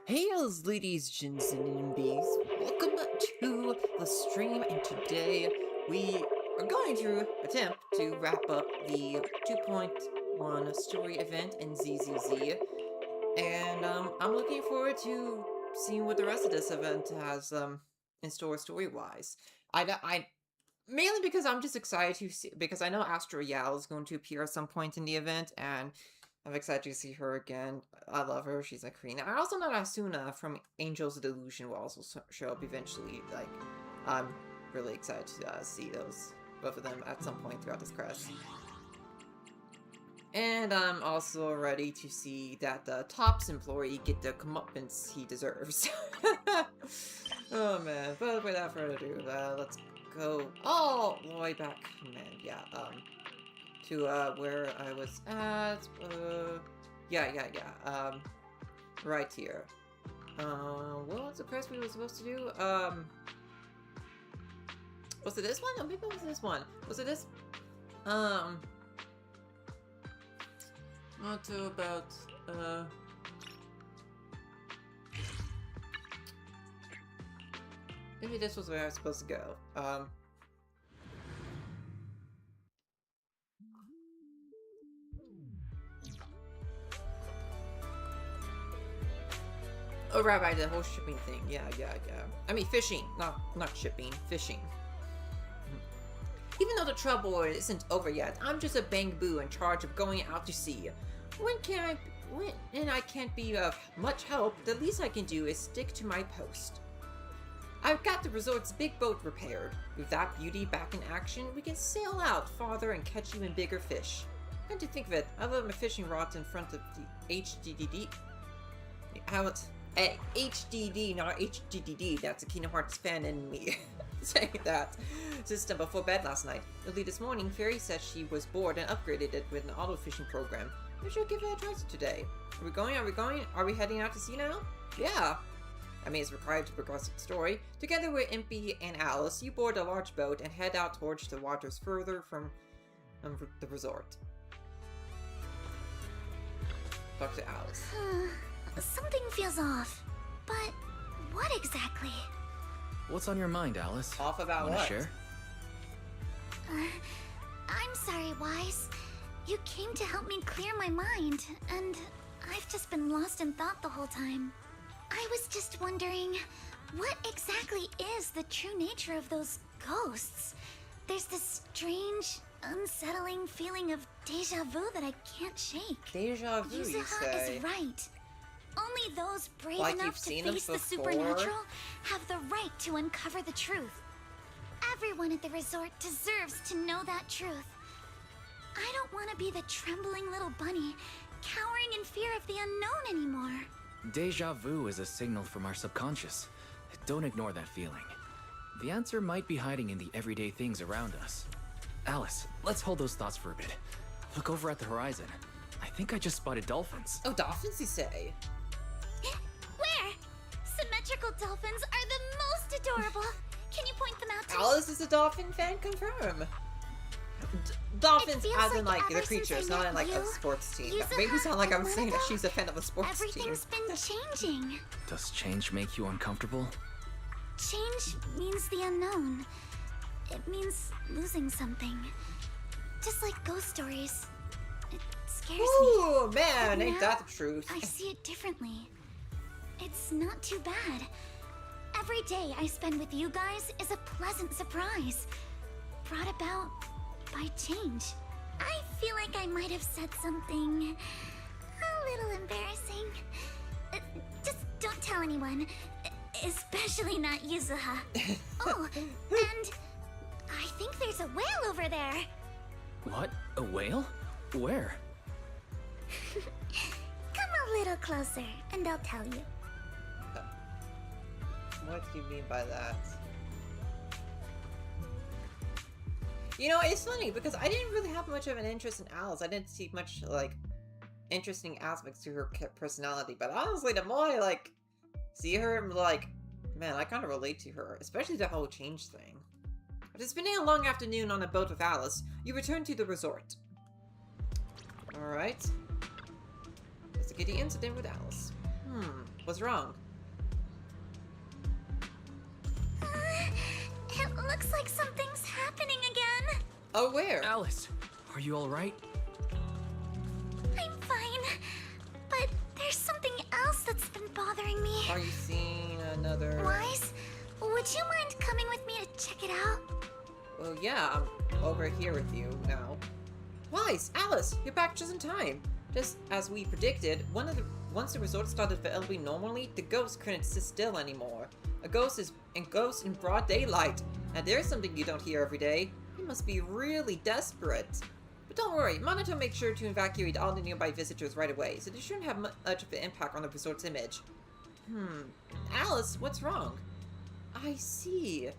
Hey, ladies, gents, and bees. Welcome to the stream, and today we are going to attempt to wrap up the 2.1 story event in ZZZ, and I'm looking forward to seeing what the rest of this event has in store story-wise. I mainly because I'm just excited to see, because I know Astra Yal is going to appear at some point in the event, and I'm excited to see her again. I love her. She's a queen. I also know that Asuna from Angel's Delusion will also show up eventually. Like, I'm really excited to see both of them at some point throughout this quest. And I'm also ready to see that the Tops employee get the comeuppance he deserves. Oh man, but without further ado, let's go all the way back, man, yeah, to, where I was at, right here. What was the quest we were supposed to do? Was it this one? Oh, maybe it was this one. Was it this? Not too about, maybe this was where I was supposed to go. Oh, right, the whole shipping thing. Yeah. I mean, fishing, not shipping, fishing. Even though the trouble isn't over yet, I'm just a bang-boo in charge of going out to sea. When I can't be of much help, the least I can do is stick to my post. I've got the resort's big boat repaired. With that beauty back in action, we can sail out farther and catch even bigger fish. Come to think of it, I left my fishing rods in front of the HDDD. HDD, not HDDD. That's a Kingdom Hearts fan in me saying that. System before bed last night. Early this morning, Fairy said she was bored and upgraded it with an auto fishing program. We should give it a try today. Are we going? Are we heading out to sea now? Yeah. I mean, it's required to progress the story. Together with Impy and Alice, you board a large boat and head out towards the waters further from the resort. Talk to Alice. Something feels off. But what exactly? What's on your mind, Alice? Off about Wanna what? Share? I'm sorry, Wise. You came to help me clear my mind, and I've just been lost in thought the whole time. I was just wondering, what exactly is the true nature of those ghosts? There's this strange, unsettling feeling of deja vu that I can't shake. Deja vu, you Yuzuha say? is right. Only those brave Like enough you've to seen them face the before? supernatural have the right to uncover the truth. Everyone at the resort deserves to know that truth. I don't want to be the trembling little bunny, cowering in fear of the unknown anymore. Deja vu is a signal from our subconscious. Don't ignore that feeling. The answer might be hiding in the everyday things around us. Alice, let's hold those thoughts for a bit. Look over at the horizon. I think I just spotted dolphins. Oh, dolphins, you say? Where? Symmetrical dolphins are the most adorable. Can you point them out to me? Alice is a dolphin fan? Confirm. Dolphins feels as in like like the ever since creatures, I not met in like a you, sports team. That Yuzuha, makes me sound like I'm and saying that Monaco, she's a fan of a sports team. Everything's been changing. Does change make you uncomfortable? Change means the unknown. It means losing something. Just like ghost stories. It scares me. Ooh, man, But ain't now, that the truth? I see it differently. It's not too bad. Every day I spend with you guys is a pleasant surprise. Brought about by change. I feel like I might have said something a little embarrassing. Just don't tell anyone. Especially not Yuzuha. Oh, and I think there's a whale over there. What? A whale? Where? Come a little closer, and I'll tell you. What do you mean by that? You know, it's funny because I didn't really have much of an interest in Alice. I didn't see much, like, interesting aspects to her personality. But honestly, the more I, like, see her, I'm like, man, I kind of relate to her. Especially the whole change thing. After spending a long afternoon on a boat with Alice, you return to the resort. Alright. Let's get the incident with Alice. What's wrong? It looks like something's happening again. Oh, where? Alice, are you alright? I'm fine, but there's something else that's been bothering me. Are you seeing another... Wise, would you mind coming with me to check it out? Well, yeah, I'm over here with you now. Wise, Alice, you're back just in time. Just as we predicted, once the resort started developing normally, the ghost couldn't sit still anymore. A ghost is in broad daylight, and there's something you don't hear every day. You must be really desperate. But don't worry, Monitor makes sure to evacuate all the nearby visitors right away, so they shouldn't have much of an impact on the resort's image. Alice, what's wrong? I see.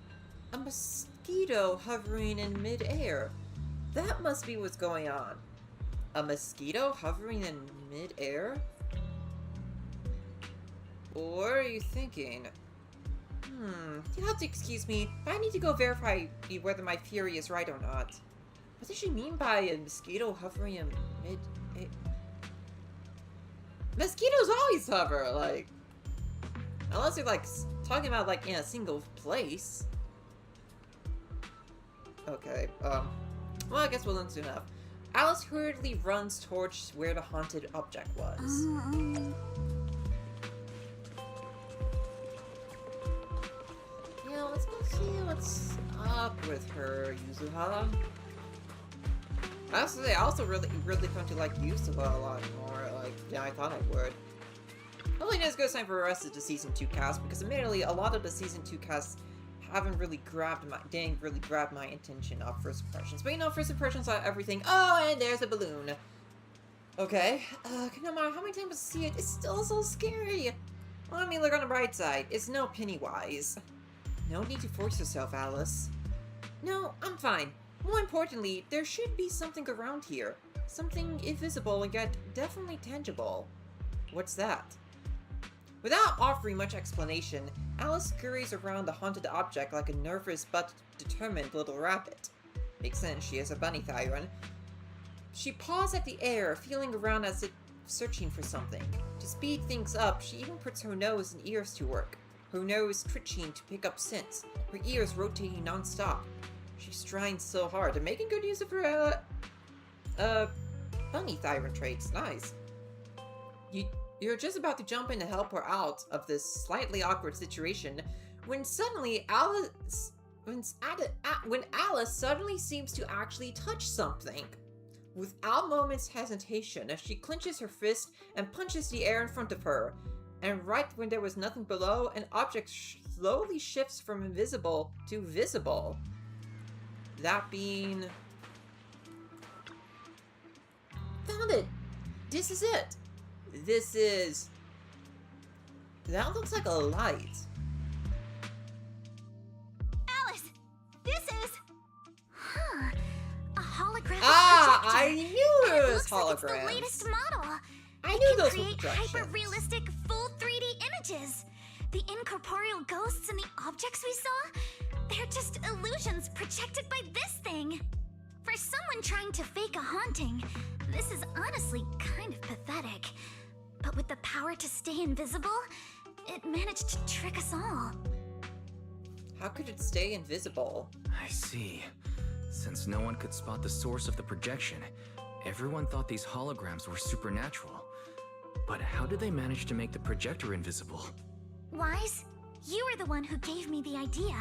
A mosquito hovering in mid-air. That must be what's going on. A mosquito hovering in mid-air? What are you thinking? You'll have to excuse me, but I need to go verify whether my theory is right or not. What does she mean by a mosquito hovering in mid-air? Mosquitoes always hover, like... Unless you're, like, talking about, like, in a single place. Okay, well, I guess we'll learn soon enough. Alice hurriedly runs towards where the haunted object was. Yeah, let's go see what's up with her, Yuzuha. Honestly, I also really come to like Yuzuha a lot more, like, than I thought I would. Hopefully it's a good time for the rest of the Season 2 cast, because admittedly, a lot of the Season 2 casts didn't really grab my attention off first impressions. But you know, first impressions are everything. Oh, and there's a balloon. Okay, no matter how many times I see it, it's still so scary. Well, I mean, look on the bright side. It's no Pennywise. No need to force yourself, Alice. No, I'm fine. More importantly, there should be something around here. Something invisible and yet definitely tangible. What's that? Without offering much explanation, Alice scurries around the haunted object like a nervous but determined little rabbit. Makes sense, she is a bunny Thyron. She paws at the air, feeling around as if searching for something. To speed things up, she even puts her nose and ears to work. Her nose twitching to pick up scents, her ears rotating non-stop. She's trying so hard and making good use of her, bunny Thyron traits. Nice. You're just about to jump in to help her out of this slightly awkward situation when suddenly when Alice suddenly seems to actually touch something. Without moment's hesitation, as she clenches her fist and punches the air in front of her, and right when there was nothing below, an object slowly shifts from invisible to visible. That being... Found it! This is it! This is... That looks like a light. Alice, this is... Huh. A holographic Ah, projector. I knew it was Looks like it's the holograms. latest model. I It knew can those were create projections. hyper-realistic, full 3D images. The incorporeal ghosts and the objects we saw, they're just illusions projected by this thing. For someone trying to fake a haunting, this is honestly kind of pathetic. But with the power to stay invisible, it managed to trick us all. How could it stay invisible? I see. Since no one could spot the source of the projection, everyone thought these holograms were supernatural. But how did they manage to make the projector invisible? Wise, you were the one who gave me the idea.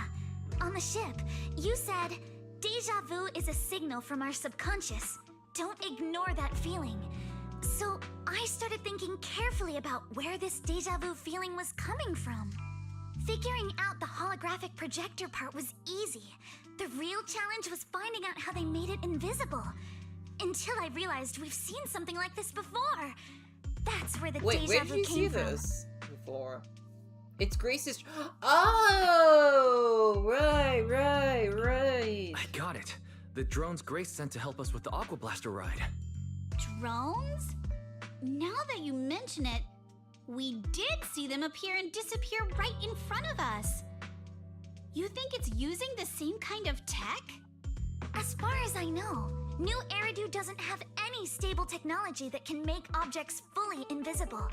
On the ship, you said, "Deja vu is a signal from our subconscious. Don't ignore that feeling." So I started thinking carefully about where this deja vu feeling was coming from. Figuring out the holographic projector part was easy. The real challenge was finding out how they made it invisible. Until I realized we've seen something like this before. That's where the Wait, deja where did vu you came see from. this before? It's Grace's... Oh! Right. I got it. The drones Grace sent to help us with the Aqua Blaster ride. Drones? Now that you mention it, we did see them appear and disappear right in front of us. You think it's using the same kind of tech? As far as I know, New Eridu doesn't have any stable technology that can make objects fully invisible.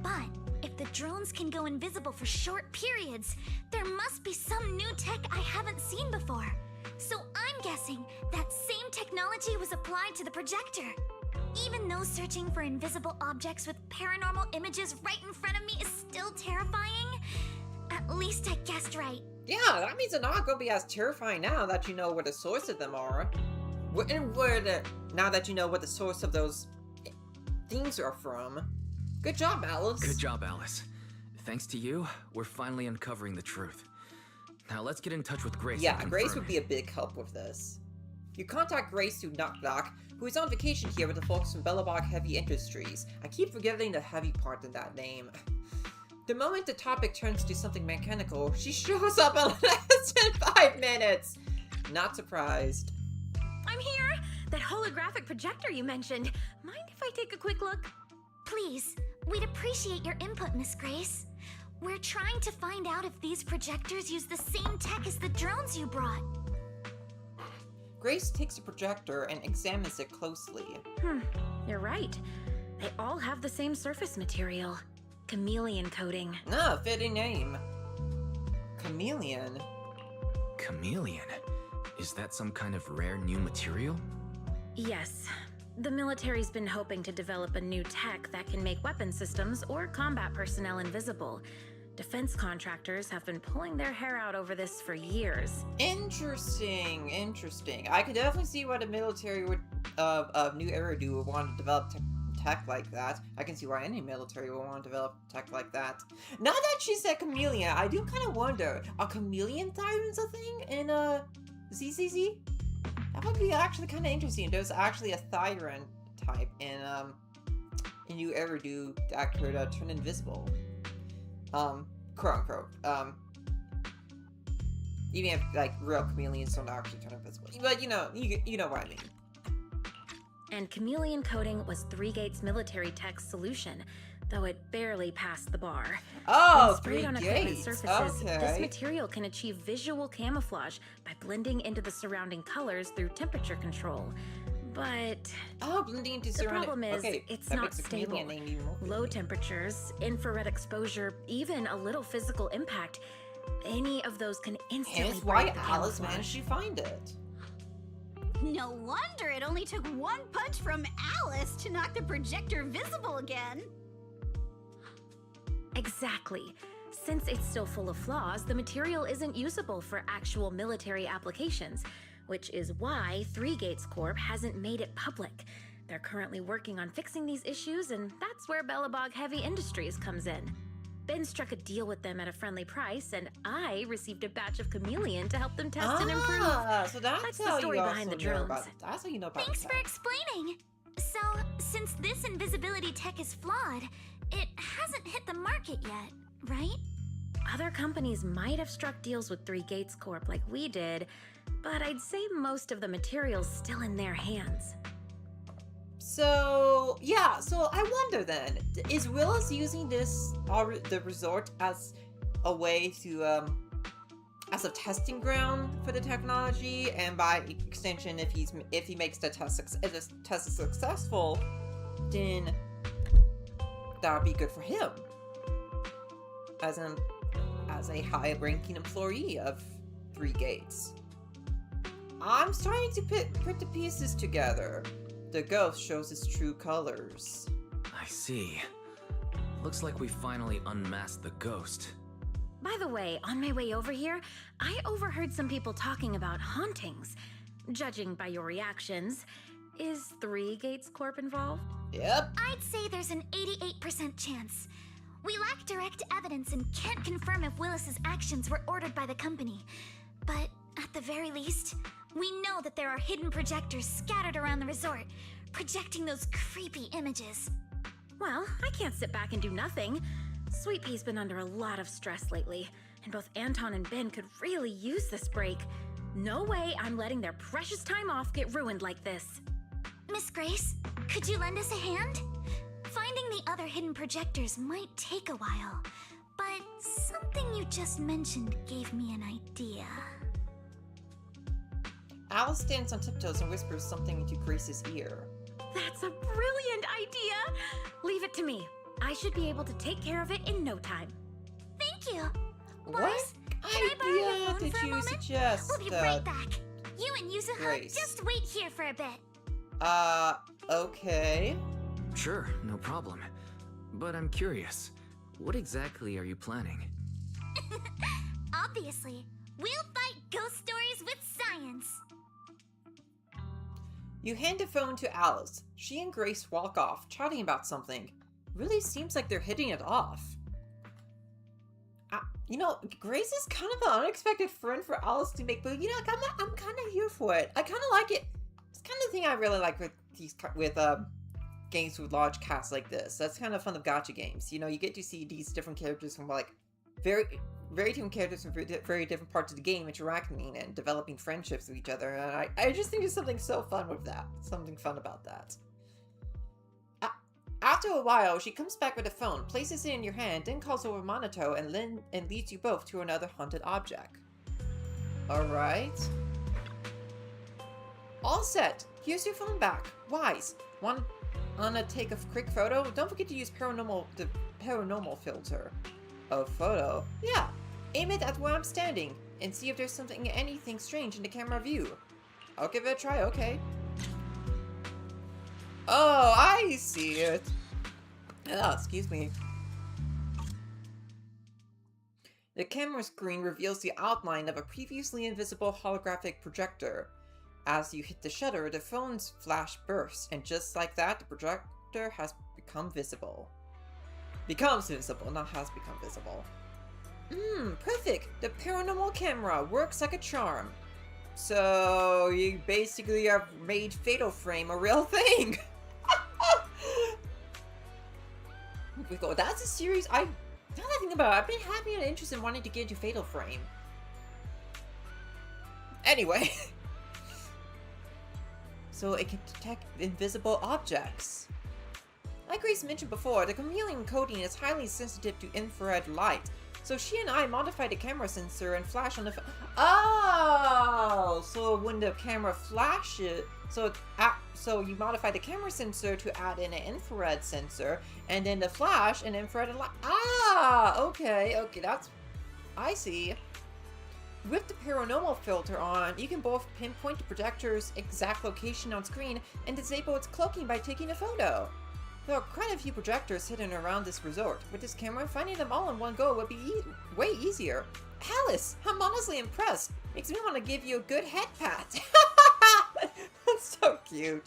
But if the drones can go invisible for short periods. There must be some new tech I haven't seen before. So I'm guessing that same technology was applied to the projector. Even though searching for invisible objects with paranormal images right in front of me is still terrifying, at least I guessed right. Yeah, that means they're not gonna be as terrifying now that you know where the source of them are. Now that you know what the source of those things are from. Good job, Alice. Good job, Alice. Thanks to you, we're finally uncovering the truth. Now let's get in touch with Grace. Yeah, and Grace confirm would be a big help with this. You contact Grace through Knock Knock, who is on vacation here with the folks from Bellabog Heavy Industries. I keep forgetting the heavy part in that name. The moment the topic turns to something mechanical, she shows up in less than 5 minutes. Not surprised. I'm here! That holographic projector you mentioned. Mind if I take a quick look? Please, we'd appreciate your input, Miss Grace. We're trying to find out if these projectors use the same tech as the drones you brought. Grace takes the projector and examines it closely. You're right. They all have the same surface material. Chameleon coating. Ah, fitting name. Chameleon. Chameleon? Is that some kind of rare new material? Yes. The military's been hoping to develop a new tech that can make weapon systems or combat personnel invisible. Defense contractors have been pulling their hair out over this for years. Interesting, interesting. I could definitely see why the military would, of New Eridu would want to develop tech like that. I can see why any military would want to develop tech like that. Now that she said chameleon, I do kind of wonder, are chameleon tyrants a thing in, ZZZ? That would be actually kind of interesting. There's actually a tyrant type in New Eridu that could turn invisible. Quote unquote. Even if like real chameleons don't actually turn invisible, but you know what I mean. And chameleon coating was Three Gates military tech's solution, though it barely passed the bar. Oh, when sprayed Three on equipment Gates. surfaces, Okay. this material can achieve visual camouflage by blending into the surrounding colors through temperature control. But Oh, blending into the surrounding. problem is, Okay, it's that not makes the stable. chameleon name even more Low creepy. temperatures, infrared exposure, even a little physical impact, any of those can instantly Hence why break the Alice camouflage. managed to find it. No wonder it only took one punch from Alice to knock the projector visible again. Exactly. Since it's still full of flaws, the material isn't usable for actual military applications, which is why Three Gates Corp hasn't made it public. They're currently working on fixing these issues, and that's where Bellabog Heavy Industries comes in. Ben struck a deal with them at a friendly price, and I received a batch of chameleon to help them test and improve. So that's That's the how story you behind also the know drones. about. That's how you know about. Thanks the for tech. explaining. So, since this invisibility tech is flawed, it hasn't hit the market yet, right? Other companies might have struck deals with Three Gates Corp like we did, but I'd say most of the material's still in their hands. So yeah, so I wonder then, is Willis using this the resort as a way to as a testing ground for the technology, and by extension, if he makes the test successful, then that would be good for him as a high-ranking employee of Three Gates. I'm starting to put the pieces together. The ghost shows its true colors. I see. Looks like we finally unmasked the ghost. By the way, on my way over here, I overheard some people talking about hauntings. Judging by your reactions, is Three Gates Corp involved? Yep. I'd say there's an 88% chance. We lack direct evidence and can't confirm if Willis's actions were ordered by the company. But at the very least, we know that there are hidden projectors scattered around the resort, projecting those creepy images. Well, I can't sit back and do nothing. Sweet Pea's been under a lot of stress lately, and both Anton and Ben could really use this break. No way I'm letting their precious time off get ruined like this. Miss Grace, could you lend us a hand? Finding the other hidden projectors might take a while, but something you just mentioned gave me an idea. Alice stands on tiptoes and whispers something into Grace's ear. That's a brilliant idea! Leave it to me. I should be able to take care of it in no time. Thank you. What Boris, can I borrow your idea phone did for a you moment? suggest? We'll be right back. You and Yuzuha, Grace. just wait here for a bit. Okay. Sure, no problem. But I'm curious, what exactly are you planning? Obviously, we'll fight ghost stories with science. You hand the phone to Alice. She and Grace walk off, chatting about something. Really seems like they're hitting it off. You know, Grace is kind of an unexpected friend for Alice to make, but you know, I'm kind of here for it. I kind of like it. It's kind of the thing I really like with games with large casts like this. That's kind of fun of gacha games. You know, you get to see these different characters from like very different characters from very different parts of the game interacting and developing friendships with each other. And I just think there's something so fun with that. Something fun about that. After a while, she comes back with a phone, places it in your hand, then calls over Monato and leads you both to another haunted object. Alright. All set. Here's your phone back. Wise. Wanna take a quick photo? Don't forget to use the paranormal filter. A photo? Yeah. Aim it at where I'm standing and see if there's anything strange in the camera view. I'll give it a try, okay. Oh, I see it. Oh, excuse me. The camera screen reveals the outline of a previously invisible holographic projector. As you hit the shutter, the phone's flash bursts, and just like that, the projector has become visible. Becomes visible, not has become visible. Perfect! The paranormal camera works like a charm. So, you basically have made Fatal Frame a real thing! That's a series now that I think about it, I've been having an interest in wanting to get into Fatal Frame. Anyway. So it can detect invisible objects. Like Grace mentioned before, the chameleon coating is highly sensitive to infrared light. So she and I modified the camera sensor and flash on the Oh! So when the camera flashes, so you modify the camera sensor to add in an infrared sensor, and then the flash and infrared light. Okay, I see. With the paranormal filter on, you can both pinpoint the projector's exact location on screen and disable its cloaking by taking a photo. There are quite a few projectors hidden around this resort. With this camera, finding them all in one go would be way easier. Alice, I'm honestly impressed. Makes me want to give you a good head pat. That's so cute.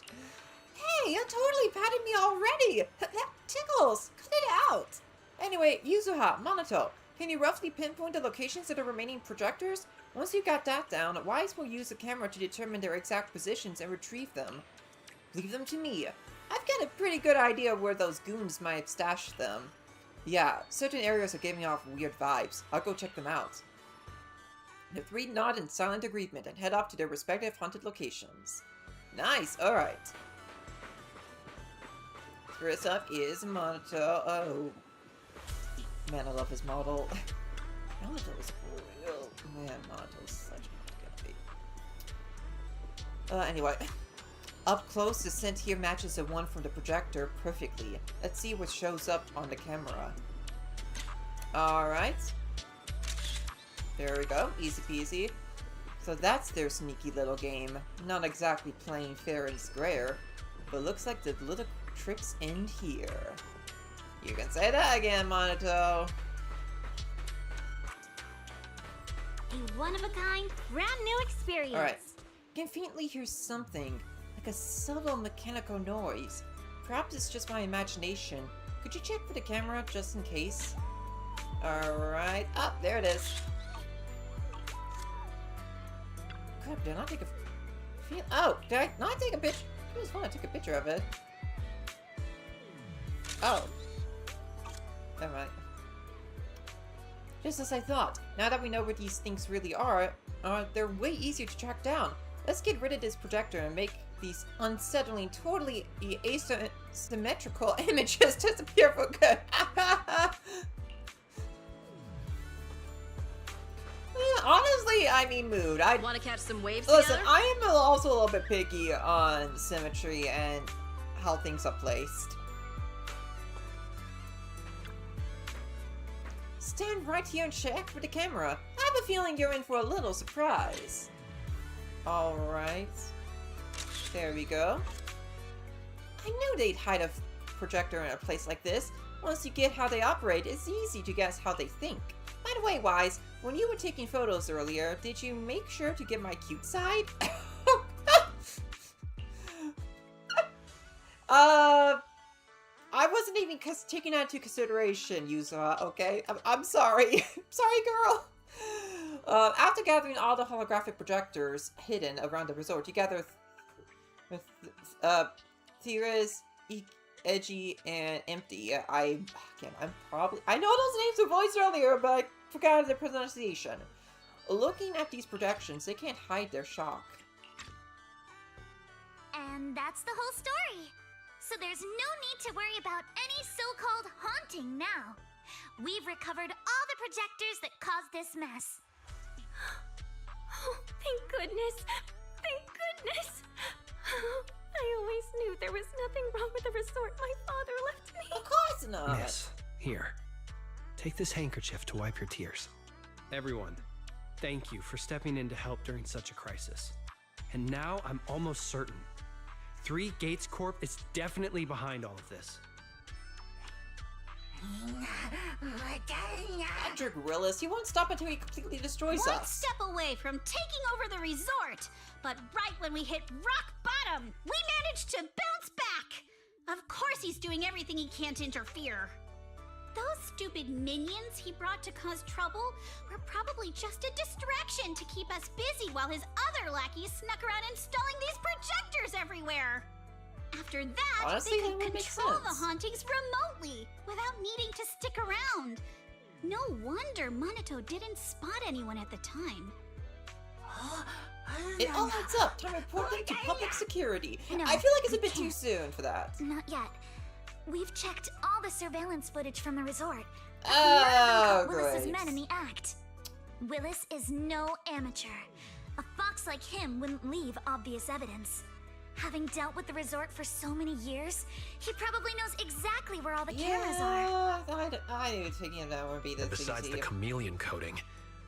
Hey, you're totally patting me already. That tickles. Cut it out. Anyway, Yuzuha, Monato, can you roughly pinpoint the locations of the remaining projectors? Once you got that down, Wise will use the camera to determine their exact positions and retrieve them. Leave them to me. I've got a pretty good idea of where those goons might have stashed them. Yeah, certain areas are giving off weird vibes. I'll go check them out. The three nod in silent agreement and head off to their respective haunted locations. Nice, alright. First up is Monato. Oh. Man, I love his model. Monato is cool. Oh, man, Monato is such a good guy. Anyway. Up close, the scent here matches the one from the projector perfectly. Let's see what shows up on the camera. Alright. There we go. Easy peasy. So that's their sneaky little game. Not exactly plain fair and square, but looks like the little tricks end here. You can say that again, Monato. A one-of-a-kind, brand-new experience. Alright. You can faintly hear something, like a subtle mechanical noise. Perhaps it's just my imagination. Could you check for the camera, just in case? Alright. Oh, there it is. Crap, did I not take a... Oh, did I not take a picture? It was fun, I took a picture of it. Oh. Never mind. Just as I thought. Now that we know where these things really are, they're way easier to track down. Let's get rid of this projector and make these unsettling, totally asymmetrical images disappear for good. Honestly, I mean mood. I Want to catch some waves listen. together? I am also a little bit picky on symmetry and how things are placed. stand right here and check with the camera. I have a feeling you're in for a little surprise. Alright. There we go. I knew they'd hide a projector in a place like this. Once you get how they operate, it's easy to guess how they think. By the way, Wise, when you were taking photos earlier, did you make sure to get my cute side? I wasn't even taking that into consideration, Yuza, okay? I'm sorry. Sorry, girl. After gathering all the holographic projectors hidden around the resort, you gather Theras, Edgy, and Empty. I know those names were voiced earlier, but I forgot the pronunciation. Looking at these projections, they can't hide their shock. And that's the whole story. So there's no need to worry about any so-called haunting now. We've recovered all the projectors that caused this mess. Oh, thank goodness. Thank goodness. I always knew there was nothing wrong with the resort my father left me. Of course not. Miss, here. Take this handkerchief to wipe your tears. Everyone, thank you for stepping in to help during such a crisis. And now I'm almost certain 3 Gates Corp is definitely behind all of this. That jerk Willis, he won't stop until he completely destroys One us. step away from taking over the resort, but right when we hit rock bottom, we managed to bounce back. Of course he's doing everything he can to interfere. Those stupid minions he brought to cause trouble were probably just a distraction to keep us busy while his other lackeys snuck around installing these projectors everywhere. After that, Honestly, they that could would make control the sense. hauntings remotely without needing to stick around. No wonder Monato didn't spot anyone at the time. It all adds up. Time to report them to public security. No, I feel like it's a we bit too can't. soon for that. Not yet. We've checked all the surveillance footage from the resort. None of them Oh, caught Willis's great. men in the act. Willis is no amateur. A fox like him wouldn't leave obvious evidence. Having dealt with the resort for so many years, he probably knows exactly where all the cameras are. I knew taking that would be the Besides the chameleon coating,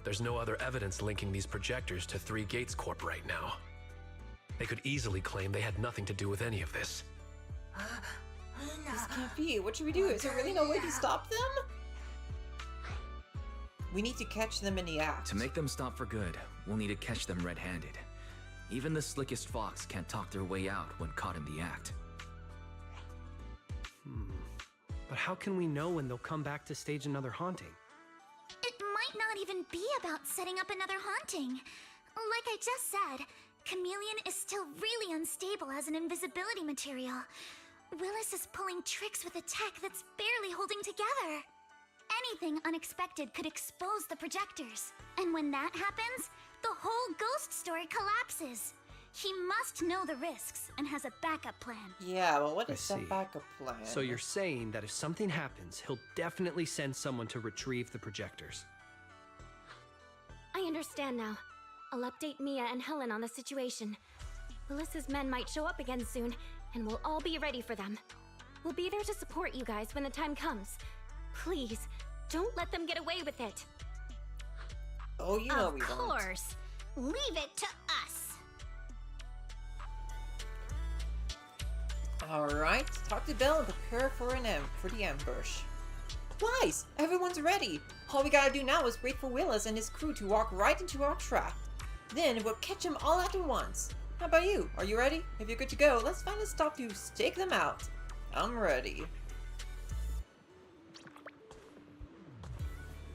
there's no other evidence linking these projectors to 3 Gates Corp right now. They could easily claim they had nothing to do with any of this. This can't be. What should we do? Is there really no way to stop them? We need to catch them in the act. To make them stop for good, we'll need to catch them red-handed. Even the slickest fox can't talk their way out when caught in the act. But how can we know when they'll come back to stage another haunting? It might not even be about setting up another haunting. Like I just said, Chameleon is still really unstable as an invisibility material. Willis is pulling tricks with a tech that's barely holding together. Anything unexpected could expose the projectors. And when that happens, the whole ghost story collapses. He must know the risks and has a backup plan. Yeah, well, what I is see. that backup plan? So you're saying that if something happens, he'll definitely send someone to retrieve the projectors. I understand now. I'll update Mia and Helen on the situation. Willis's men might show up again soon, and we'll all be ready for them. We'll be there to support you guys when the time comes. Please, don't let them get away with it. Oh, you know Of we won't. course. Leave it to us. Alright, talk to Belle and prepare for the ambush. Wise! Everyone's ready! All we gotta do now is wait for Willis and his crew to walk right into our trap. Then we'll catch them all at once. How about you? Are you ready? If you're good to go, let's find a stop to stake them out. I'm ready.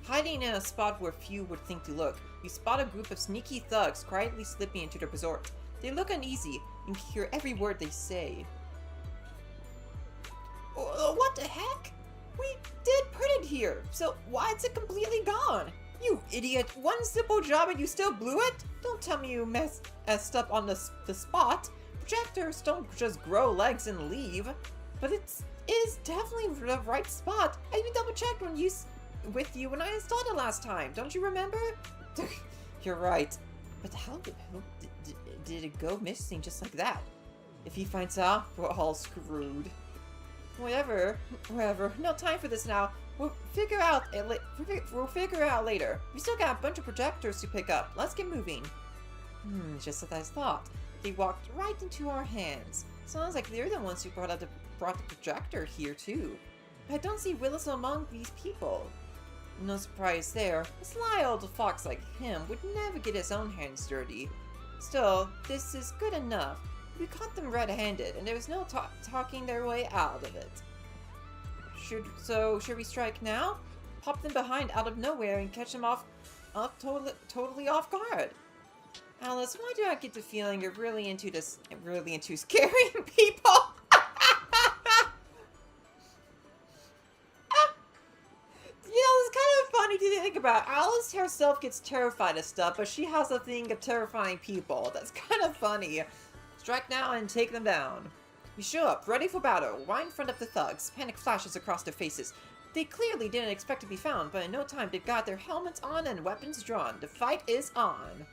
Hiding in a spot where few would think to look, you spot a group of sneaky thugs quietly slipping into the resort. They look uneasy and hear every word they say. What the heck? We did put it here, so why is it completely gone? You idiot! One simple job and you still blew it? Don't tell me you messed up on the spot. Projectors don't just grow legs and leave. But it is definitely the right spot. I even double checked with you when I installed it last time. Don't you remember? You're right. But how did it go missing just like that? If he finds out, we're all screwed. Whatever. No time for this now. We'll figure out later. We still got a bunch of projectors to pick up. Let's get moving. Just as I thought. They walked right into our hands. Sounds like they're the ones who brought the projector here too. I don't see Willis among these people. No surprise there. A sly old fox like him would never get his own hands dirty. Still, this is good enough. We caught them red-handed, and there was no talking their way out of it. Should we strike now? Pop them behind out of nowhere and catch them totally off guard. Alice, why do I get the feeling you're really into scaring people? It's kind of funny to think about. Alice herself gets terrified of stuff, but she has a thing of terrifying people. That's kind of funny. Strike now and take them down. We show up, ready for battle, right in front of the thugs. Panic flashes across their faces. They clearly didn't expect to be found, but in no time they got their helmets on and weapons drawn. The fight is on.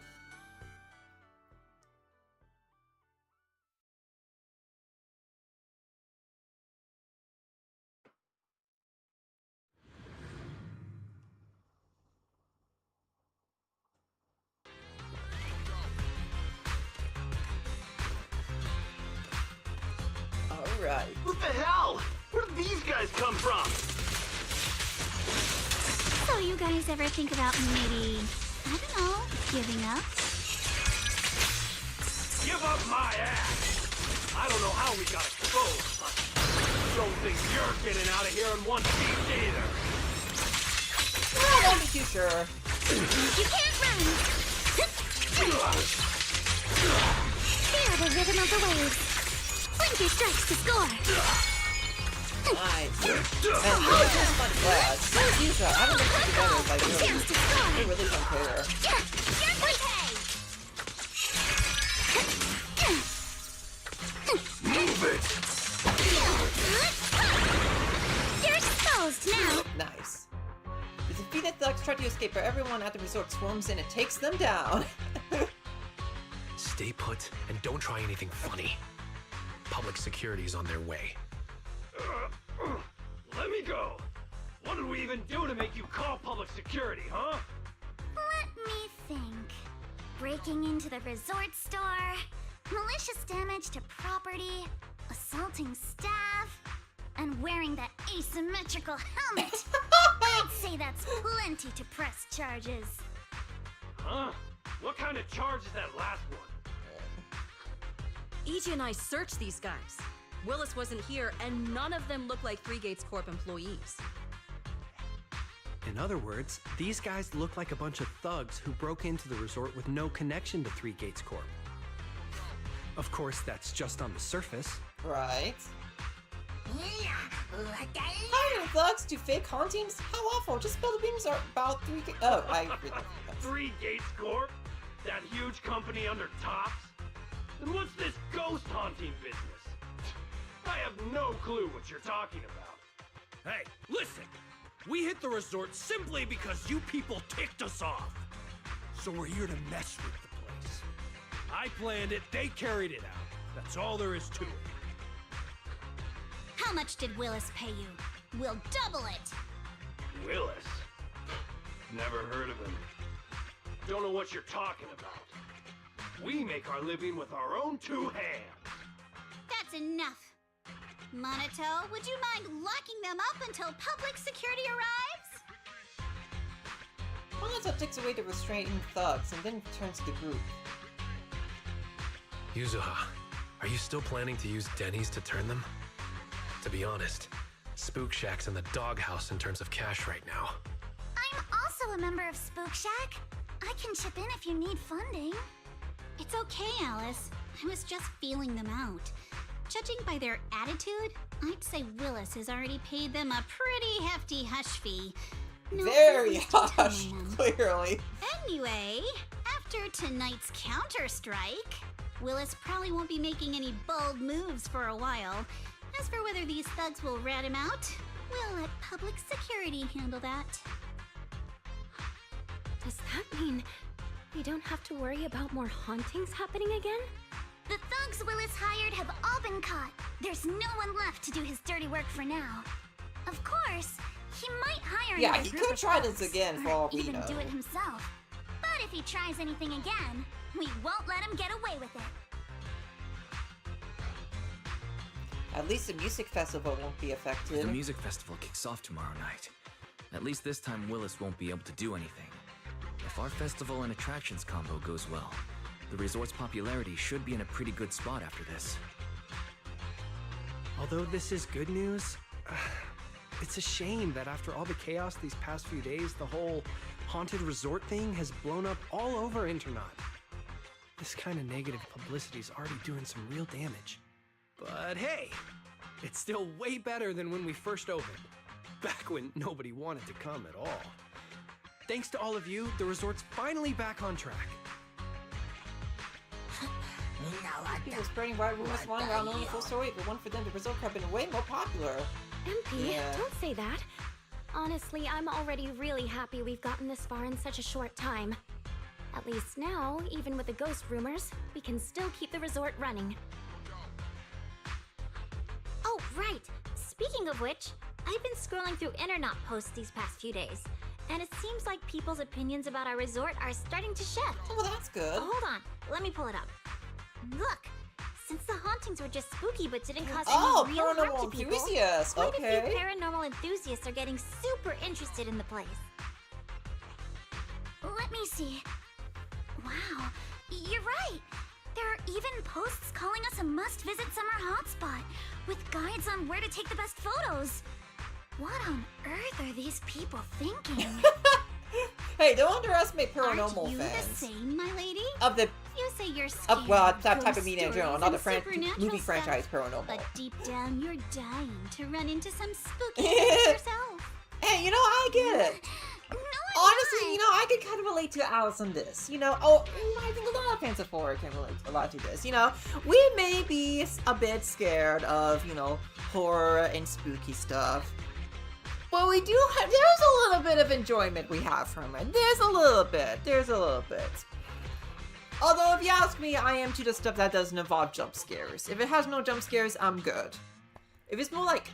Alright. What the hell? Where did these guys come from? So you guys ever think about maybe, I don't know, giving up? Give up my ass! I don't know how we got exposed, but don't think you're getting out of here in one piece either. Well, I wasn't too sure. You can't run! Feel the rhythm of the waves. Blinker strikes to score! Nice. And this is fun class. I haven't been together like they really don't care. Move it! You're exposed now! Nice. The defeated thugs try to escape, but everyone at the resort swarms in and takes them down. Stay put and don't try anything funny. Public security is on their way. Let me go. What did we even do to make you call public security, huh? Let me think. Breaking into the resort store, malicious damage to property, assaulting staff, and wearing that asymmetrical helmet. I'd say that's plenty to press charges. Huh? What kind of charge is that last one? EJ and I searched these guys. Willis wasn't here, and none of them look like Three Gates Corp employees. In other words, these guys look like a bunch of thugs who broke into the resort with no connection to Three Gates Corp. Of course, that's just on the surface. Right. Hiring thugs to fake hauntings? How awful. Just spill the beans are about 3 Oh, I really... Three Gates Corp? That huge company under Tops? And what's this ghost haunting business? I have no clue what you're talking about. Hey, listen! We hit the resort simply because you people ticked us off. So we're here to mess with the place. I planned it, they carried it out. That's all there is to it. How much did Willis pay you? We'll double it! Willis? Never heard of him. Don't know what you're talking about. We make our living with our own 2 hands. That's enough. Monato, would you mind locking them up until public security arrives? Monato takes away the restraining thugs and then turns to the group. Yuzuha, are you still planning to use Denny's to turn them? To be honest, Spook Shack's in the doghouse in terms of cash right now. I'm also a member of Spook Shack. I can chip in if you need funding. It's okay, Alice. I was just feeling them out. Judging by their attitude, I'd say Willis has already paid them a pretty hefty hush fee. No Very purpose to hush, telling them. clearly. Anyway, after tonight's counter-strike, Willis probably won't be making any bold moves for a while. As for whether these thugs will rat him out, we'll let public security handle that. Does that mean we don't have to worry about more hauntings happening again? The thugs Willis hired have all been caught. There's no one left to do his dirty work for now. Of course, he might hire Yeah, another he group could of try this folks, again for or all we even know. do it himself. But if he tries anything again, we won't let him get away with it. At least the music festival won't be affected. The music festival kicks off tomorrow night. At least this time Willis won't be able to do anything. If our festival and attractions combo goes well, the resort's popularity should be in a pretty good spot after this. Although this is good news, it's a shame that after all the chaos these past few days, the whole haunted resort thing has blown up all over Internaut. This kind of negative publicity is already doing some real damage. But hey, it's still way better than when we first opened, back when nobody wanted to come at all. Thanks to all of you, the resort's finally back on track. People spreading wild rumors flying around knowing the full story. If it weren't for them, the result could have been way more popular. MP, Yeah. don't say that. Honestly, I'm already really happy we've gotten this far in such a short time. At least now, even with the ghost rumors, we can still keep the resort running. Oh, right. Speaking of which, I've been scrolling through Internaut posts these past few days, and it seems like people's opinions about our resort are starting to shift. Oh, well, that's good. Oh, hold on. Let me pull it up. Look! Since the hauntings were just spooky but didn't cause Oh, any real harm paranormal to people, enthusiasts. quite a Okay. few paranormal enthusiasts are getting super interested in the place. Let me see. Wow, you're right. There are even posts calling us a must-visit summer hotspot, with guides on where to take the best photos. What on earth are these people thinking? Hey, don't underestimate paranormal Aren't you fans. the same, my lady? Of the You say you're scared well, of that type of ghost media in general, stories not the and supernatural movie stuff, franchise paranormal. But deep down, you're dying to run into some spooky things yourself. Hey, you know, I get it. No, Honestly, you know, I can kind of relate to Alice on this. You know, I think a lot of fans of horror can relate a lot to this. You know, we may be a bit scared of, you know, horror and spooky stuff. But we do have, there's a little bit of enjoyment we have from it. There's a little bit. Although, if you ask me, I am to the stuff that doesn't involve jump scares. If it has no jump scares, I'm good. If it's more like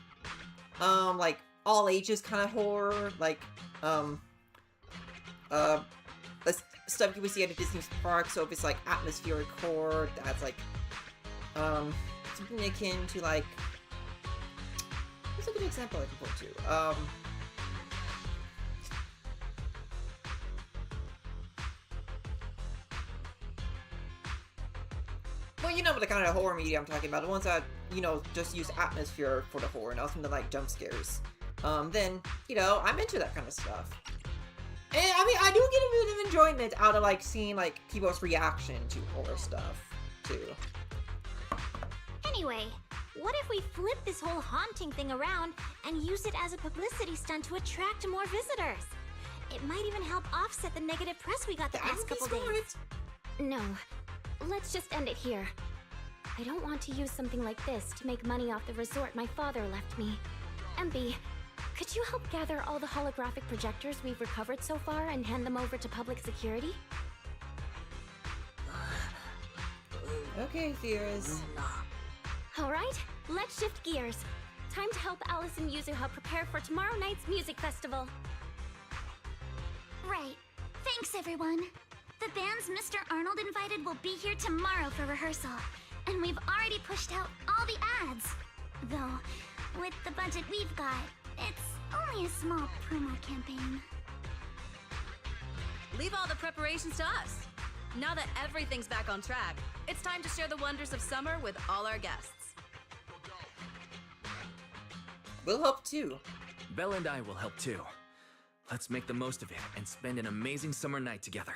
all ages kind of horror, like, stuff you would see at a Disney park, so if it's like atmospheric horror, that's like, something akin to like, what's a good example I can put to? Well, you know the kind of horror media I'm talking about, the ones that, you know, just use atmosphere for the horror, not something like jump scares. Then, you know, I'm into that kind of stuff. And, I mean, I do get a bit of enjoyment out of, like, seeing, like, people's reaction to horror stuff, too. Anyway, what if we flip this whole haunting thing around and use it as a publicity stunt to attract more visitors? It might even help offset the negative press we got the past couple days. No, let's just end it here. I don't want to use something like this to make money off the resort my father left me. MB, could you help gather all the holographic projectors we've recovered so far and hand them over to public security? Okay, Fears. Alright, let's shift gears. Time to help Alice and Yuzuha prepare for tomorrow night's music festival. Right. Thanks, everyone. The bands Mr. Arnold invited will be here tomorrow for rehearsal, and we've already pushed out all the ads. Though, with the budget we've got, it's only a small promo campaign. Leave all the preparations to us. Now that everything's back on track, it's time to share the wonders of summer with all our guests. We'll help too. Belle and I will help too. Let's make the most of it and spend an amazing summer night together.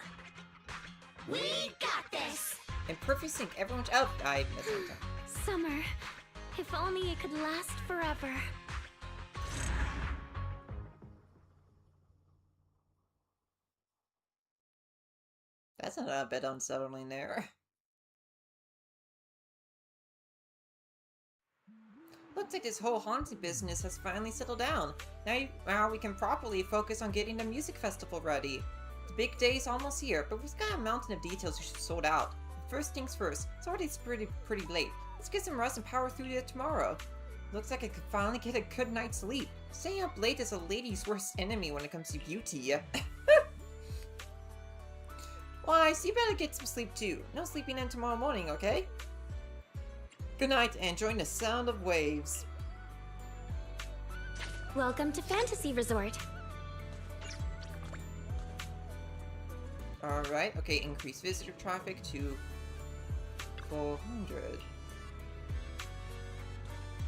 We got this! In perfect sync, everyone's out. I missed it. Summer. If only it could last forever. That's not a bit unsettling there. Looks like this whole haunting business has finally settled down. Now we can properly focus on getting the music festival ready. The big day is almost here, but we've got a mountain of details we should sort out. First things first, it's already pretty late. Let's get some rest and power through to tomorrow. Looks like I could finally get a good night's sleep. Staying up late is a lady's worst enemy when it comes to beauty. Why, so you better get some sleep too. No sleeping in tomorrow morning, okay? Good night, and enjoy the sound of waves. Welcome to Fantasy Resort. Alright, okay, increase visitor traffic to 400.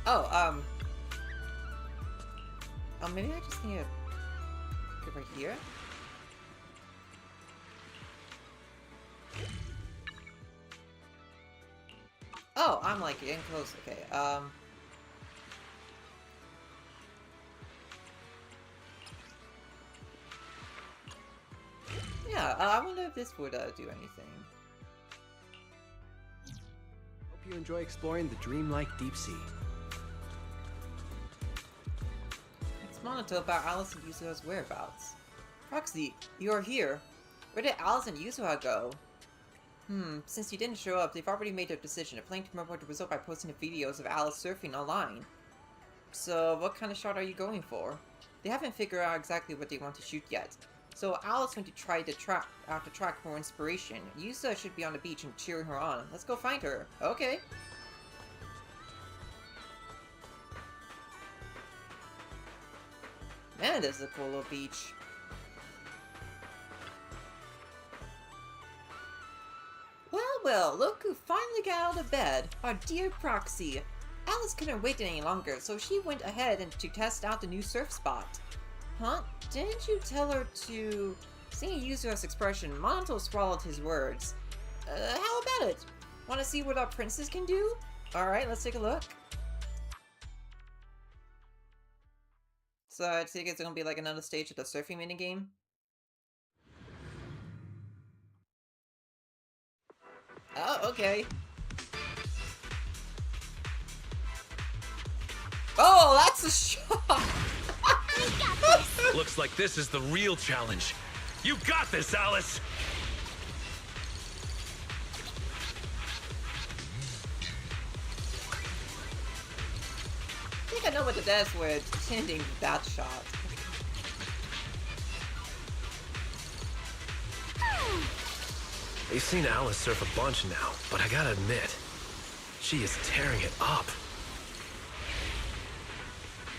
Oh, maybe I just need to go right here? Oh, I'm like getting close, okay, yeah, I wonder if this would, do anything. Hope you enjoy exploring the dreamlike deep sea. Let's monitor about Alice and Yuzuha's whereabouts. Proxy, you are here. Where did Alice and Yuzuha go? Since you didn't show up, they've already made their decision. They're planning to promote the result by posting the videos of Alice surfing online. So, what kind of shot are you going for? They haven't figured out exactly what they want to shoot yet. So, Alice went to try to track for inspiration. Yuzuha should be on the beach and cheering her on. Let's go find her. Okay. Man, this is a cool little beach. Well, look who finally got out of bed. Our dear Proxy. Alice couldn't wait any longer, so she went ahead to test out the new surf spot. Huh? Didn't you tell her to... Seeing Yuzuha's expression, Monato swallowed his words. How about it? Want to see what our princess can do? Alright, let's take a look. So I think it's gonna be like another stage of the surfing minigame. Oh, okay. Oh, that's a shot! Looks like this is the real challenge. You got this, Alice! I think I know what it is with pretending that shot. They've seen Alice surf a bunch now, but I gotta admit, she is tearing it up.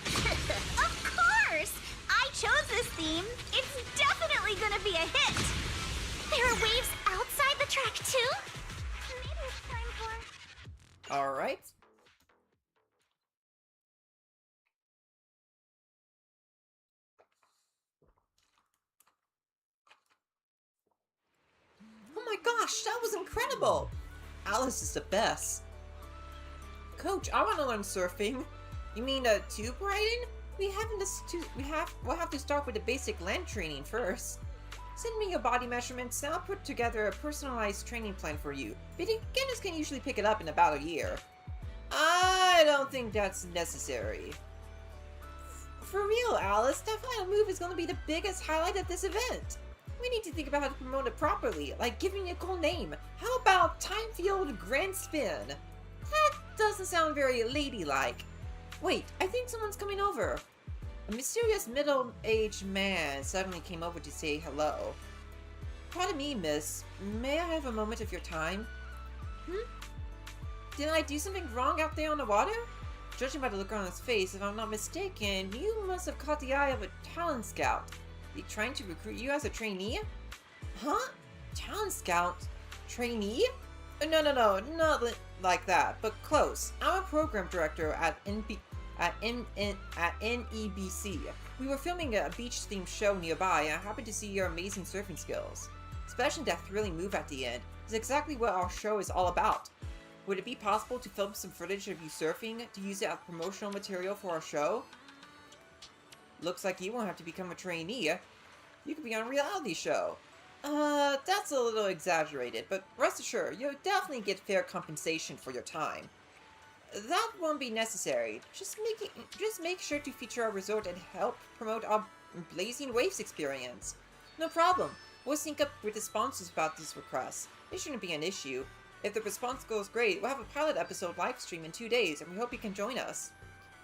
Of course! I chose this theme. It's definitely gonna be a hit. There are waves outside the track too? Maybe it's time for... Alright. Oh my gosh, that was incredible! Alice is the best. Coach, I want to learn surfing. You mean tube riding? We'll have to start with the basic land training first. Send me your body measurements and I'll put together a personalized training plan for you. Beginners can usually pick it up in about a year. I don't think that's necessary. For real, Alice, that final move is going to be the biggest highlight of this event. We need to think about how to promote it properly, like giving it a cool name. How about Time-Field Grand Spin? That doesn't sound very ladylike. Wait, I think someone's coming over. A mysterious middle-aged man suddenly came over to say hello. Pardon me, miss. May I have a moment of your time? Did I do something wrong out there on the water? Judging by the look on his face, if I'm not mistaken, you must have caught the eye of a talent scout. They trying to recruit you as a trainee? Huh? Talent scout? Trainee? No, not like that, but close. I'm a program director at NEBC. We were filming a beach-themed show nearby, and I happened to see your amazing surfing skills. Especially that thrilling move at the end is exactly what our show is all about. Would it be possible to film some footage of you surfing to use it as promotional material for our show? Looks like you won't have to become a trainee. You could be on a reality show. That's a little exaggerated, but rest assured, you'll definitely get fair compensation for your time. That won't be necessary. Just make sure to feature our resort and help promote our Blazing Waves experience. No problem. We'll sync up with the sponsors about this request. It shouldn't be an issue. If the response goes great, we'll have a pilot episode live stream in 2 days, and we hope you can join us.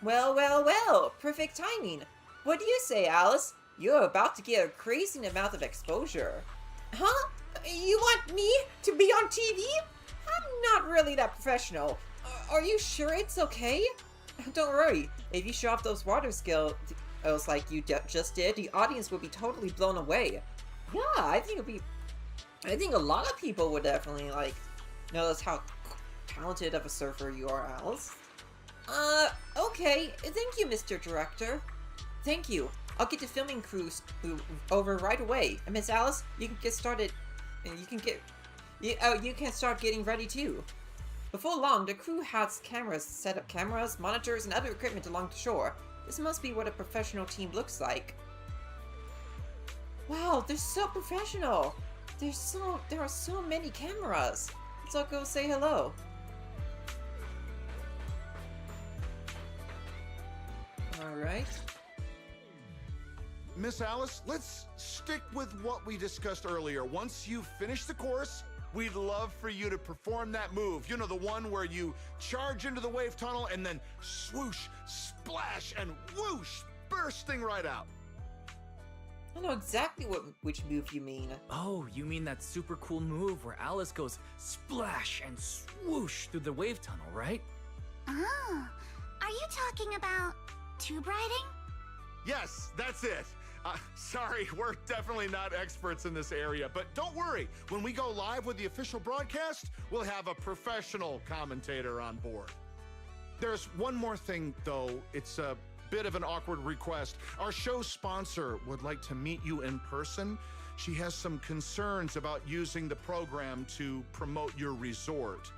Well, well, well! Perfect timing! What do you say, Alice? You're about to get a crazy amount of exposure. Huh? You want me to be on TV? I'm not really that professional. Are you sure it's okay? Don't worry. If you show off those water skills like you just did, the audience will be totally blown away. Yeah, I think a lot of people would definitely, like, notice how talented of a surfer you are, Alice. Okay. Thank you, Mr. Director. Thank you. I'll get the filming crew over right away. And Miss Alice, you can get started. And you can start getting ready too. Before long, the crew has set up cameras, monitors, and other equipment along the shore. This must be what a professional team looks like. Wow, they're so professional. There are so many cameras. Let's all go say hello. Alright. Miss Alice, let's stick with what we discussed earlier. Once you finish the course, we'd love for you to perform that move. You know, the one where you charge into the wave tunnel and then swoosh, splash, and whoosh, bursting right out. I know exactly which move you mean. Oh, you mean that super cool move where Alice goes splash and swoosh through the wave tunnel, right? Oh, are you talking about tube riding? Yes, that's it. Sorry, we're definitely not experts in this area, but don't worry. When we go live with the official broadcast, we'll have a professional commentator on board. There's one more thing, though. It's a bit of an awkward request. Our show's sponsor would like to meet you in person. She has some concerns about using the program to promote your resort.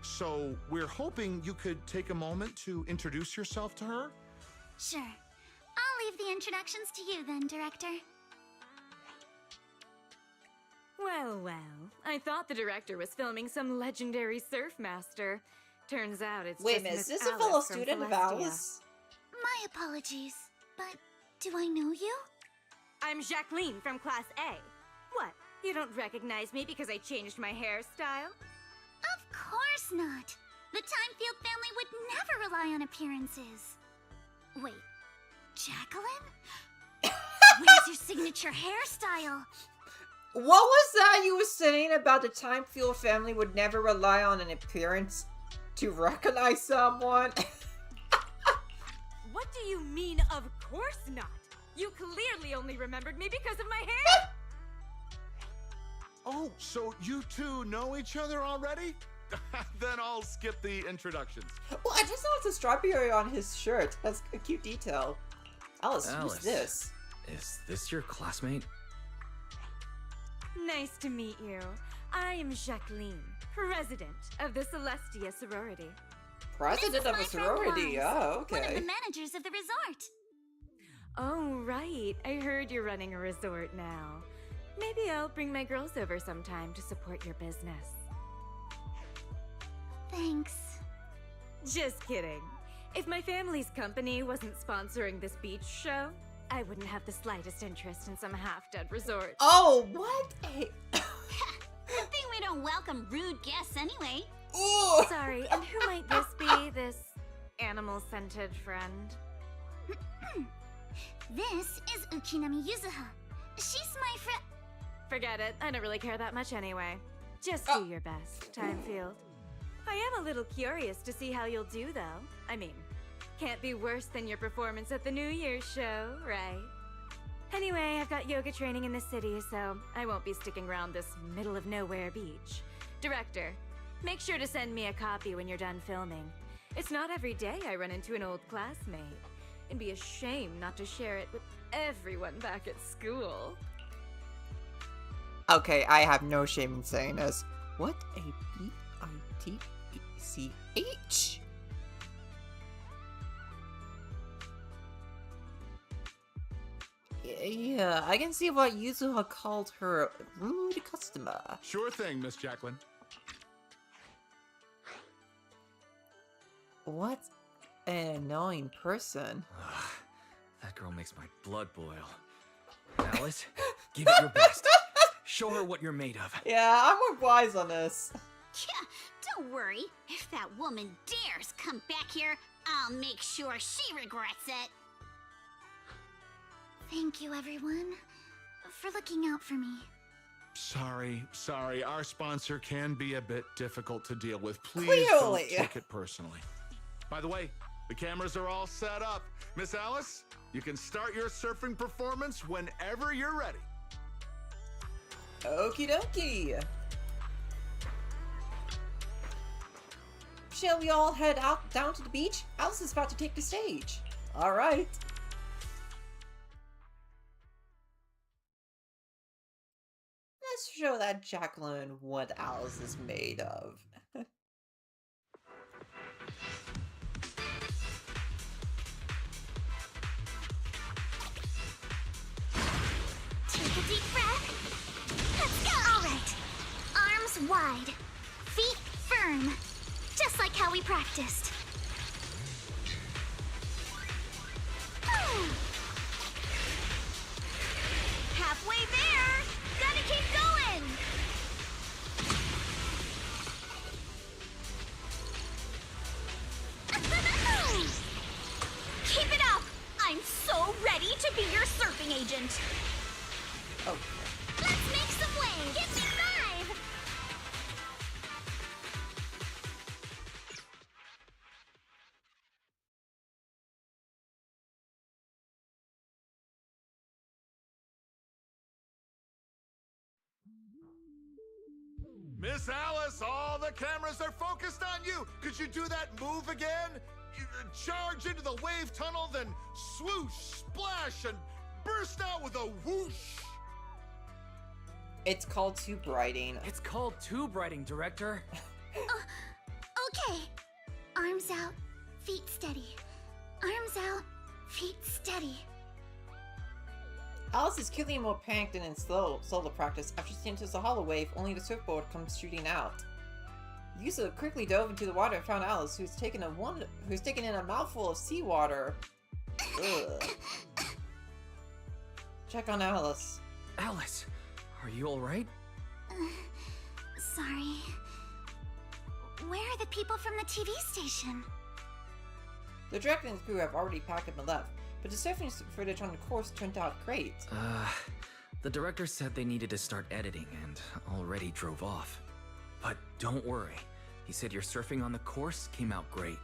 So we're hoping you could take a moment to introduce yourself to her. Sure. I'll leave the introductions to you then, Director. Well, well. I thought the director was filming some legendary surf master. Turns out it's Wait, just miss, Miss is this a Alice fellow from student of Celestia. Alice? My apologies, but do I know you? I'm Jacqueline from Class A. What? You don't recognize me because I changed my hairstyle? Of course not. The Timefield family would never rely on appearances. Wait, Jacqueline? Where's your signature hairstyle? What was that you were saying about the Timefield family would never rely on an appearance to recognize someone? What do you mean, of course not? You clearly only remembered me because of my hair! Oh, so you two know each other already? Then I'll skip the introductions. Well, I just noticed a strawberry on his shirt. That's a cute detail. Alice, who's Alice. this? Is this your classmate? Nice to meet you. I am Jacqueline, president of the Celestia sorority. President This of is a my friend sorority. Wise, Oh, one of the okay. managers of the resort. Oh, right. I heard you're running a resort now. Maybe I'll bring my girls over sometime to support your business. Thanks. Just kidding. If my family's company wasn't sponsoring this beach show, I wouldn't have the slightest interest in some half-dead resort. Oh, what? Hey. Good thing we don't welcome rude guests anyway. Ooh. Sorry, and who might this be, this animal-scented friend? This is Ukinami Yuzuha. She's my friend. Forget it. I don't really care that much anyway. Just do your best, Timefield. I am a little curious to see how you'll do, though. I mean, can't be worse than your performance at the New Year's show, right? Anyway, I've got yoga training in the city, so I won't be sticking around this middle-of-nowhere beach. Director, make sure to send me a copy when you're done filming. It's not every day I run into an old classmate. It'd be a shame not to share it with everyone back at school. Okay, I have no shame in saying this. What a B-I-T-E-C-H? Yeah, I can see why Yuzuha called her a rude customer. Sure thing, Miss Jacqueline. What an annoying person. That girl makes my blood boil. Alice, give it your best. Show her what you're made of. Yeah, I'm more wise on this. Don't worry. If that woman dares come back here, I'll make sure she regrets it. Thank you, everyone, for looking out for me. Sorry. Our sponsor can be a bit difficult to deal with. Please Clearly. don't take it personally. By the way, the cameras are all set up. Miss Alice, you can start your surfing performance whenever you're ready. Okie dokie. Shall we all head out down to the beach? Alice is about to take the stage. All right. Let's show that Jacqueline what Alice is made of. Take a deep breath. Let's go! Alright. Arms wide. Feet firm. Just like how we practiced. Halfway there! Gotta keep going! Keep it up! I'm so ready to be your surfing agent! Oh. Let's make some waves! Give me 5! Miss Alice, all the cameras are focused on you. Could you do that move again? You charge into the wave tunnel, then swoosh, splash, and burst out with a whoosh. It's called tube riding. It's called tube riding, Director. Okay. Arms out, feet steady. Arms out, feet steady. Alice is killing more plankton in solo practice after she enters the hollow wave, only the surfboard comes shooting out. Yusa quickly dove into the water and found Alice, who's taken in a mouthful of seawater. Ugh. Check on Alice. Alice, are you alright? Sorry. Where are the people from the TV station? The director and crew have already packed up and left, but the surfing footage on the course turned out great. The director said they needed to start editing and already drove off. But don't worry. He said your surfing on the course came out great.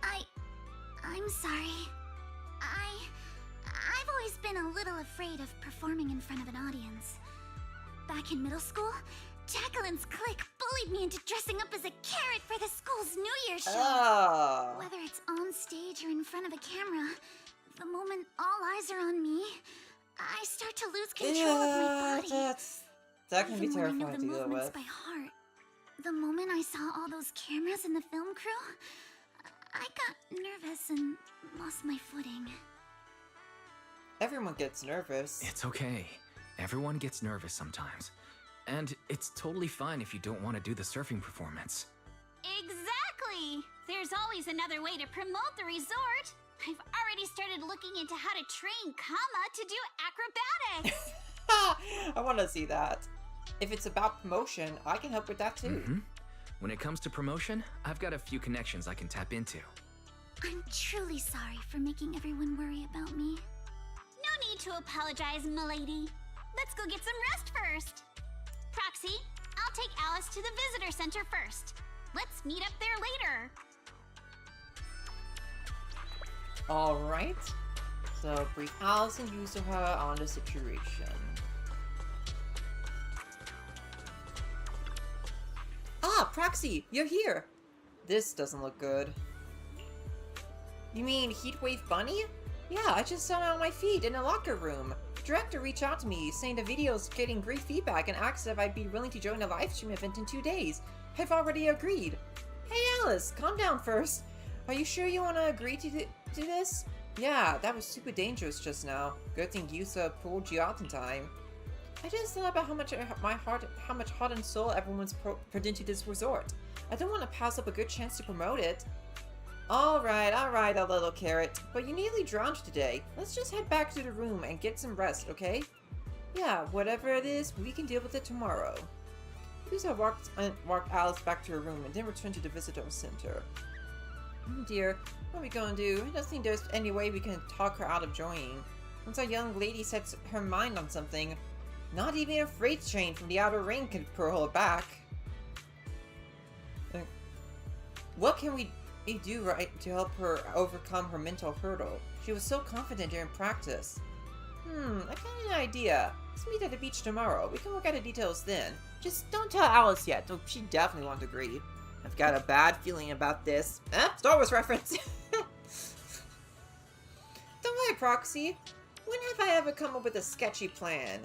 I'm sorry. I've always been a little afraid of performing in front of an audience. Back in middle school, Jacqueline's clique bullied me into dressing up as a carrot for the school's New Year's show. Oh. Whether it's on stage or in front of a camera, the moment all eyes are on me, I start to lose control of my body. That can be Even when I know terrifying the to deal movements with. by heart. The moment I saw all those cameras and the film crew, I got nervous and lost my footing. Everyone gets nervous. It's okay. Everyone gets nervous sometimes. And it's totally fine if you don't want to do the surfing performance. Exactly! There's always another way to promote the resort. I've already started looking into how to train Kama to do acrobatics. I want to see that. If it's about promotion, I can help with that too. Mm-hmm. When it comes to promotion, I've got a few connections I can tap into. I'm truly sorry for making everyone worry about me. No need to apologize, milady. Let's go get some rest first. Proxy, I'll take Alice to the visitor center first. Let's meet up there later. Alright. So, brief Alice and Yusuha on the situation. Ah, Proxy, you're here! This doesn't look good. You mean Heatwave Bunny? Yeah, I just saw it on my feed in a locker room. The director reached out to me, saying the video's getting great feedback and asked if I'd be willing to join a live stream event in 2 days. I've already agreed. Hey Alice, calm down first. Are you sure you want to agree to this? Yeah, that was super dangerous just now. Good thing Yusa pulled you out in time. I just thought about how much heart and soul everyone's put into this resort. I don't want to pass up a good chance to promote it. Alright, a little carrot. But you nearly drowned today. Let's just head back to the room and get some rest, okay? Yeah, whatever it is, we can deal with it tomorrow. Yusa walked Alice back to her room and then returned to the visitor center. Oh dear, what are we gonna do? I don't think there's any way we can talk her out of joining. Once a young lady sets her mind on something, not even a freight train from the outer ring can pull her back. What can we do right to help her overcome her mental hurdle? She was so confident during practice. I got an idea. Let's meet at the beach tomorrow. We can work out the details then. Just don't tell Alice yet, though she definitely won't agree. I've got a bad feeling about this. Star Wars reference! Don't worry, Proxy. When have I ever come up with a sketchy plan?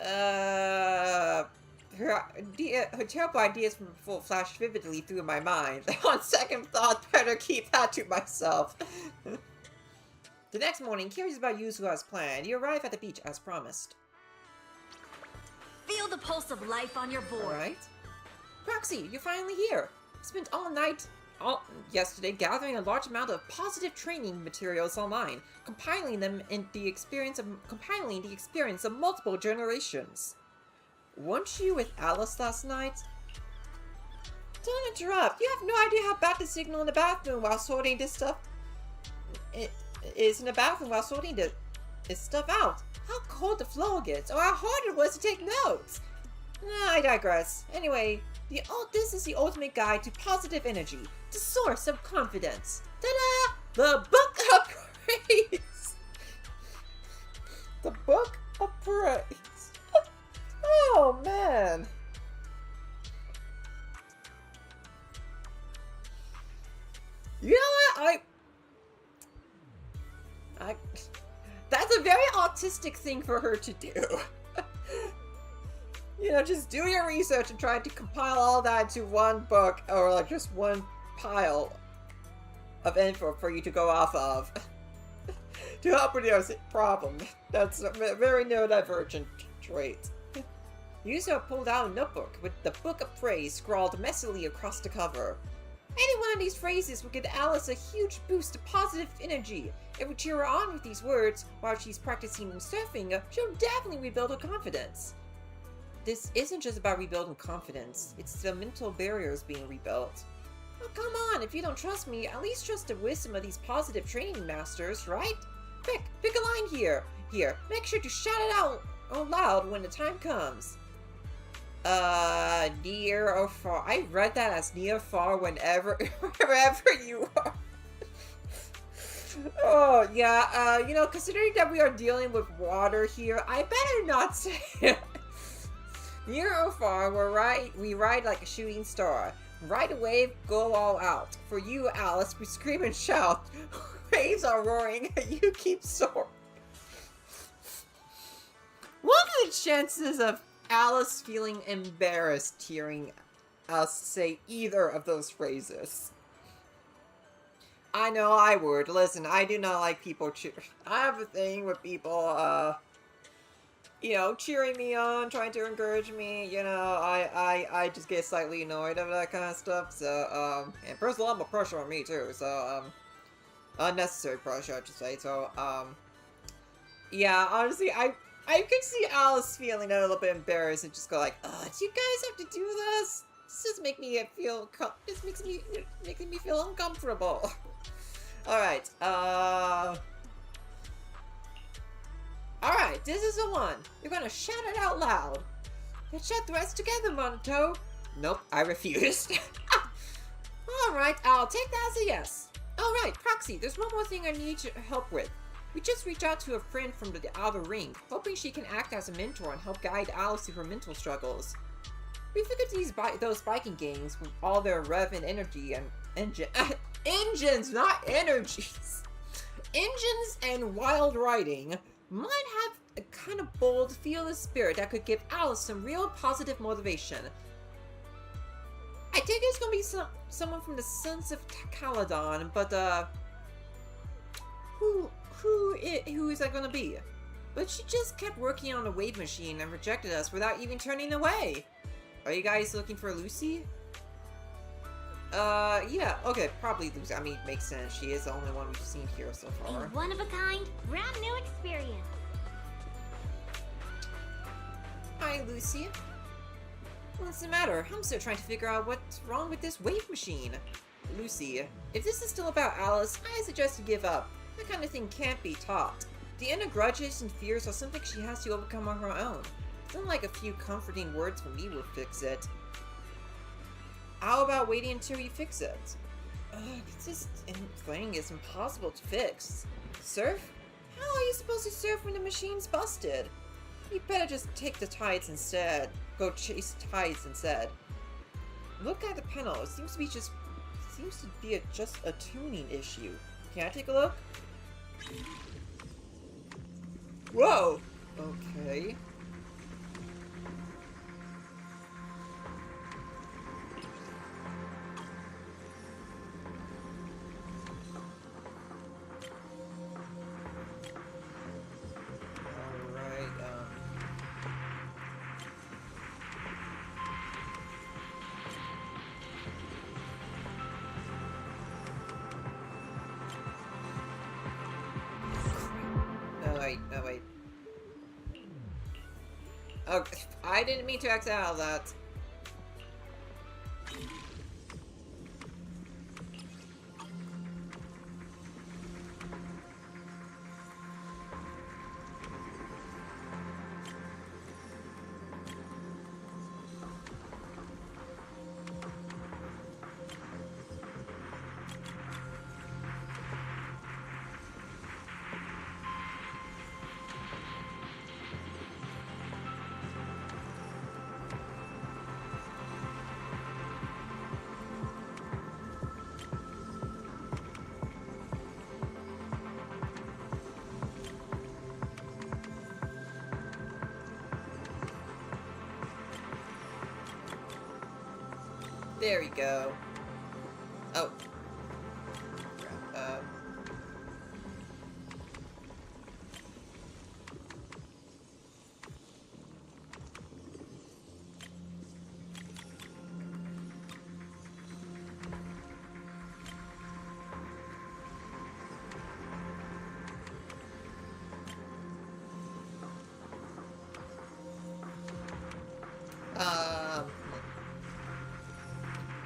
Her terrible ideas from before flashed vividly through my mind. On second thought, better keep that to myself. The next morning, curious about Yuzuha's plan, you arrive at the beach as promised. Feel the pulse of life on your board. Alright. Proxy, you're finally here. Spent all yesterday gathering a large amount of positive training materials online, compiling the experience of multiple generations. Weren't you with Alice last night? Don't interrupt. You have no idea how bad the signal in the bathroom while sorting this stuff is in the bathroom while sorting this stuff out. How cold the floor gets, or how hard it was to take notes. I digress. Anyway, this is the ultimate guide to positive energy, the source of confidence. Ta-da! The Book of Praise! The Book of Praise. Oh, man. You know what? That's a very autistic thing for her to do. You know, just do your research and try to compile all that into one book, or like just one pile of info for you to go off of to help with your problem. That's a very neurodivergent trait. Yuzo pulled out a notebook with the Book of Praise scrawled messily across the cover. Any one of these phrases would give Alice a huge boost of positive energy. If we cheer her on with these words while she's practicing surfing, she'll definitely rebuild her confidence. This isn't just about rebuilding confidence, it's the mental barriers being rebuilt. Oh, come on, if you don't trust me, at least trust the wisdom of these positive training masters, right? Pick a line here. Make sure to shout it out loud when the time comes. Near or far. I read that as near, far, wherever you are. Oh, yeah, you know, considering that we are dealing with water here, I better not say it. Near or far, we ride like a shooting star. Ride a wave, go all out. For you, Alice, we scream and shout. Waves are roaring, you keep soaring. What are the chances of Alice feeling embarrassed hearing us say either of those phrases? I know I would. Listen, I do not like people I have a thing with people, you know, cheering me on, trying to encourage me, you know, I just get slightly annoyed of that kind of stuff, so, and first of all, I'm a pressure on me, too, so, unnecessary pressure, I should say, so, yeah, honestly, I can see Alice feeling a little bit embarrassed and just go like, do you guys have to do this? This just makes me feel, making me feel uncomfortable. Alright, alright, this is the one. You're gonna shout it out loud. Let's shout the rest together, Monato. Nope, I refused. Alright, I'll take that as a yes. Alright, Proxy, there's one more thing I need your help with. We just reached out to a friend from the outer ring, hoping she can act as a mentor and help guide Alice through her mental struggles. We figured those biking gangs, with all their rev and energy and engines, not energies. Engines and wild riding might have a kind of bold, fearless spirit that could give Alice some real positive motivation. I think it's gonna be someone from the Sons of Caladon, but who is that gonna be? But she just kept working on the wave machine and rejected us without even turning away. Are you guys looking for Lucy? Yeah, okay, probably Lucy. I mean, it makes sense. She is the only one we've seen here so far. A one-of-a-kind, brand new experience. Hi, Lucy. What's the matter? I'm still trying to figure out what's wrong with this wave machine. Lucy, if this is still about Alice, I suggest you give up. That kind of thing can't be taught. The inner grudges and fears are something she has to overcome on her own. It's not like a few comforting words from me will fix it. How about waiting until you fix it? This thing is impossible to fix. Surf? How are you supposed to surf when the machine's busted? You better just take the tides instead. Go chase tides instead. Look at the panel. It seems to be just a tuning issue. Can I take a look? Whoa! Okay. No, wait. Oh, I didn't mean to exit out of that. There we go. Oh. Crap.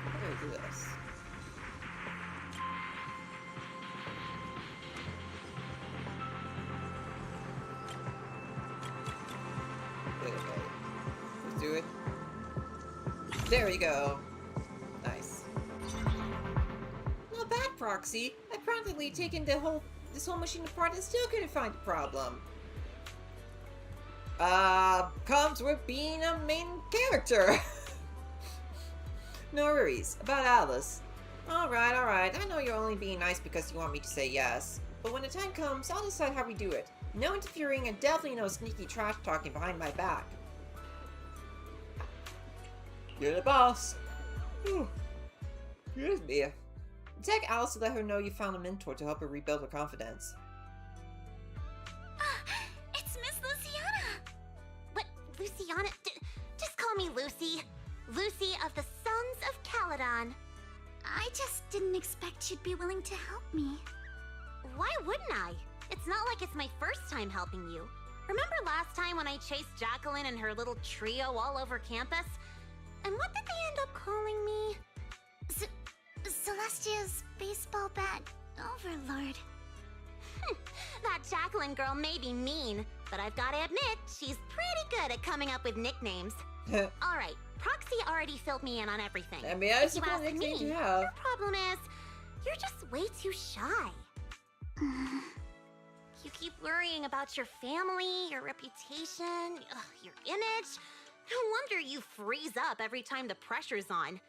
How do I do this? Wait. Let's do it. There we go. Nice. Not bad, Proxy. I practically taken this whole machine apart and still couldn't find the problem. Comes with being a main character. No worries. About Alice. Alright. I know you're only being nice because you want me to say yes. But when the time comes, I'll decide how we do it. No interfering and definitely no sneaky trash talking behind my back. You're the boss. Excuse me. Tag Alice to let her know you found a mentor to help her rebuild her confidence. It's Miss Luciana! But Luciana, just call me Lucy. Lucy of the Sons of Caledon. I just didn't expect you'd be willing to help me. Why wouldn't I? It's not like it's my first time helping you. Remember last time when I chased Jacqueline and her little trio all over campus? And what did they end up calling me? Celestia's baseball bat overlord. That Jacqueline girl may be mean, but I've got to admit, she's pretty good at coming up with nicknames. Alright, Proxy already filled me in on everything. I mean, if you ask me, your problem is, you're just way too shy. You keep worrying about your family, your reputation, your image. No wonder you freeze up every time the pressure's on.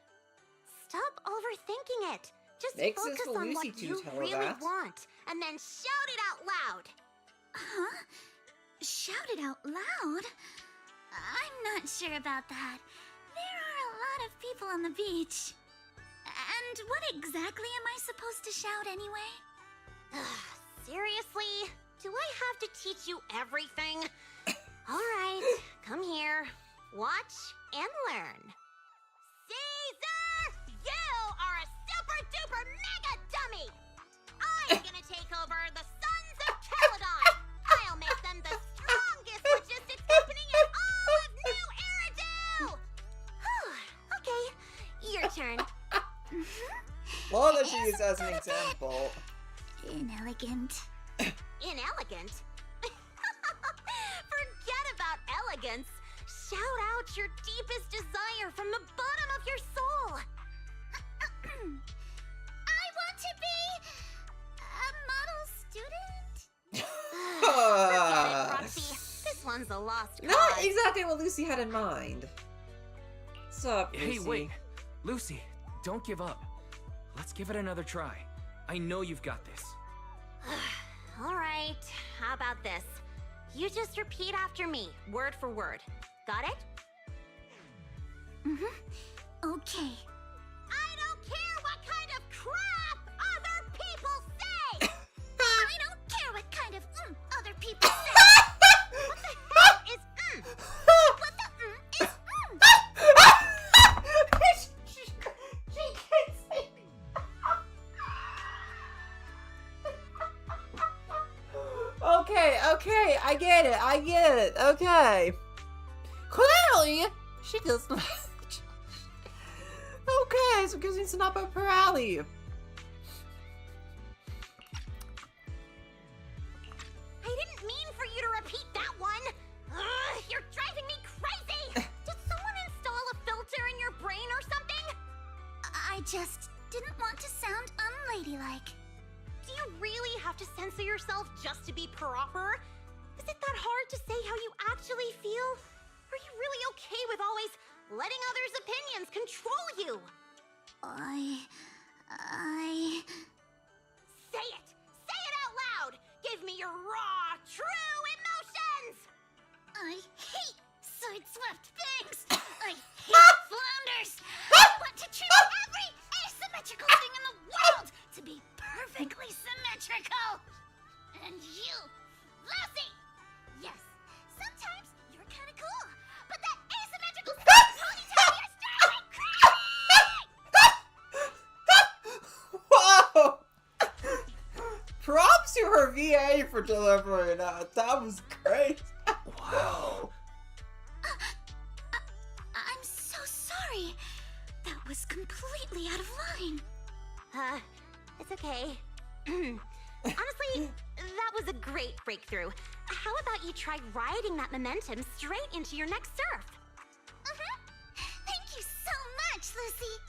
Stop overthinking it. Just Makes sense focus for on Lucy what to you tell her really that. want, and then shout it out loud. Huh? Shout it out loud? I'm not sure about that. There are a lot of people on the beach. And what exactly am I supposed to shout anyway? Seriously? Do I have to teach you everything? Alright, come here. Watch and learn. Caesar! You are a super duper mega dummy! I'm gonna take over the Sons of Caledon! I'll make them the strongest logistics company in all of New Eridu! use as an example. Inelegant. Inelegant? Forget about elegance. Shout out your deepest desire from the bottom of your soul. I want to be a model student. Forget it, Roxy. This one's a lost cause. Not exactly what Lucy had in mind. What's up, Lucy? Hey, wait. Lucy, don't give up. Let's give it another try. I know you've got this. Alright, how about this? You just repeat after me, word for word. Got it? Okay. I don't care what kind of crap other people say! I don't care what kind of other people say. What the hell is What the is She can't say. Okay, I get it, okay. Clearly, she does not. Okay, so because it's not up her alley. I didn't mean for you to repeat that one! Ugh, you're driving me crazy! Did someone install a filter in your brain or something? I just didn't want to sound unladylike. Do you really have to censor yourself just to be proper? Is it that hard to say how you actually feel? Are you really okay with always letting others' opinions control you? I... Say it! Say it out loud! Give me your raw, true emotions! I hate sideswept things! I hate flounders! I want to trim every asymmetrical thing in the world to be perfectly symmetrical! And you, Lucy! Yes, sometimes you're kinda cool, but that asymmetrical ponytail of yours drives me crazy! Wow! Props to her VA for delivering that. That was great. Wow. I'm so sorry. That was completely out of line. It's okay. Honestly, that was a great breakthrough. How about you try riding that momentum straight into your next surf? Thank you so much, Lucy.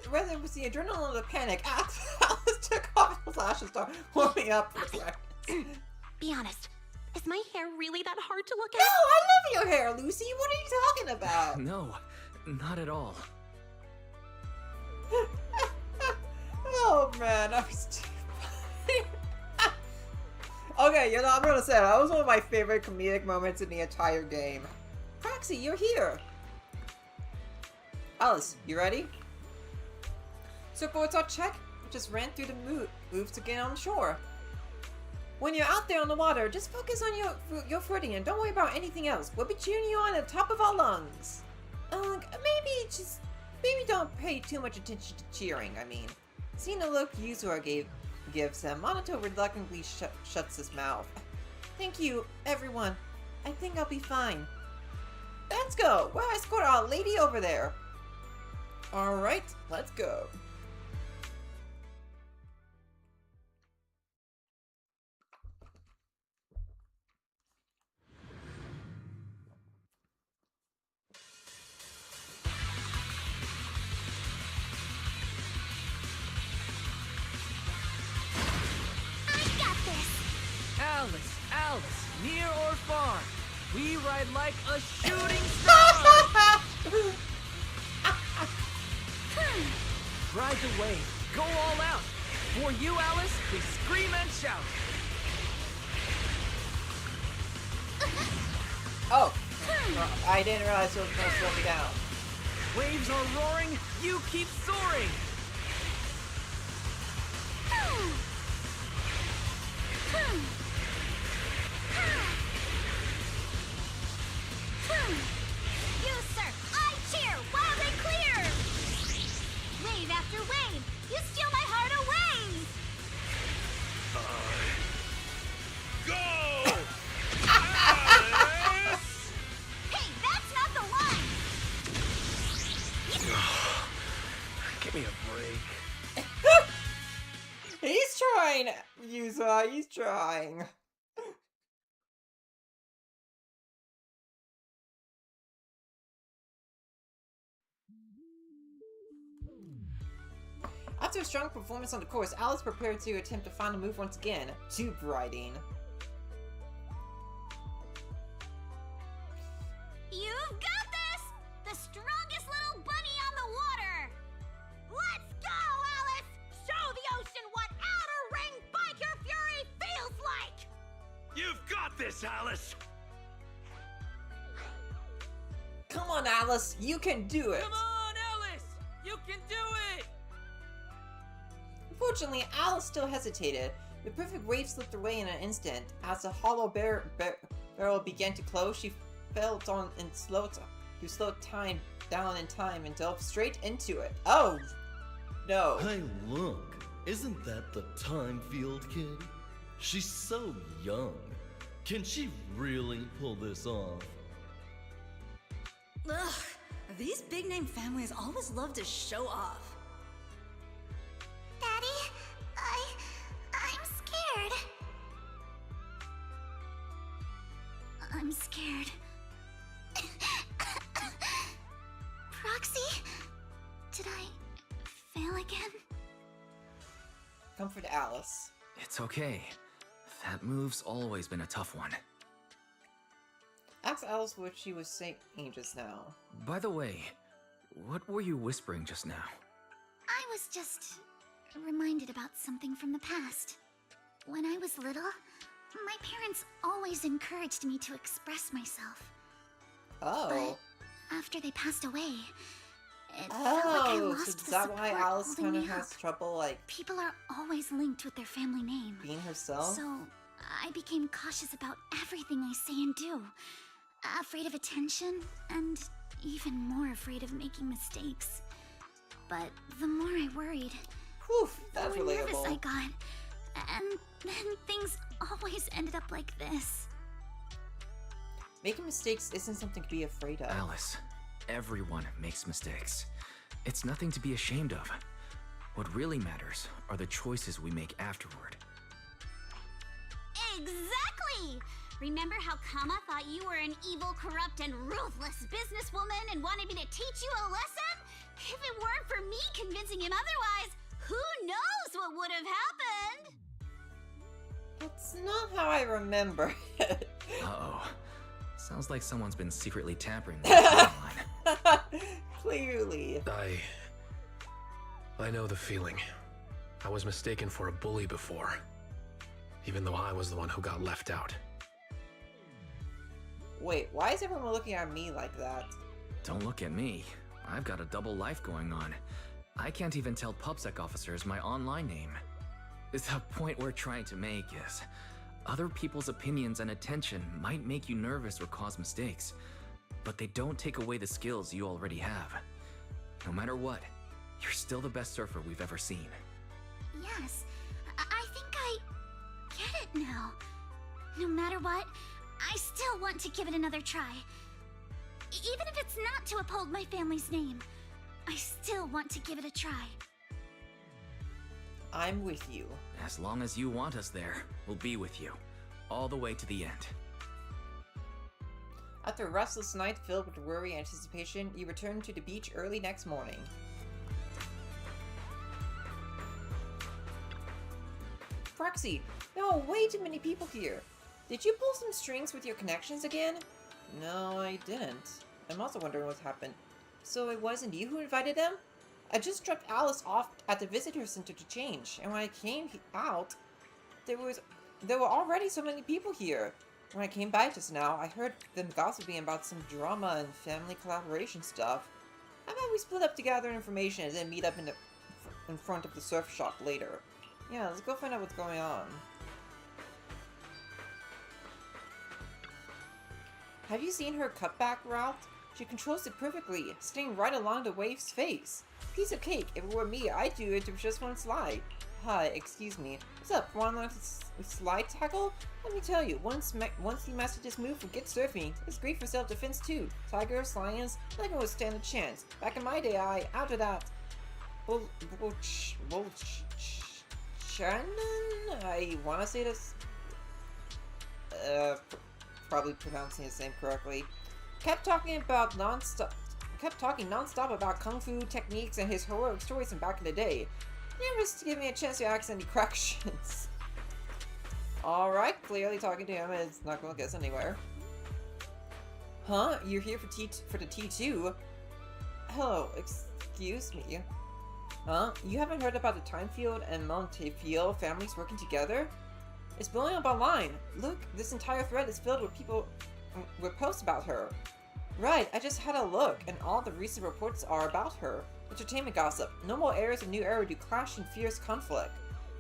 Whether it was the adrenaline or the panic, Alice took off her lashes, started warming up for seconds. Be honest, is my hair really that hard to look No, at? I love your hair, Lucy. What are you talking about? No, not at all. Oh man, that was too funny. Okay, you know, I'm gonna say that was one of my favorite comedic moments in the entire game. Proxy, you're here. Alice, you ready? So boats are check. Just ran through the moves to get on shore. When you're out there on the water, just focus on your footing and don't worry about anything else. We'll be cheering you on at the top of our lungs. Maybe don't pay too much attention to cheering. I mean, seeing the look Yuzura gives him, Monato reluctantly shuts his mouth. Thank you, everyone. I think I'll be fine. Let's go. We'll escort our lady over there. All right, let's go. Alice, near or far, we ride like a shooting star! Ride the wave, go all out. For you, Alice, we scream and shout. Oh, I didn't realize it was going to slow me down. Waves are roaring, you keep soaring. You, sir, I cheer, wild and clear! Wave after wave, you steal my heart away! Go! Hey, that's not the line! Give me a trying, Yusa. He's trying. After a strong performance on the course, Alice prepared to attempt the final move once again, tube riding. You've got this! The strongest little bunny on the water! Let's go, Alice! Show the ocean what outer ring biker fury feels like! You've got this, Alice! Come on, Alice, you can do it! Come on, Alice! You can do it! Unfortunately, Alice still hesitated. The perfect wave slipped away in an instant. As the hollow barrel began to close, she felt on in slow time down in time and dove straight into it. Oh no! Hey, look! Isn't that the time field kid? She's so young. Can she really pull this off? Ugh, these big name families always love to show off. Daddy, I'm scared. I'm scared. Proxy? Did I fail again? Comfort Alice. It's okay. That move's always been a tough one. Ask Alice what she was saying just now. By the way, what were you whispering just now? I was just reminded about something from the past. When I was little, my parents always encouraged me to express myself. Oh. But after they passed away, it felt like I lost so is the that why support Alice holding kind of me has up. trouble, like, People are always linked with their family name. being herself? So, I became cautious about everything I say and do. Afraid of attention, and even more afraid of making mistakes. But the more I worried, Whew, the that's more nervous I relatable. got. And then things always ended up like this. Making mistakes isn't something to be afraid of. Alice, everyone makes mistakes. It's nothing to be ashamed of. What really matters are the choices we make afterward. Exactly! Remember how Kama thought you were an evil, corrupt, and ruthless businesswoman and wanted me to teach you a lesson? If it weren't for me convincing him otherwise, who knows what would have happened? That's not how I remember it. Uh-oh. Sounds like someone's been secretly tampering with the timeline. Clearly. I know the feeling. I was mistaken for a bully before, even though I was the one who got left out. Wait, why is everyone looking at me like that? Don't look at me. I've got a double life going on. I can't even tell PubSec officers my online name. The point we're trying to make is, other people's opinions and attention might make you nervous or cause mistakes, but they don't take away the skills you already have. No matter what, you're still the best surfer we've ever seen. Yes, I think I get it now. No matter what, I still want to give it another try. Even if it's not to uphold my family's name, I still want to give it a try. I'm with you. As long as you want us there, we'll be with you, all the way to the end. After a restless night filled with worry and anticipation, you return to the beach early next morning. Proxy, there are way too many people here. Did you pull some strings with your connections again? No, I didn't. I'm also wondering what happened. So it wasn't you who invited them? I just dropped Alice off at the visitor center to change, and when I came out, there were already so many people here. When I came by just now, I heard them gossiping about some drama and family collaboration stuff. How about we split up to gather information and then meet up in front of the surf shop later? Yeah, let's go find out what's going on. Have you seen her cutback route? She controls it perfectly, staying right along the wave's face. Piece of cake. If it were me, I'd do it with just one slide. Hi, excuse me. What's up? Want a slide tackle? Let me tell you, once you master this move, forget surfing. It's great for self-defense too. Tigers, lions, nothing would stand a chance. Back in my day, after that, Shannon? I want to say this. Probably pronouncing his name correctly. Kept talking nonstop about kung fu techniques and his heroic stories from back in the day. Never gave me a chance to ask any questions. Alright, clearly talking to him is not gonna get us anywhere. Huh? You're here for the T2? Hello, excuse me. Huh? You haven't heard about the Timefield and Montefiore families working together? It's blowing up online. Look, this entire thread is filled with people with posts about her. Right, I just had a look, and all the recent reports are about her. Entertainment gossip. No more heirs of New Era do clash in fierce conflict.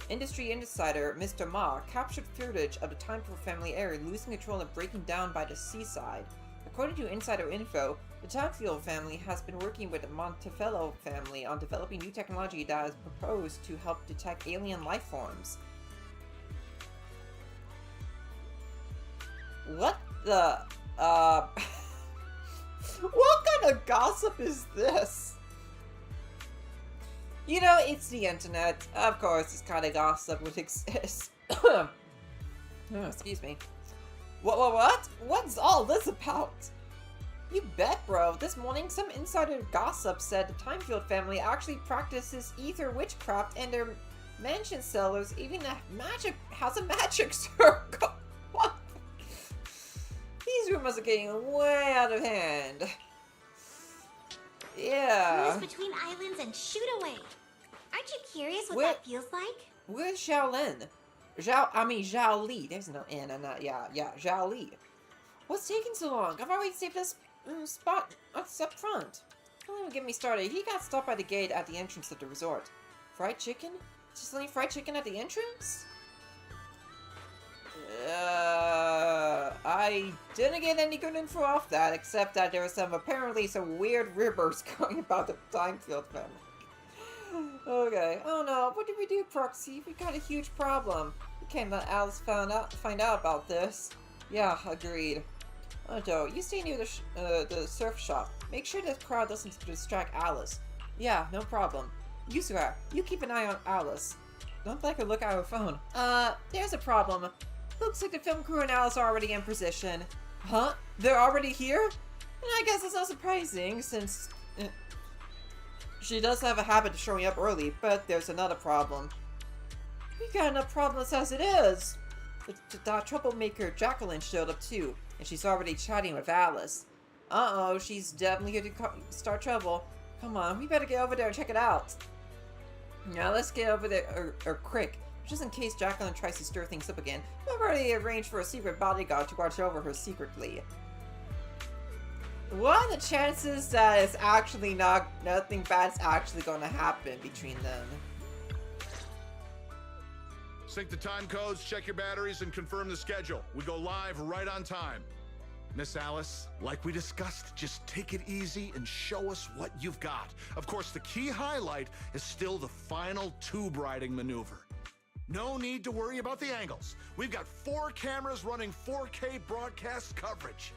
Industry insider Mr. Ma captured footage of the Timefield family heir losing control and breaking down by the seaside. According to insider info, the Timefield family has been working with the Montefiore family on developing new technology that is proposed to help detect alien life forms. What the, what kind of gossip is this? You know, it's the internet. Of course, this kind of gossip would exist. Oh, excuse me. What? What's all this about? You bet, bro. This morning, some insider gossip said the Timefield family actually practices ether witchcraft, and their mansion cellars even has a magic circle. What? These rumors are getting way out of hand. Yeah. Cruise between islands and shoot away. Aren't you curious what that feels like? Where's Xiaolin? Zhao Li. There's no N on that. Yeah, Zhao Li. What's taking so long? I've already saved this spot up front. Don't even get me started. He got stopped by the gate at the entrance of the resort. Fried chicken? Just only fried chicken at the entrance? I didn't get any good info off that, except that there was apparently some weird rumors going about the Timefield family. Okay, oh no, what did we do, Proxy? We got a huge problem. We can't let Alice find out about this. Yeah, agreed. Odo, you stay near the surf shop. Make sure the crowd doesn't distract Alice. Yeah, no problem. Yusura, you keep an eye on Alice. Don't let her look at her phone. There's a problem. Looks like the film crew and Alice are already in position. Huh? They're already here? And I guess it's not surprising, since she does have a habit of showing up early, but there's another problem. We got enough problems as it is. The troublemaker Jacqueline showed up too, and she's already chatting with Alice. Uh-oh, she's definitely here to start trouble. Come on, we better get over there and check it out. Now let's get over there, or quick. Just in case Jacqueline tries to stir things up again, we've already arranged for a secret bodyguard to watch over her secretly. What are the chances that it's actually nothing bad's actually gonna happen between them? Sync the time codes, check your batteries, and confirm the schedule. We go live right on time. Miss Alice, like we discussed, just take it easy and show us what you've got. Of course, the key highlight is still the final tube riding maneuver. No need to worry about the angles. We've got 4 cameras running 4K broadcast coverage.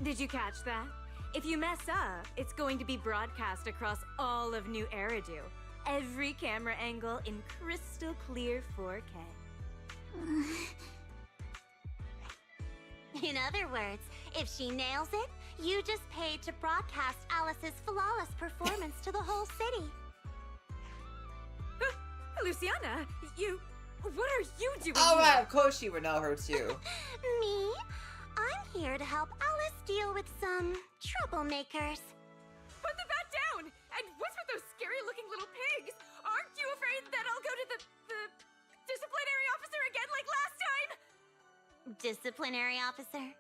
Did you catch that? If you mess up, it's going to be broadcast across all of New Eridu. Every camera angle in crystal clear 4K. In other words, if she nails it, you just paid to broadcast Alice's flawless performance to the whole city. Luciana, what are you doing Oh, here? right, of course she would know her too. Me? I'm here to help Alice deal with some troublemakers. Put the bat down! And what's with those scary-looking little pigs? Aren't you afraid that I'll go to the disciplinary officer again like last time? Disciplinary officer?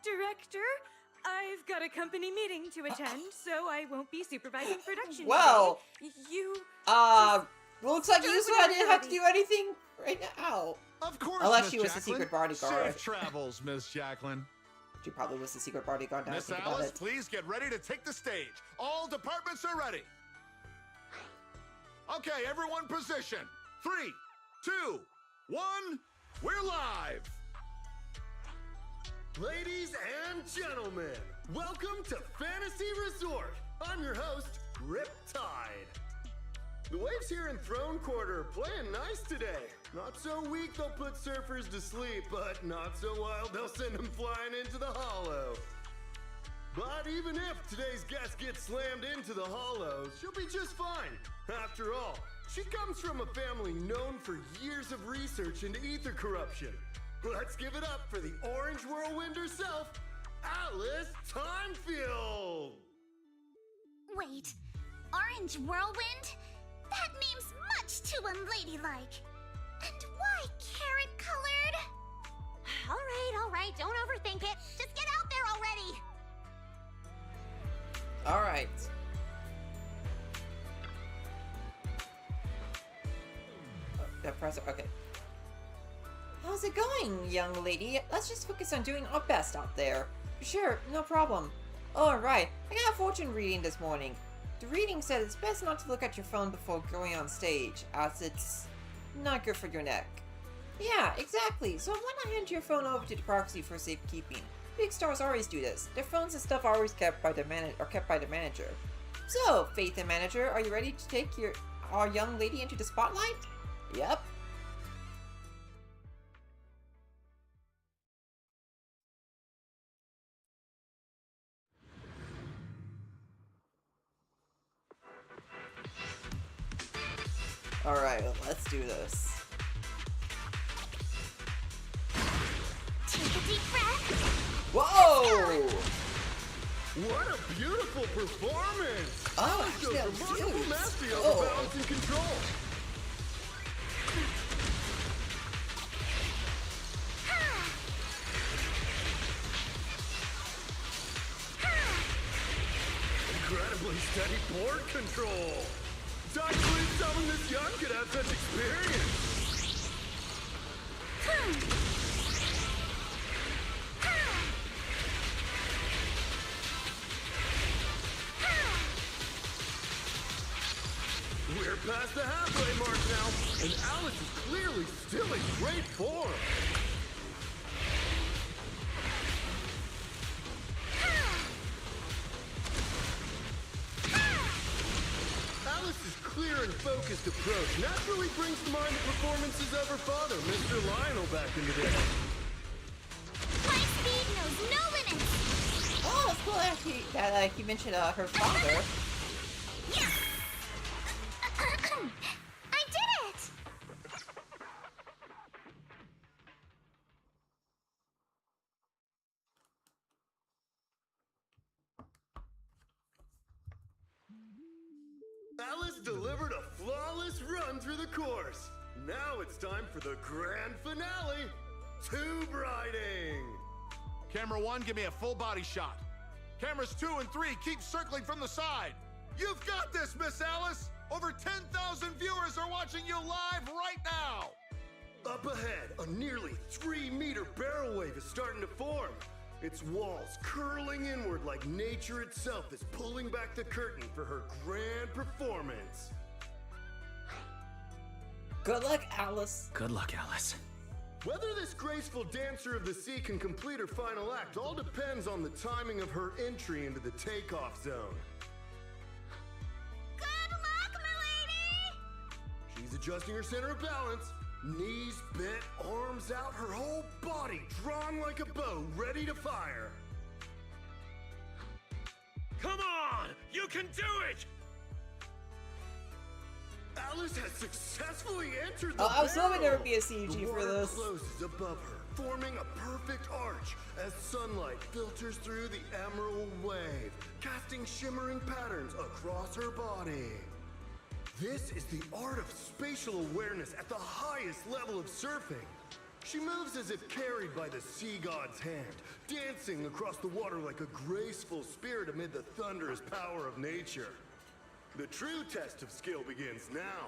Director? I've got a company meeting to attend, so I won't be supervising production Well, today. You... looks like Yusura didn't have to do anything right now. Of course, Unless Miss she was the Jacqueline. secret bodyguard. Safe travels, Miss Jacqueline. She probably was the secret bodyguard now I Miss think about Alice, it. please get ready to take the stage. All departments are ready. Okay, everyone position. 3, 2, 1, we're live. Ladies and gentlemen, welcome to Fantasy Resort. I'm your host, Riptide. The waves here in Throne Quarter are playing nice today. Not so weak they'll put surfers to sleep, but not so wild they'll send them flying into the hollow. But even if today's guest gets slammed into the hollows, she'll be just fine. After all, she comes from a family known for years of research into ether corruption. Let's give it up for the Orange Whirlwind herself, Alice Timefield! Wait, Orange Whirlwind? That name's much too unladylike. And why carrot-colored? All right, don't overthink it. Just get out there already. Alright. Press it. Okay. How's it going, young lady? Let's just focus on doing our best out there. Sure, no problem. Alright, I got a fortune reading this morning. The reading said it's best not to look at your phone before going on stage, as it's not good for your neck. Yeah, exactly. So why not hand your phone over to the proxy for safekeeping? Big stars always do this. Their phones and stuff are always kept by the manager. So, Faith and Manager, are you ready to take our young lady into the spotlight? Yep. Alright, let's do this. Take a deep breath. Whoa! What a beautiful performance! Oh, Alice shows actually, that was remarkable huge. mastery Oh. over balance and control. Incredibly steady board control. It's hard to believe someone this young could have such experience. We're past the halfway mark now, and Alice is clearly still in great form. Alice's clear and focused approach naturally brings to mind the performances of her father, Mr. Lionel, back in the day. My speed knows no limits. Oh, that's cool actually that he mentioned her father. I did it! Alice delivered a flawless run through the course. Now it's time for the grand finale, tube riding. Camera 1, give me a full body shot. Cameras 2 and 3, keep circling from the side. You've got this, Miss Alice. Over 10,000 viewers are watching you live right now. Up ahead, a nearly 3-meter barrel wave is starting to form. Its walls curling inward like nature itself is pulling back the curtain for her grand performance. Good luck, Alice. Good luck, Alice. Whether this graceful dancer of the sea can complete her final act all depends on the timing of her entry into the takeoff zone. Good luck, m'lady! She's adjusting her center of balance. Knees bent, arms out, her whole body drawn like a bow, ready to fire. Come on! You can do it! Alice has successfully entered the I was hoping there would barrel. be a CG The for water this. closes above her, forming a perfect arch as sunlight filters through the emerald wave, casting shimmering patterns across her body. This is the art of spatial awareness at the highest level of surfing. She moves as if carried by the sea god's hand, dancing across the water like a graceful spirit amid the thunderous power of nature. The true test of skill begins now.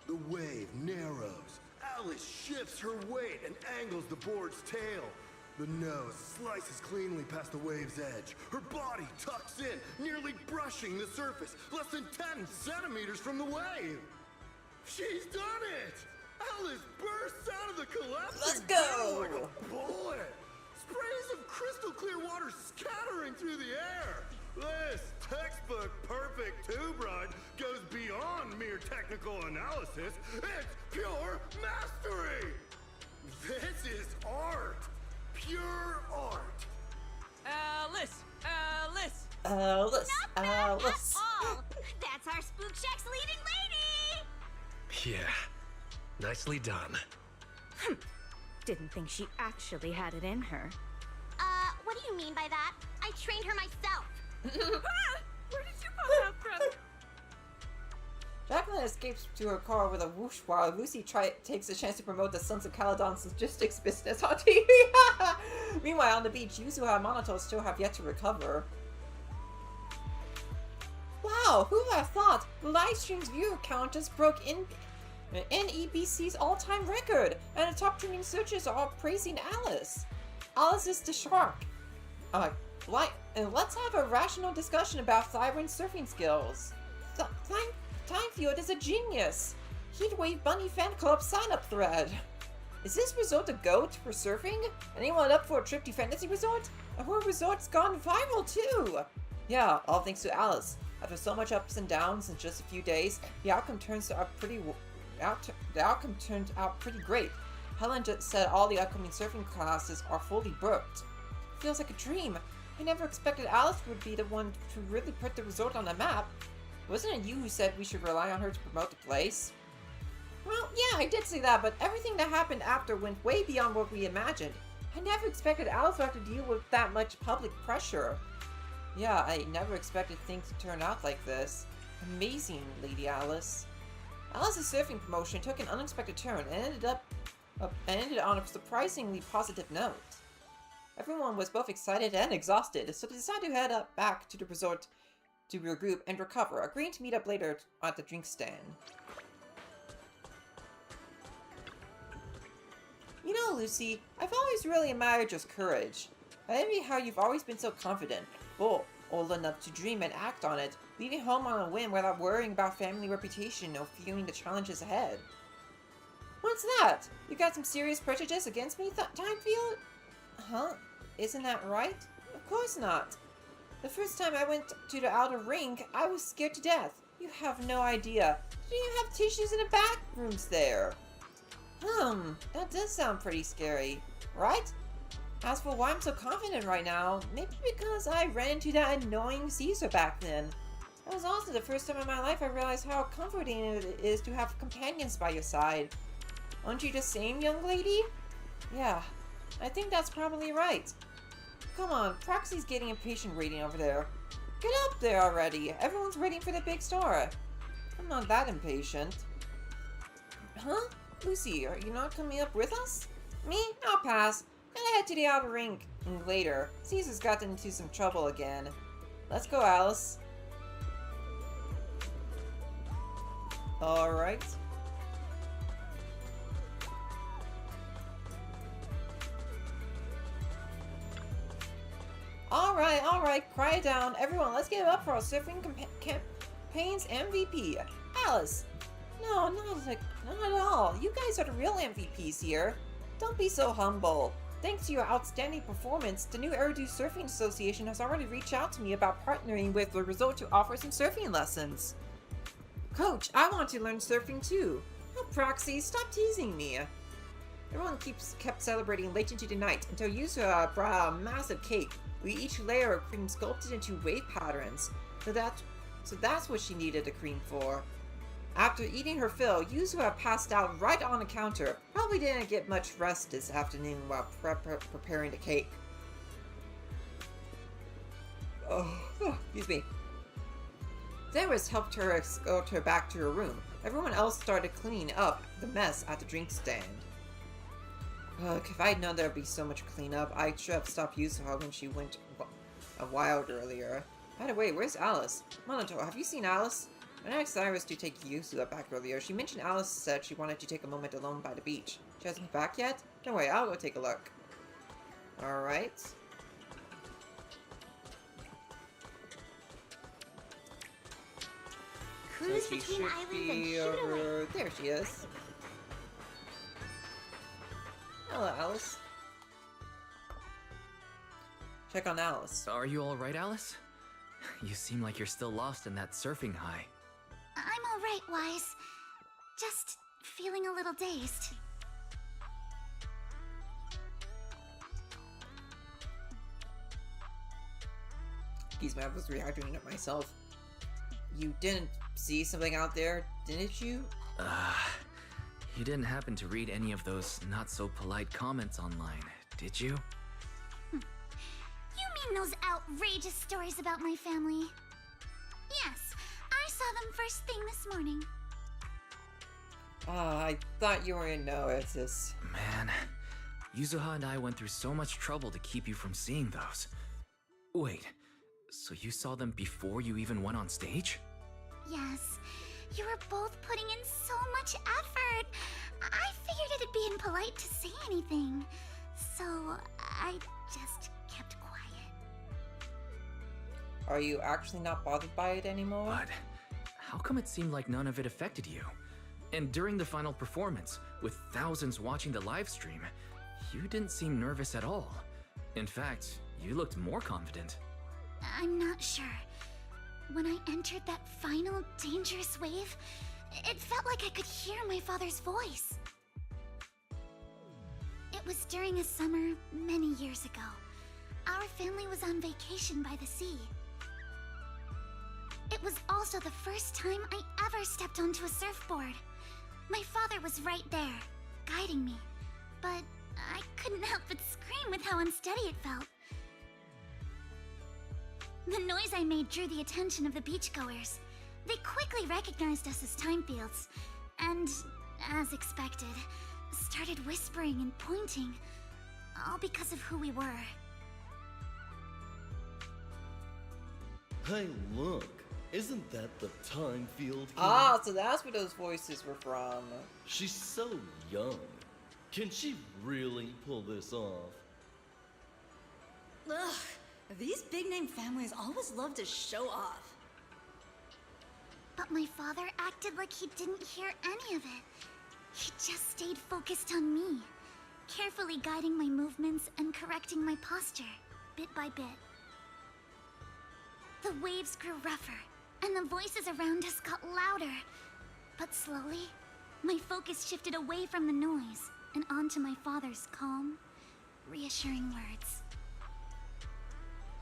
The wave narrows. Alice shifts her weight and angles the board's tail. The nose slices cleanly past the wave's edge. Her body tucks in, nearly brushing the surface, less than 10 centimeters from the wave. She's done it! Alice bursts out of the collapsing Let's go! barrel like a bullet. Sprays of crystal clear water scattering through the air. This textbook perfect tube ride goes beyond mere technical analysis. It's pure mastery! This is art! Pure art! Alice! Alice! Alice! Alice! Oh, that's our Spook Shack's leading lady! Yeah. Nicely done. Didn't think she actually had it in her. What do you mean by that? I trained her myself. Where did you come out from? Jacqueline escapes to her car with a whoosh while Lucy takes a chance to promote the Sons of Caledon's logistics business on TV. Meanwhile, on the beach, Yuzuha and Monoto still have yet to recover. Wow, who would have thought the livestream's viewer count just broke NEBC's all-time record, and the top trending searches are all praising Alice. Alice is the shark. And let's have a rational discussion about Thyron's surfing skills. Timefield is a genius. Heatwave Bunny Fan Club sign-up thread. Is this resort a GOAT for surfing? Anyone up for a trip to Fantasy Resort? Her resort's gone viral too. Yeah, all thanks to Alice. After so much ups and downs in just a few days, the outcome turned out pretty great. Helen just said all the upcoming surfing classes are fully booked. Feels like a dream. I never expected Alice would be the one to really put the resort on the map. Wasn't it you who said we should rely on her to promote the place? Well, yeah, I did say that, but everything that happened after went way beyond what we imagined. I never expected Alice would have to deal with that much public pressure. Yeah, I never expected things to turn out like this. Amazing, Lady Alice. Alice's surfing promotion took an unexpected turn and ended on a surprisingly positive note. Everyone was both excited and exhausted, so they decided to head back to the resort to regroup and recover, agreeing to meet up later at the drink stand. You know, Lucy, I've always really admired your courage. I envy how you've always been so confident, bold enough to dream and act on it, leaving home on a whim without worrying about family reputation or fearing the challenges ahead. What's that? You got some serious prejudice against me, Timefield? Huh? Isn't that right? Of course not. The first time I went to the outer ring, I was scared to death. You have no idea. Didn't even have tissues in the back rooms there. That does sound pretty scary, right? As for why I'm so confident right now, maybe because I ran into that annoying Caesar back then. That was also the first time in my life I realized how comforting it is to have companions by your side. Aren't you the same, young lady? Yeah, I think that's probably right. Come on, Proxy's getting impatient waiting over there. Get up there already. Everyone's waiting for the big star. I'm not that impatient. Huh? Lucy, are you not coming up with us? Me? I'll pass. Gonna head to the outer ring later. Caesar's gotten into some trouble again. Let's go, Alice. Alright. Alright, quiet down. Everyone, let's get up for our surfing campaign's MVP, Alice. No, not at all. You guys are the real MVPs here. Don't be so humble. Thanks to your outstanding performance, the new Eridu Surfing Association has already reached out to me about partnering with the resort to offer some surfing lessons. Coach, I want to learn surfing too. Oh, Proxy, stop teasing me. Everyone kept celebrating late into the night until Yusuha brought out a massive cake with each layer of cream sculpted into wave patterns. So that's what she needed the cream for. After eating her fill, Yusuha passed out right on the counter. Probably didn't get much rest this afternoon while preparing the cake. Excuse me. Zer0 helped her escort her back to her room. Everyone else started cleaning up the mess at the drink stand. If I'd known there'd be so much cleanup, I should have stopped Yusuha when she went wild earlier. By the way, where's Alice? Monoto, have you seen Alice? When I asked Cyrus to take Yusuha back earlier, she mentioned Alice said she wanted to take a moment alone by the beach. She hasn't come back yet? Don't worry, I'll go take a look. Alright. Cruise So she between should islands and be shoot away. over... There she is. Hello, Alice. Check on Alice. Are you alright, Alice? You seem like you're still lost in that surfing high. I'm alright, Wise. Just feeling a little dazed. Excuse me, I was rehydrating it myself. You didn't see something out there, didn't you? You didn't happen to read any of those not-so-polite comments online, did you? You mean those outrageous stories about my family? Yes, I saw them first thing this morning. I thought you were in no, it's this. Man, Yuzuha and I went through so much trouble to keep you from seeing those. Wait, so you saw them before you even went on stage? Yes, you were both putting in so much effort. I figured it'd be impolite to say anything, so I just kept quiet. Are you actually not bothered by it anymore? But how come it seemed like none of it affected you? And during the final performance, with thousands watching the live stream, you didn't seem nervous at all. In fact, you looked more confident. I'm not sure. When I entered that final dangerous wave, it felt like I could hear my father's voice. It was during a summer many years ago. Our family was on vacation by the sea. It was also the first time I ever stepped onto a surfboard. My father was right there, guiding me, but I couldn't help but scream with how unsteady it felt. The noise I made drew the attention of the beachgoers. They quickly recognized us as Timefields, and, as expected, started whispering and pointing, all because of who we were. Hey, look. Isn't that the Timefield kid? Ah, so that's where those voices were from. She's so young. Can she really pull this off? Ugh, these big-name families always love to show off. But my father acted like he didn't hear any of it. He just stayed focused on me, carefully guiding my movements and correcting my posture, bit by bit. The waves grew rougher, and the voices around us got louder. But slowly, my focus shifted away from the noise and onto my father's calm, reassuring words.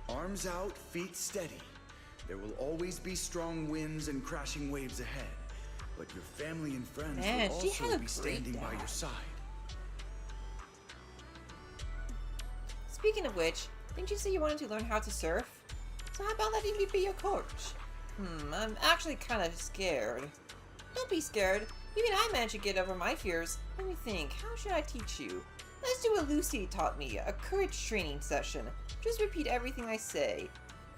Arms out, feet steady. There will always be strong winds and crashing waves ahead. But your family and friends Man, will she had also a be great standing by dad. your side. Speaking of which, didn't you say you wanted to learn how to surf? So how about letting me be your coach? I'm actually kind of scared. Don't be scared. Even I managed to get over my fears. Let me think, how should I teach you? Let's do what Lucy taught me, a courage training session. Just repeat everything I say.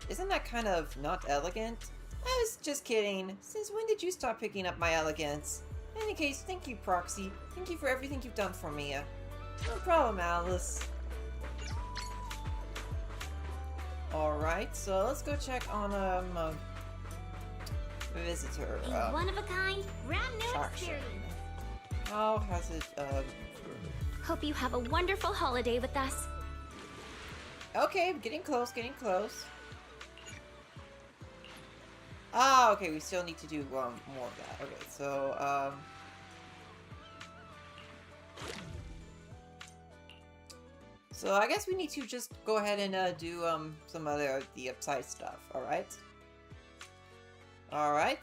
Isn't that kind of not elegant? I was just kidding. Since when did you stop picking up my elegance? In any case, thank you, Proxy. Thank you for everything you've done for me. No problem, Alice. Alright, so let's go check on, visitor. A one-of-a-kind, brand new Traction. experience. How has it, Hope you have a wonderful holiday with us. Okay, getting close, getting close. Ah, okay, we still need to do, more of that. Okay, so, so I guess we need to just go ahead and, do, some other, the upside stuff, alright? Alright.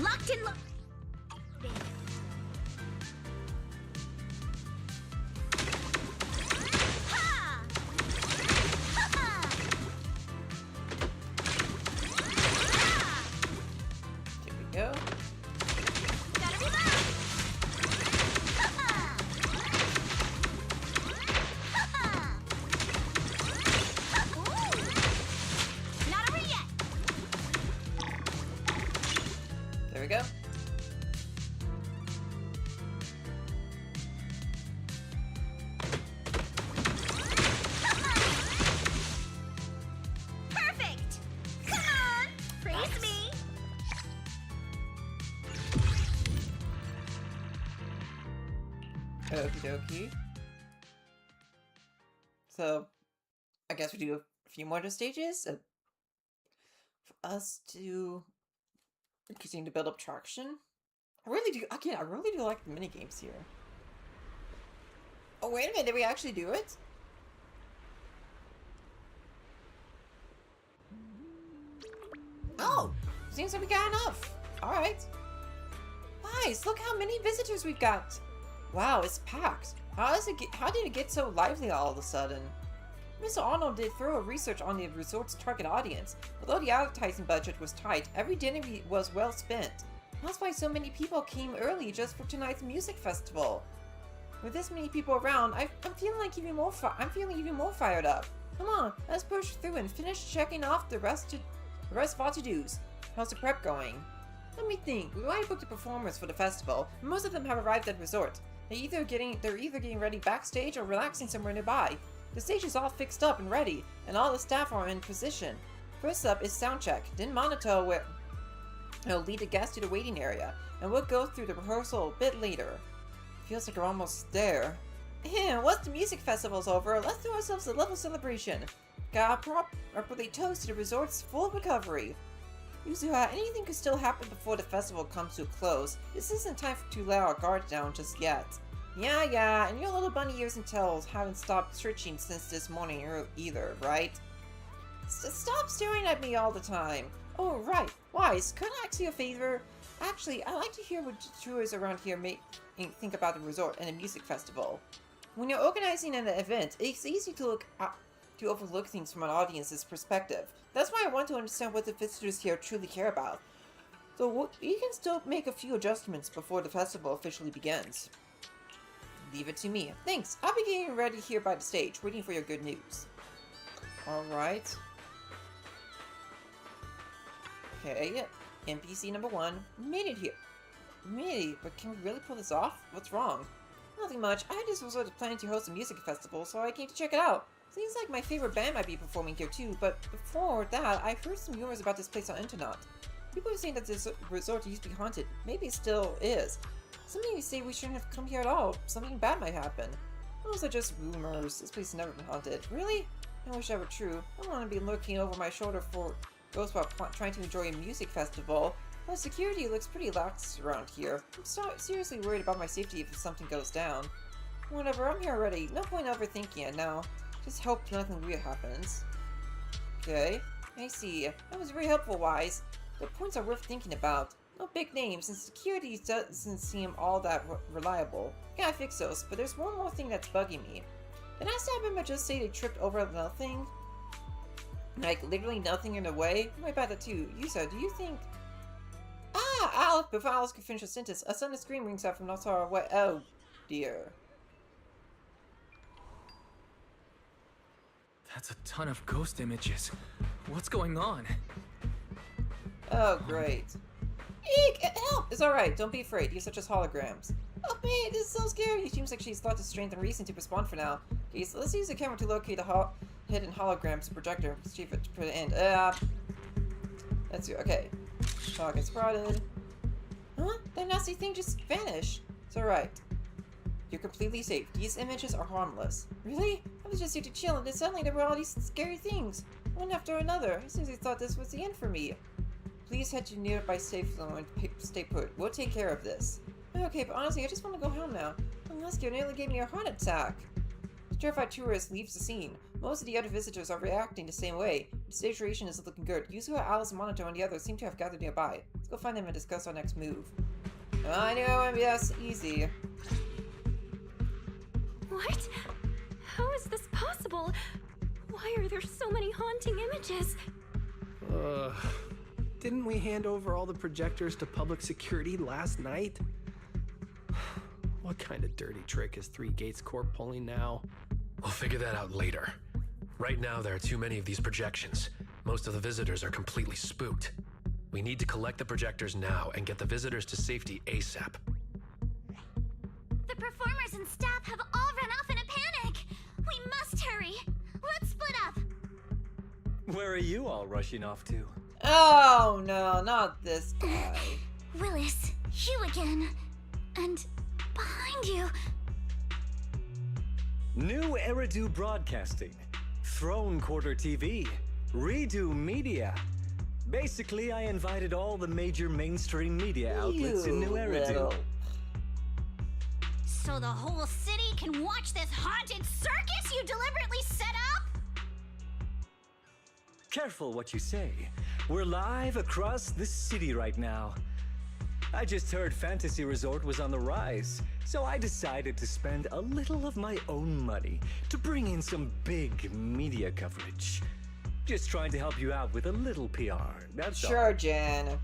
Locked in There we go. Not over yet. There we go. Okie dokie. So, I guess we do a few more stages for us to continue to build up traction. I really do, again, I really do like the mini games here. Oh, wait a minute, did we actually do it? Oh, seems like we got enough. Alright. Nice, look how many visitors we've got. Wow, it's packed. How did it get so lively all of a sudden? Mr. Arnold did thorough research on the resort's target audience. Although the advertising budget was tight, every dinner was well spent. That's why so many people came early just for tonight's music festival. With this many people around, I'm feeling even more fired up. Come on, let's push through and finish checking off the rest of our to-dos. How's the prep going? Let me think. We've already booked the performers for the festival, and most of them have arrived at the resort. They're either getting ready backstage or relaxing somewhere nearby. The stage is all fixed up and ready, and all the staff are in position. First up is soundcheck. Then Monato will lead the guests to the waiting area, and we'll go through the rehearsal a bit later. Feels like we're almost there. Once the music festival's over, let's throw ourselves a little celebration. Gotta properly toast to the resort's full recovery. Yuzuha, anything could still happen before the festival comes to a close. This isn't time to let our guard down just yet. Yeah, and your little bunny ears and tails haven't stopped searching since this morning either, right? Stop staring at me all the time. Oh, right. Wise, could I ask you a favor? Actually, I like to hear what tourists around here think about the resort and the music festival. When you're organizing an event, it's easy to overlook things from an audience's perspective. That's why I want to understand what the visitors here truly care about. So you can still make a few adjustments before the festival officially begins. Leave it to me. Thanks. I'll be getting ready here by the stage, waiting for your good news. Alright. Okay. NPC number 1. Made it here. Made it, but can we really pull this off? What's wrong? Nothing much. I just was planning to host a music festival, so I came to check it out. Seems like my favorite band might be performing here too, but before that, I heard some rumors about this place on the internet. People are saying that this resort used to be haunted. Maybe it still is. Some of you say we shouldn't have come here at all. Something bad might happen. Those are just rumors. This place has never been haunted. Really? I wish that were true. I don't want to be looking over my shoulder for ghosts while trying to enjoy a music festival. But security looks pretty lax around here. I'm seriously worried about my safety if something goes down. Whatever, I'm here already. No point overthinking it now. Just hope nothing weird happens. Okay, I see. That was very helpful, Wise. The points are worth thinking about. No big names, and security doesn't seem all that reliable. Gotta fix those, but there's one more thing that's bugging me. Did I stab him or just say they tripped over nothing? Like, literally nothing in the way? What about that too? Yusa, do you think... Alice, before Alice could finish a sentence, a sudden scream rings out from not far away. Oh, dear. That's a ton of ghost images. What's going on? Oh, great. Eek! Help! It's alright, don't be afraid. These are just holograms. Oh man, this is so scary! It seems like she's thought to strength and reason to respond for now. Okay, so let's use the camera to locate the hidden holograms projector. Let's see if it put it in. Let's do. Okay. Target spotted. Huh? That nasty thing just vanished. It's alright. You're completely safe. These images are harmless. Really? I was just here to chill, and then suddenly there were all these scary things. One after another. I seriously thought this was the end for me. Please head to nearby safe zone and stay put. We'll take care of this. Okay, but honestly, I just want to go home now. Alaska nearly gave me a heart attack. The terrified tourist leaves the scene. Most of the other visitors are reacting the same way. The situation is looking good. Yuzuha, Alice, Monato, and the others seem to have gathered nearby. Let's go find them and discuss our next move. I know, yes, easy. What? How is this possible? Why are there so many haunting images? Didn't we hand over all the projectors to public security last night? What kind of dirty trick is Three Gates Corp pulling now? We'll figure that out later. Right now, there are too many of these projections. Most of the visitors are completely spooked. We need to collect the projectors now and get the visitors to safety ASAP. The performers and staff have all run off in a panic. We must hurry. Let's split up. Where are you all rushing off to? Oh no, not this guy. Willis, you again. And behind you. New Eridu Broadcasting, Throne Quarter TV, Redo Media. Basically, I invited all the major mainstream media outlets in New Eridu. So the whole city can watch this haunted circus you deliberately set up? Careful what you say. We're live across the city right now. I just heard Fantasy Resort was on the rise, so I decided to spend a little of my own money to bring in some big media coverage. Just trying to help you out with a little PR, that's all. Sure, Jen.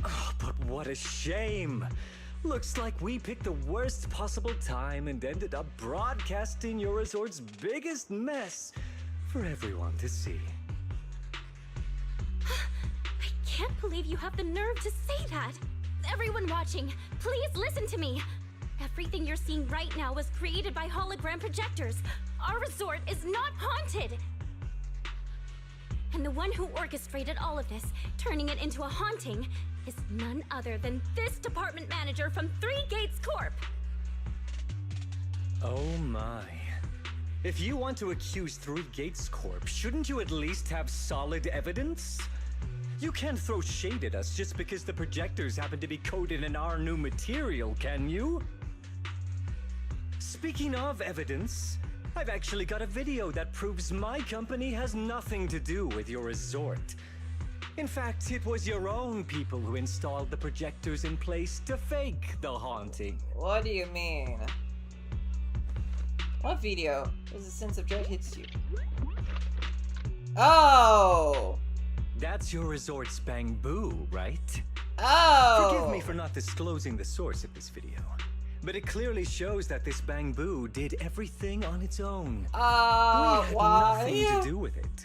Oh, but what a shame. Looks like we picked the worst possible time and ended up broadcasting your resort's biggest mess for everyone to see. I can't believe you have the nerve to say that. Everyone watching, please listen to me. Everything you're seeing right now was created by hologram projectors. Our resort is not haunted. And the one who orchestrated all of this, turning it into a haunting, is none other than this department manager from Three Gates Corp. Oh my. If you want to accuse Three Gates Corp, shouldn't you at least have solid evidence? You can't throw shade at us just because the projectors happen to be coated in our new material, can you? Speaking of evidence, I've actually got a video that proves my company has nothing to do with your resort. In fact, it was your own people who installed the projectors in place to fake the haunting. What do you mean? What video? Does a sense of dread hits you? Oh! That's your resort's Bang-Boo, right? Oh! Forgive me for not disclosing the source of this video, but it clearly shows that this Bang-Boo did everything on its own. We had nothing to do with it.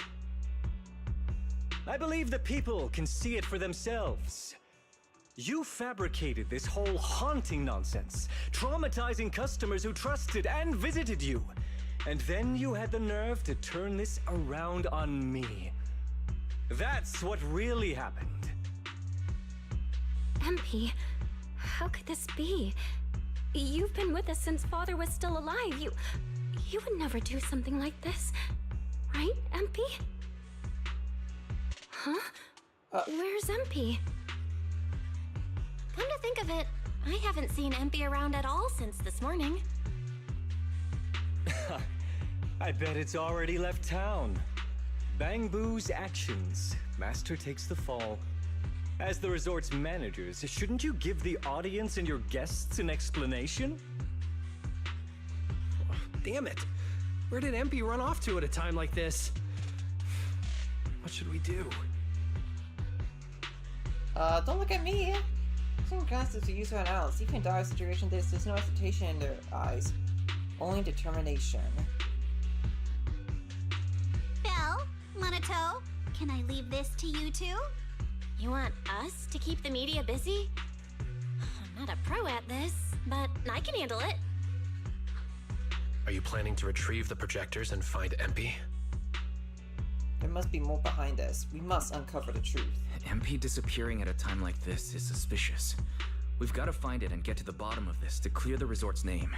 I believe the people can see it for themselves. You fabricated this whole haunting nonsense, traumatizing customers who trusted and visited you. And then you had the nerve to turn this around on me. That's what really happened. MP, how could this be? You've been with us since Father was still alive. You would never do something like this, right, MP? Huh? Where's MP? Come to think of it, I haven't seen MP around at all since this morning. I bet it's already left town. Bang-Boo's actions. Master takes the fall. As the resort's managers, shouldn't you give the audience and your guests an explanation? Oh, damn it. Where did MP run off to at a time like this? What should we do? Don't look at me. Some constants to use for analysis. Even in dire situation, there's no hesitation in their eyes. Only determination. Belle, Monato, can I leave this to you two? You want us to keep the media busy? I'm not a pro at this, but I can handle it. Are you planning to retrieve the projectors and find MP? There must be more behind this. We must uncover the truth. MP disappearing at a time like this is suspicious. We've got to find it and get to the bottom of this to clear the resort's name.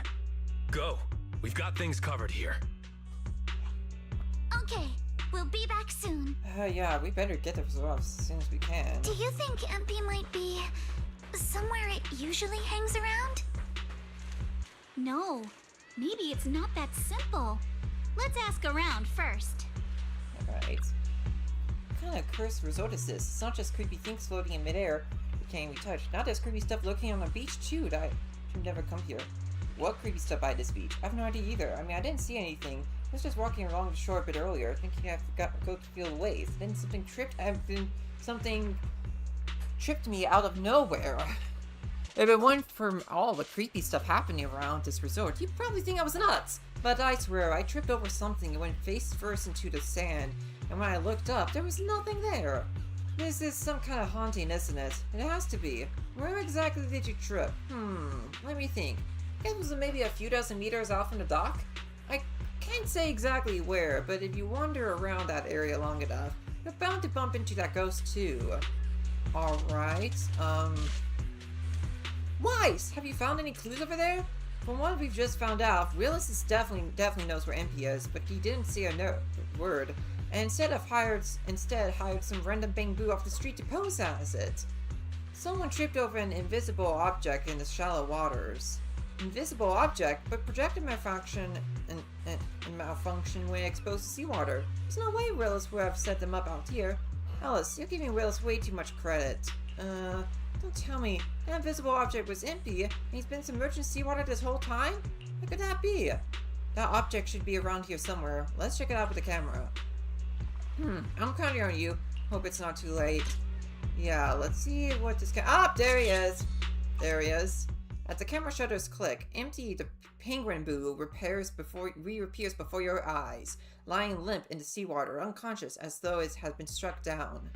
Go! We've got things covered here. Okay, we'll be back soon. Yeah, we better get the resort as soon as we can. Do you think MP might be somewhere it usually hangs around? No, maybe it's not that simple. Let's ask around first. Alright. What kind of cursed resort is this? It's not just creepy things floating in midair that can't be touched. Now there's creepy stuff looking on the beach too. I should never come here. What creepy stuff by this beach? I have no idea either. I mean, I didn't see anything. I was just walking along the shore a bit earlier, thinking I forgot to go to feel the waves. Then something tripped me out of nowhere. If it weren't for all the creepy stuff happening around this resort, you'd probably think I was nuts. But I swear, I tripped over something and went face first into the sand, and when I looked up, there was nothing there. This is some kind of haunting, isn't it? It has to be. Where exactly did you trip? Let me think. It was maybe a few dozen meters off from the dock? I can't say exactly where, but if you wander around that area long enough, you're bound to bump into that ghost too. Alright, Wise! Have you found any clues over there? from what we've just found out, Willis is definitely knows where MP is, but he didn't say a word, and instead hired some random bamboo off the street to pose as it. Someone tripped over an invisible object in the shallow waters. Invisible object, but projected malfunction when exposed to seawater. There's no way Willis would have set them up out here. Alice, you're giving Willis way too much credit. Don't tell me that invisible object was empty and he's been submerged in seawater this whole time? How could that be? That object should be around here somewhere. Let's check it out with the camera. I'm counting on you. Hope it's not too late. Yeah, let's see what this there he is! There he is. As the camera shutters click, Empty the penguin boo reappears before your eyes, lying limp in the seawater, unconscious as though it has been struck down.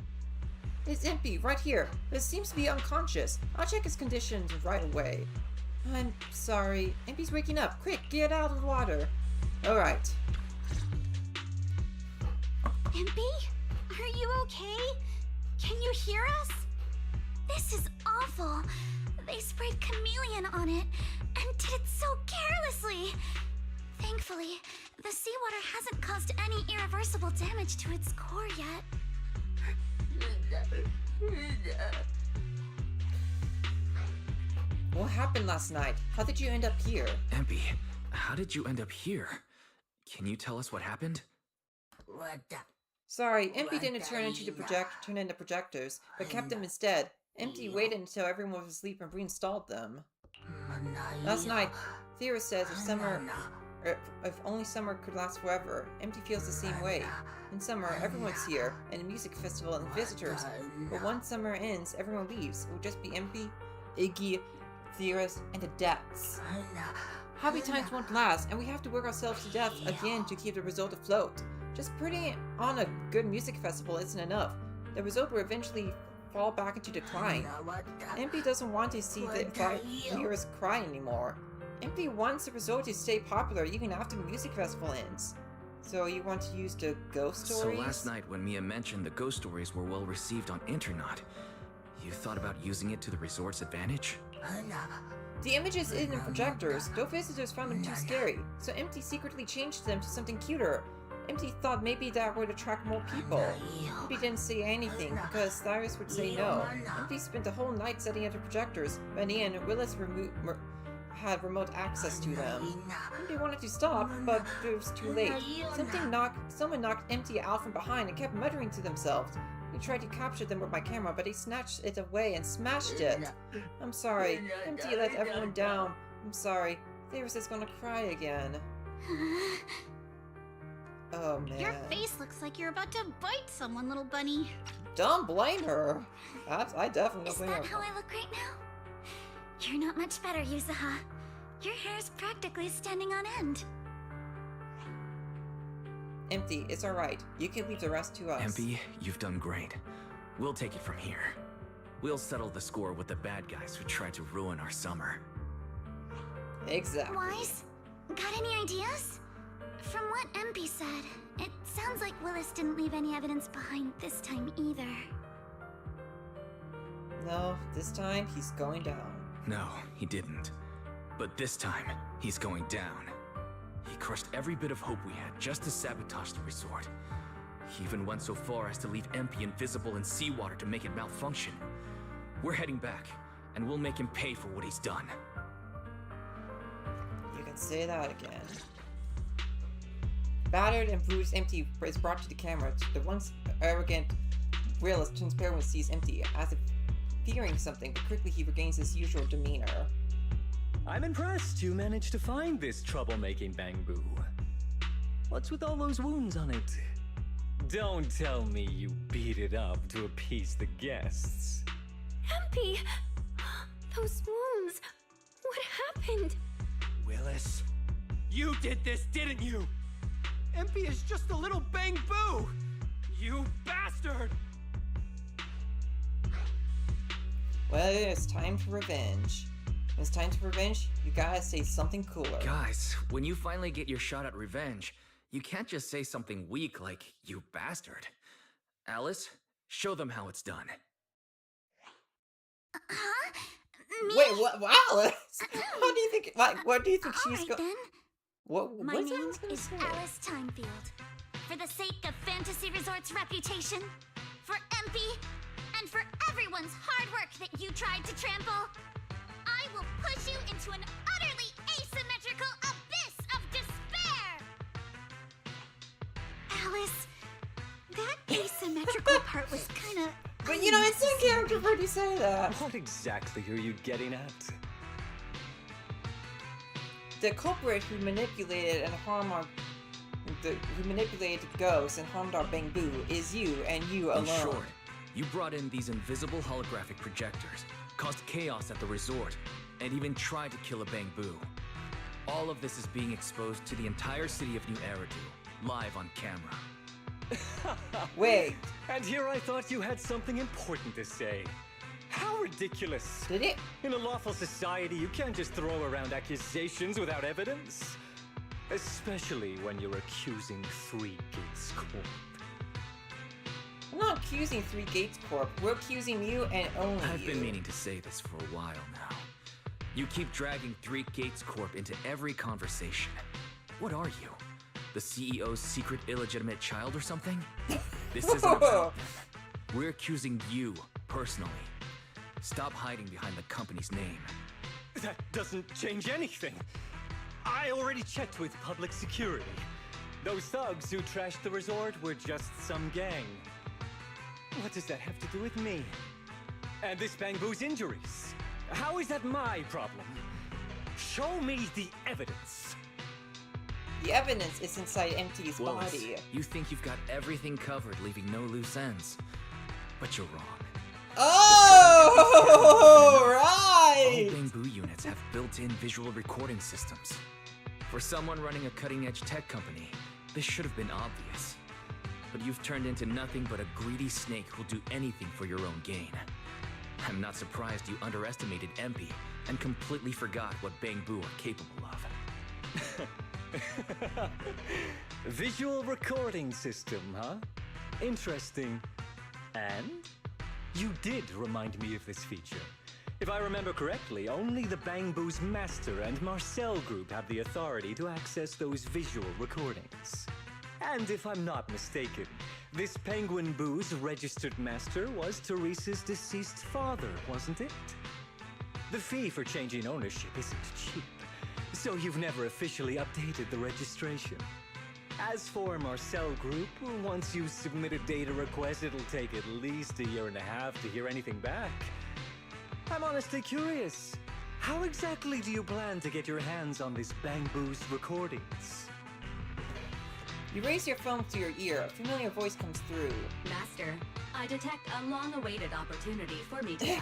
It's Empty, right here, but it seems to be unconscious. I'll check his conditions right away. I'm sorry. Empty's waking up. Quick, get out of the water. Alright. Empty? Are you okay? Can you hear us? This is awful. They sprayed chameleon on it and did it so carelessly. Thankfully, the seawater hasn't caused any irreversible damage to its core yet. What happened last night? How did you end up here? Empy, how did you end up here? Can you tell us what happened? Sorry, Empty didn't turn into projectors, but kept them instead. Empty waited until everyone was asleep and reinstalled them. Last night, Zer0 says if only summer could last forever. Empty feels the same way. In summer, everyone's here, and a music festival and visitors. But once summer ends, everyone leaves. It will just be Empty, Iggy, Zer0, and the Depths. Happy times won't last, and we have to work ourselves to death again to keep the result afloat. Just putting on a good music festival isn't enough. The result will eventually fall back into decline. Empty doesn't want to see the viewers cry anymore. Empty wants the result to stay popular even after the music festival ends. So you want to use the ghost stories? So last night when Mia mentioned the ghost stories were well received on internet, you thought about using it to the resort's advantage? The images in the projectors, though visitors found them too scary, so Empty secretly changed them to something cuter. Empty thought maybe that would attract more people. Empty didn't say anything because Zer0 would say no. Empty spent the whole night setting up the projectors, but Ian and Willis had remote access to them. Empty wanted to stop, but it was too late. Someone knocked Empty out from behind and kept muttering to themselves. He tried to capture them with my camera, but he snatched it away and smashed it. I'm sorry. Empty let everyone down. I'm sorry. Zer0 is gonna cry again. Oh man. Your face looks like you're about to bite someone, little bunny. Don't blame her. I definitely don't blame her. Is that how I look right now? You're not much better, Yuzuha. Your hair's practically standing on end. Empty, it's alright. You can leave the rest to us. Empy, you've done great. We'll take it from here. We'll settle the score with the bad guys who tried to ruin our summer. Exactly. Wise, got any ideas? From what MP said, it sounds like Willis didn't leave any evidence behind this time either. No, this time he's going down. No, he didn't. But this time, he's going down. He crushed every bit of hope we had just to sabotage the resort. He even went so far as to leave MP invisible in seawater to make it malfunction. We're heading back, and we'll make him pay for what he's done. You can say that again. Battered and bruised Empty is brought to the camera. The once arrogant Willis transparently sees Empty, as if fearing something, but quickly he regains his usual demeanor. I'm impressed you managed to find this troublemaking bamboo. What's with all those wounds on it? Don't tell me you beat it up to appease the guests. MP! Those wounds! What happened? Willis, you did this, didn't you? Empy is just a little bang-boo! You bastard! Well, it's time for revenge. When it's time for revenge, you gotta say something cooler. Guys, when you finally get your shot at revenge, you can't just say something weak like, you bastard. Alice, show them how it's done. Huh? Me? Wait, what? Wow. How do you think? What do you think she's Alright going? then. What? My What's name Alice gonna is say? Alice Timefield. For the sake of Fantasy Resort's reputation, for MP, and for everyone's hard work that you tried to trample, I will push you into an utterly asymmetrical abyss of despair! Alice, that asymmetrical part was kinda... But you know, it's in character for her to say that. What exactly are you getting at? The culprit who manipulated and harmed our... who manipulated ghosts and harmed our Bangbu is you, and you alone. In short, you brought in these invisible holographic projectors, caused chaos at the resort, and even tried to kill a Bangbu. All of this is being exposed to the entire city of New Eridu, live on camera. Wait. And here I thought you had something important to say. How ridiculous. Did it? In a lawful society, you can't just throw around accusations without evidence. Especially when you're accusing Three Gates Corp. I'm not accusing Three Gates Corp. We're accusing you and only you. I've been meaning to say this for a while now. You keep dragging Three Gates Corp into every conversation. What are you? The CEO's secret illegitimate child or something? This isn't about them. We're accusing you, personally. Stop hiding behind the company's name. That doesn't change anything. I already checked with public security. Those thugs who trashed the resort were just some gang. What does that have to do with me? And this Bangbu's injuries? How is that my problem? Show me the evidence. The evidence is inside MT's Willis, body. you think you've got everything covered, leaving no loose ends. But you're wrong. Oh, right! All Bangbu units have built-in visual recording systems. For someone running a cutting-edge tech company, this should have been obvious. But you've turned into nothing but a greedy snake who'll do anything for your own gain. I'm not surprised you underestimated MP and completely forgot what Bangbu are capable of. Visual recording system, huh? Interesting. And? You did remind me of this feature. If I remember correctly, only the Bangbu's Master and Marcel Group have the authority to access those visual recordings. And if I'm not mistaken, this Penguin Boo's registered master was Teresa's deceased father, wasn't it? The fee for changing ownership isn't cheap, so you've never officially updated the registration. As for Marcel Group, once you submit a data request, it'll take at least 1.5 years to hear anything back. I'm honestly curious. How exactly do you plan to get your hands on this Bangbu's recordings? You raise your phone to your ear. A familiar voice comes through. Master, I detect a long-awaited opportunity for me to shine.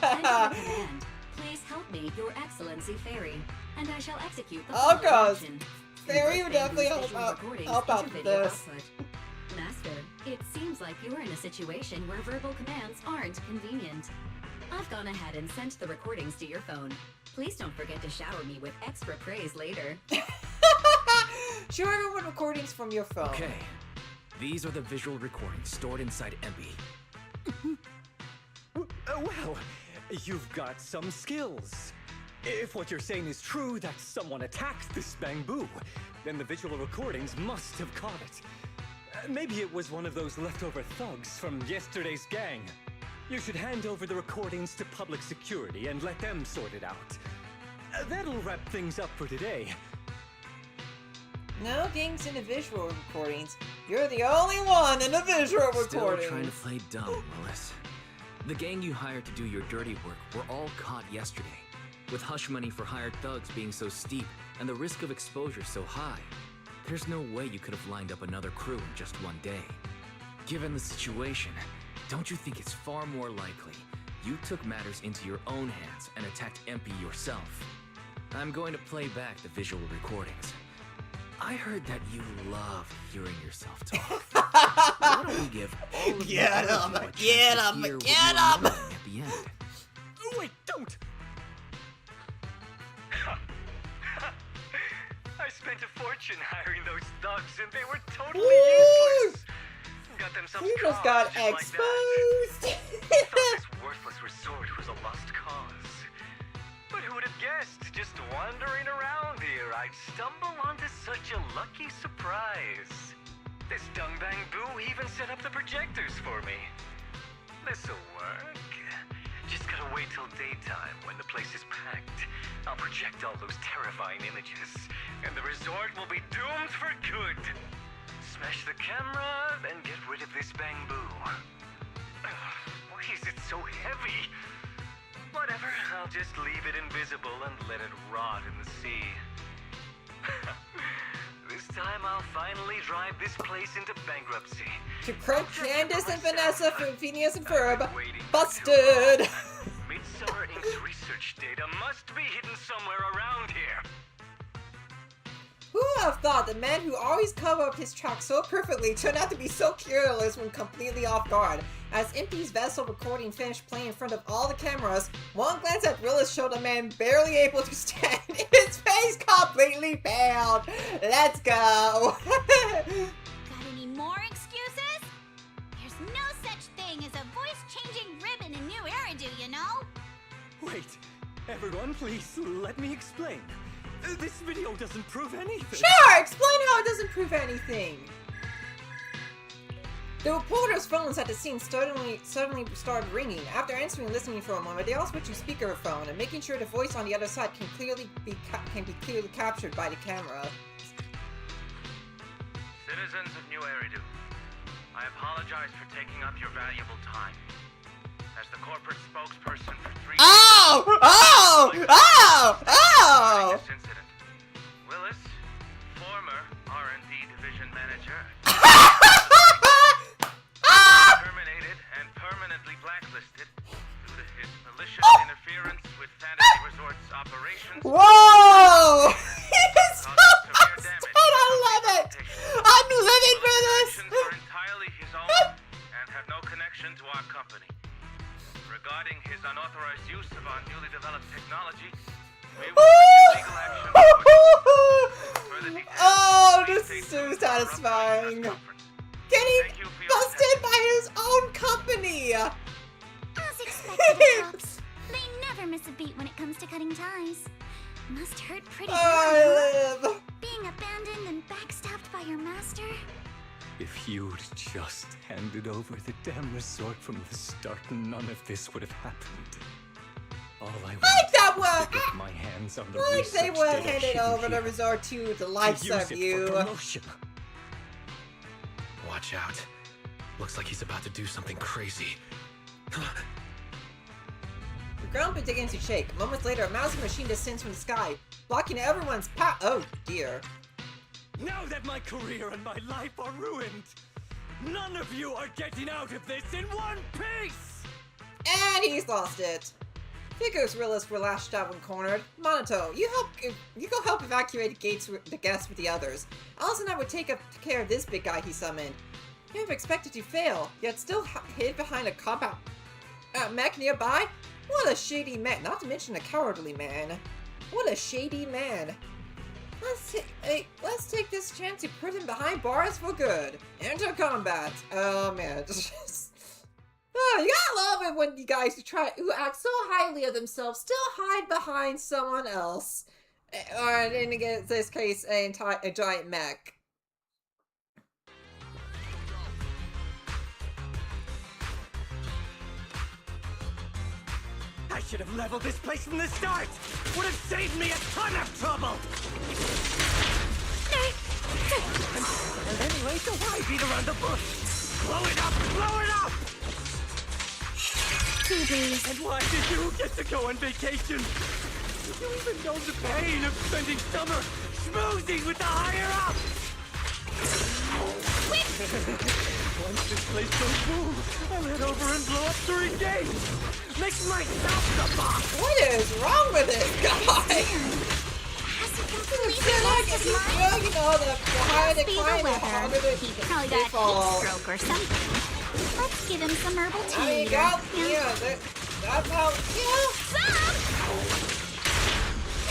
Under your command, please help me, Your Excellency Fairy, and I shall execute the Oh, following God. action. Fairy would Input definitely Bangbu's help visual recordings out into with video this. output. Master, it seems like you're in a situation where verbal commands aren't convenient. I've gone ahead and sent the recordings to your phone. Please don't forget to shower me with extra praise later. Show everyone recordings from your phone. Okay, these are the visual recordings stored inside MP. Well, you've got some skills. If what you're saying is true, that someone attacked this Bangbu, then the visual recordings must have caught it. Maybe it was one of those leftover thugs from yesterday's gang. You should hand over the recordings to public security and let them sort it out. That'll wrap things up for today. No gangs in the visual recordings. You're the only one in the visual Still recordings. trying to play dumb, Willis. The gang you hired to do your dirty work were all caught yesterday. With hush money for hired thugs being so steep and the risk of exposure so high, there's no way you could have lined up another crew in just one day. Given the situation, don't you think it's far more likely you took matters into your own hands and attacked MP yourself? I'm going to play back the visual recordings. I heard that you love hearing yourself talk. Why don't we give all of Get the him! other a Get chance to him! hear what Get you're him! mumbling at the end? Wait, don't! I spent a fortune hiring those thugs and they were totally useless. Got themselves He just caught got just like exposed. that. Thought this worthless resort was a lost cause. Who would have guessed? Just wandering around here, I'd stumble onto such a lucky surprise. This Dungbang Boo even set up the projectors for me. This'll work. Just gotta wait till daytime when the place is packed. I'll project all those terrifying images, and the resort will be doomed for good. Smash the camera, then get rid of this bamboo. Why is it so heavy? Whatever, I'll just leave it invisible and let it rot in the sea. This time I'll finally drive this place into bankruptcy. To quote Candace and Vanessa from Phineas and Ferb, busted! Midsummer Inc.'s research data must be hidden somewhere around here. Who would have thought the man who always covered up his tracks so perfectly turned out to be so careless when completely off guard? As Impy's vessel recording finished playing in front of all the cameras, one glance at Willis showed a man barely able to stand, his face completely paled. Let's go! Got any more excuses? There's no such thing as a voice-changing ribbon in New Eridu, you know? Wait, everyone, please let me explain. This video doesn't prove anything. Sure! Explain how it doesn't prove anything! The reporters' phones at the scene suddenly started ringing. After answering and listening for a moment, they all switched to speakerphone and making sure the voice on the other side can be clearly captured by the camera. Citizens of New Eridu, I apologize for taking up your valuable time. As the corporate spokesperson for 3 Oh! this incident, Willis, former R&D division manager, terminated and permanently blacklisted due to his malicious interference with Fantasy Resort's operations. Whoa! He's so busted! I love it! I'm living for this! Actions were entirely his own and have no connection to our company. Regarding his unauthorized use of our newly developed technology, we will pursue legal action. Further details. Oh, this is so satisfying. Getting busted by his own company! As expected, Pops. They never miss a beat when it comes to cutting ties. Must hurt pretty I bad, huh? Being abandoned and backstabbed by your master? If you'd just handed over the damn resort from the start, none of this would have happened. All I Like want that is to one! get my hands on the Like research they would data hand it hidden over the here, resort to the to likes use of it you. for promotion. Watch out. Looks like he's about to do something crazy. The ground begins to shake. Moments later, a mouse machine descends from the sky, blocking everyone's path. Oh dear. Now that my career and my life are ruined, none of you are getting out of this in one piece! And he's lost it. Figures realists were lashed out when cornered. Monato, you go help evacuate the guests with the others. Alice and I would take care of this big guy he summoned. You never expected to fail, yet still hid behind a compound mech nearby? What a shady man, not to mention a cowardly man. What a shady man. Let's take this chance to put him behind bars for good. Enter combat. Oh man, oh, you gotta love it when you guys who act so highly of themselves still hide behind someone else. Or in this case, a giant mech. I should have leveled this place from the start! Would have saved me a ton of trouble! And anyway, so why beat around the bush? Blow it up! Blow it up! And why did you get to go on vacation? Did you even know the pain of spending summer schmoozing with the higher-ups? Once this place goes boom, I'll head over and blow up 3 games! Make myself the boss! What is wrong with this guy? Well, you know, the higher the climb, the harder Probably they got fall. heat stroke or something. Let's give him some herbal tea. There you go. Yeah, that's how. Yeah.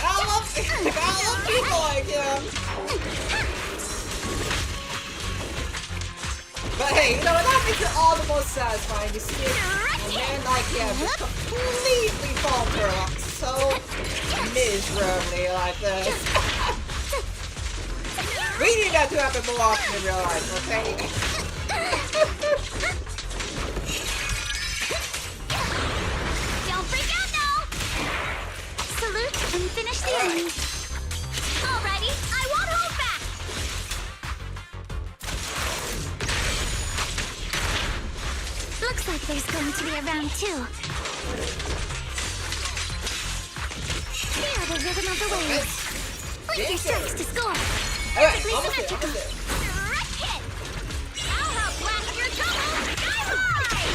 I love people like him. But hey, you know what? That makes it all the most satisfying to see a man like him just completely falter so miserably like this. We need that to happen more often in real life, okay? Don't freak out now! Salute and finish the enemy. Alrighty, I won't hold back! Looks like there's going to be a round 2. Feel the rhythm of the waves. Link your strikes to score. Alright, Perfectly almost there, symmetrical. almost there. Direct hit! I'll help blast your trouble! Sky high!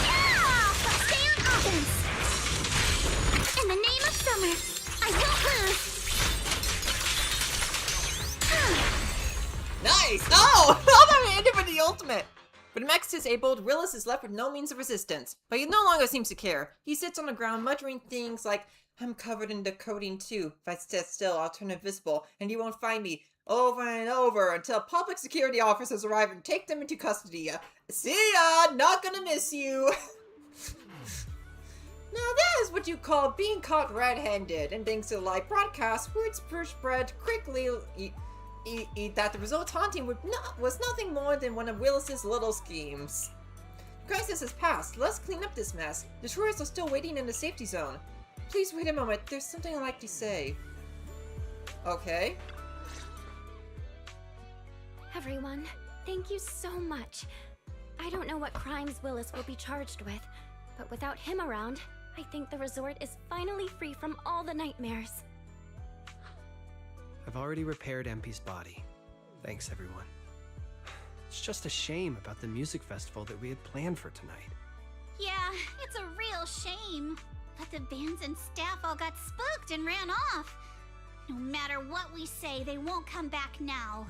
Yeah! Stay on offense! In the name of summer, I won't lose! Nice! Oh! I thought we ended with the ultimate! When Max is disabled, Willis is left with no means of resistance, but he no longer seems to care. He sits on the ground muttering things like, I'm covered in decoding too. If I sit still, I'll turn invisible, and you won't find me. Over and over, until public security officers arrive and take them into custody. See ya! Not gonna miss you! Now that is what you call being caught red-handed, and thanks to the live broadcast, word spread quickly that the result haunting was nothing more than one of Willis's little schemes. The crisis has passed. Let's clean up this mess. Destroyers are still waiting in the safety zone. Please wait a moment. There's something I'd like to say. Okay. Everyone, thank you so much. I don't know what crimes Willis will be charged with, but without him around, I think the resort is finally free from all the nightmares. I've already repaired MP's body. Thanks, everyone. It's just a shame about the music festival that we had planned for tonight. Yeah, it's a real shame. But the bands and staff all got spooked and ran off. No matter what we say, they won't come back now.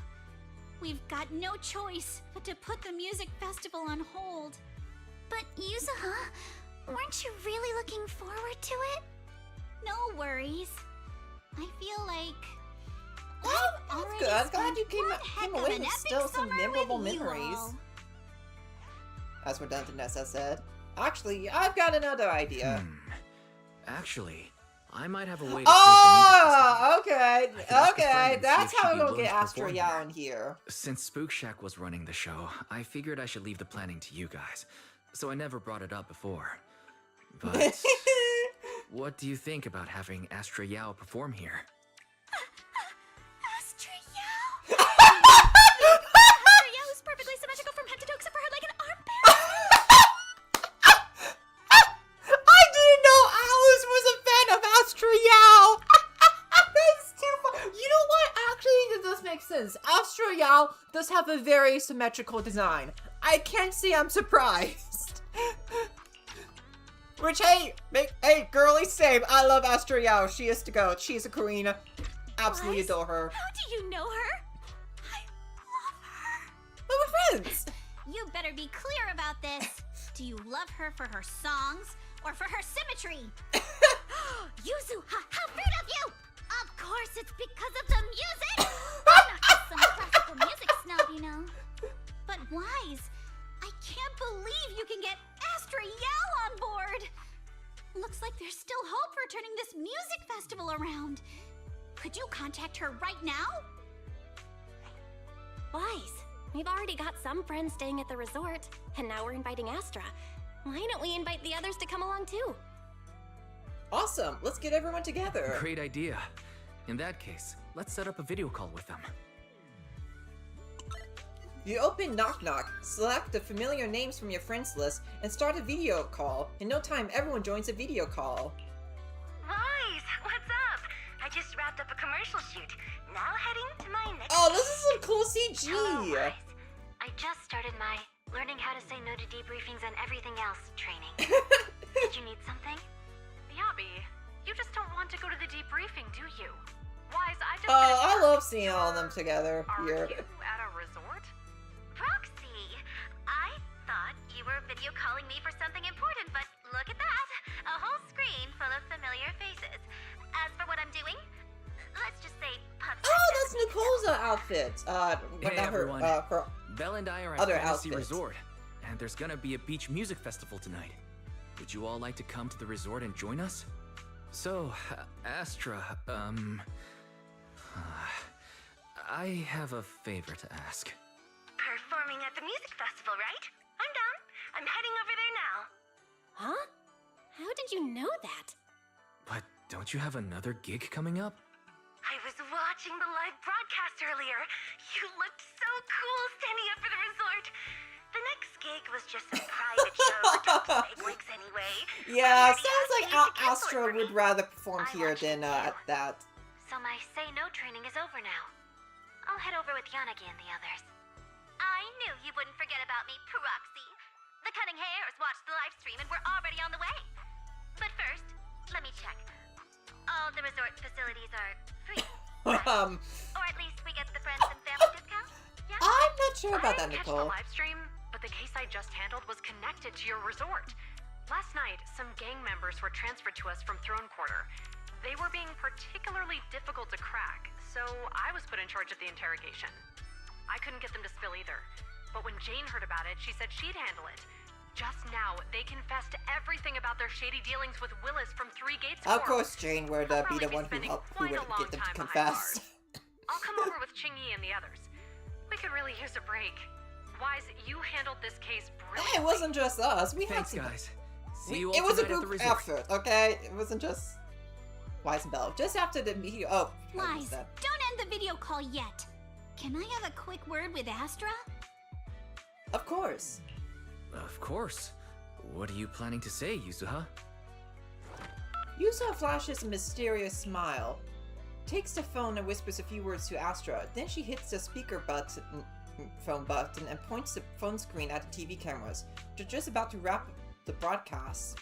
We've got no choice but to put the music festival on hold. But Yuzuha, weren't you really looking forward to it? No worries. I feel like... Oh, that's good. I'm glad you came away with still some memorable with you memories. all. As what Nessa said. Actually, I've got another idea. Actually, I might have a way to Oh, okay, I can ask a friend okay. and see That's if she'd how be we'll willing get to Astro perform Yao in here. Since Spook Shack was running the show, I figured I should leave the planning to you guys, so I never brought it up before. But what do you think about having Astra Yao perform here? Astra Yao? Astra Yao is perfectly symmetrical from head to toe except for her leg and armpit. I didn't know Alice was a fan of Astra Yao. That's too fun. You know what? Actually, this does make sense. Astra Yao does have a very symmetrical design. I can't say I'm surprised. Which, hey, girly, same. I love Astra Yao. She is to go. She's a queen. Absolutely adore her. How do you know her? I love her. We're friends. You better be clear about this. Do you love her for her songs or for her symmetry? Yuzu, how rude of you! Of course it's because of the music! I'm not just some classical music snob, you know. But Wise, I can't believe you can get Astra Yao on board! Looks like there's still hope for turning this music festival around. Could you contact her right now? Wise, we've already got some friends staying at the resort, and now we're inviting Astra. Why don't we invite the others to come along too? Awesome. Let's get everyone together. Great idea. In that case, let's set up a video call with them. You open Knock Knock, select the familiar names from your friends list, and start a video call. In no time, everyone joins a video call. Wise, what's up? I just wrapped up a commercial shoot. Now heading to my next... Oh, this is some cool CG! Hello, Wise. I just started my learning how to say no to debriefings and everything else training. Did you need something? Yabi, you just don't want to go to the debriefing, do you? Wise, I just... Oh, I love seeing all of them together here. Are you at a resort? Roxy, I thought you were video calling me for something important, but look at that! A whole screen full of familiar faces. As for what I'm doing, let's just say pups. Oh, that's Nicole's outfit. Hey not her, everyone. her Belle and I are at other Fantasy outfit. Resort, and there's gonna be a beach music festival tonight. would you all like to come to the resort and join us? So, Astra, I have a favor to ask. Performing at the music festival, right? I'm down. I'm heading over there now. Huh? How did you know that? But don't you have another gig coming up? I was watching the live broadcast earlier. You looked so cool standing up for the resort. The next gig was just a private show for top bigwigs anyway. Yeah, sounds like Astra would rather perform here than at that. So my say no training is over now. I'll head over with Yanagi and the others. I knew you wouldn't forget about me, Proxy. The Cunning Hares watched the live stream and we're already on the way. But first, let me check. All the resort facilities are free, right? Or at least we get the friends and family discount? Yeah? I'm not sure about that, I didn't catch the Nicole. live stream, but the case I just handled was connected to your resort. Last night, some gang members were transferred to us from Throne Quarter. They were being particularly difficult to crack, so I was put in charge of the interrogation. I couldn't get them to spill either, but when Jane heard about it, she said she'd handle it. Just now, they confessed everything about their shady dealings with Willis from Three Gates Of Corp. course, Jane would be the one who would get them to confess. I'll come over with Chingy and the others. We could really use a break. Wise, you handled this case brilliantly. It wasn't just us. We had Thanks, some. guys. See you all It was a tonight at the group resort. effort, okay? It wasn't just Wise and Belle. Just after the meeting. Oh, I Wise, missed that. don't end the video call yet. Can I have a quick word with Astra? Of course. Of course. What are you planning to say, Yuzuha? Yuzuha flashes a mysterious smile, takes the phone and whispers a few words to Astra. Then she hits the phone button and points the phone screen at the TV cameras. They're just about to wrap the broadcast.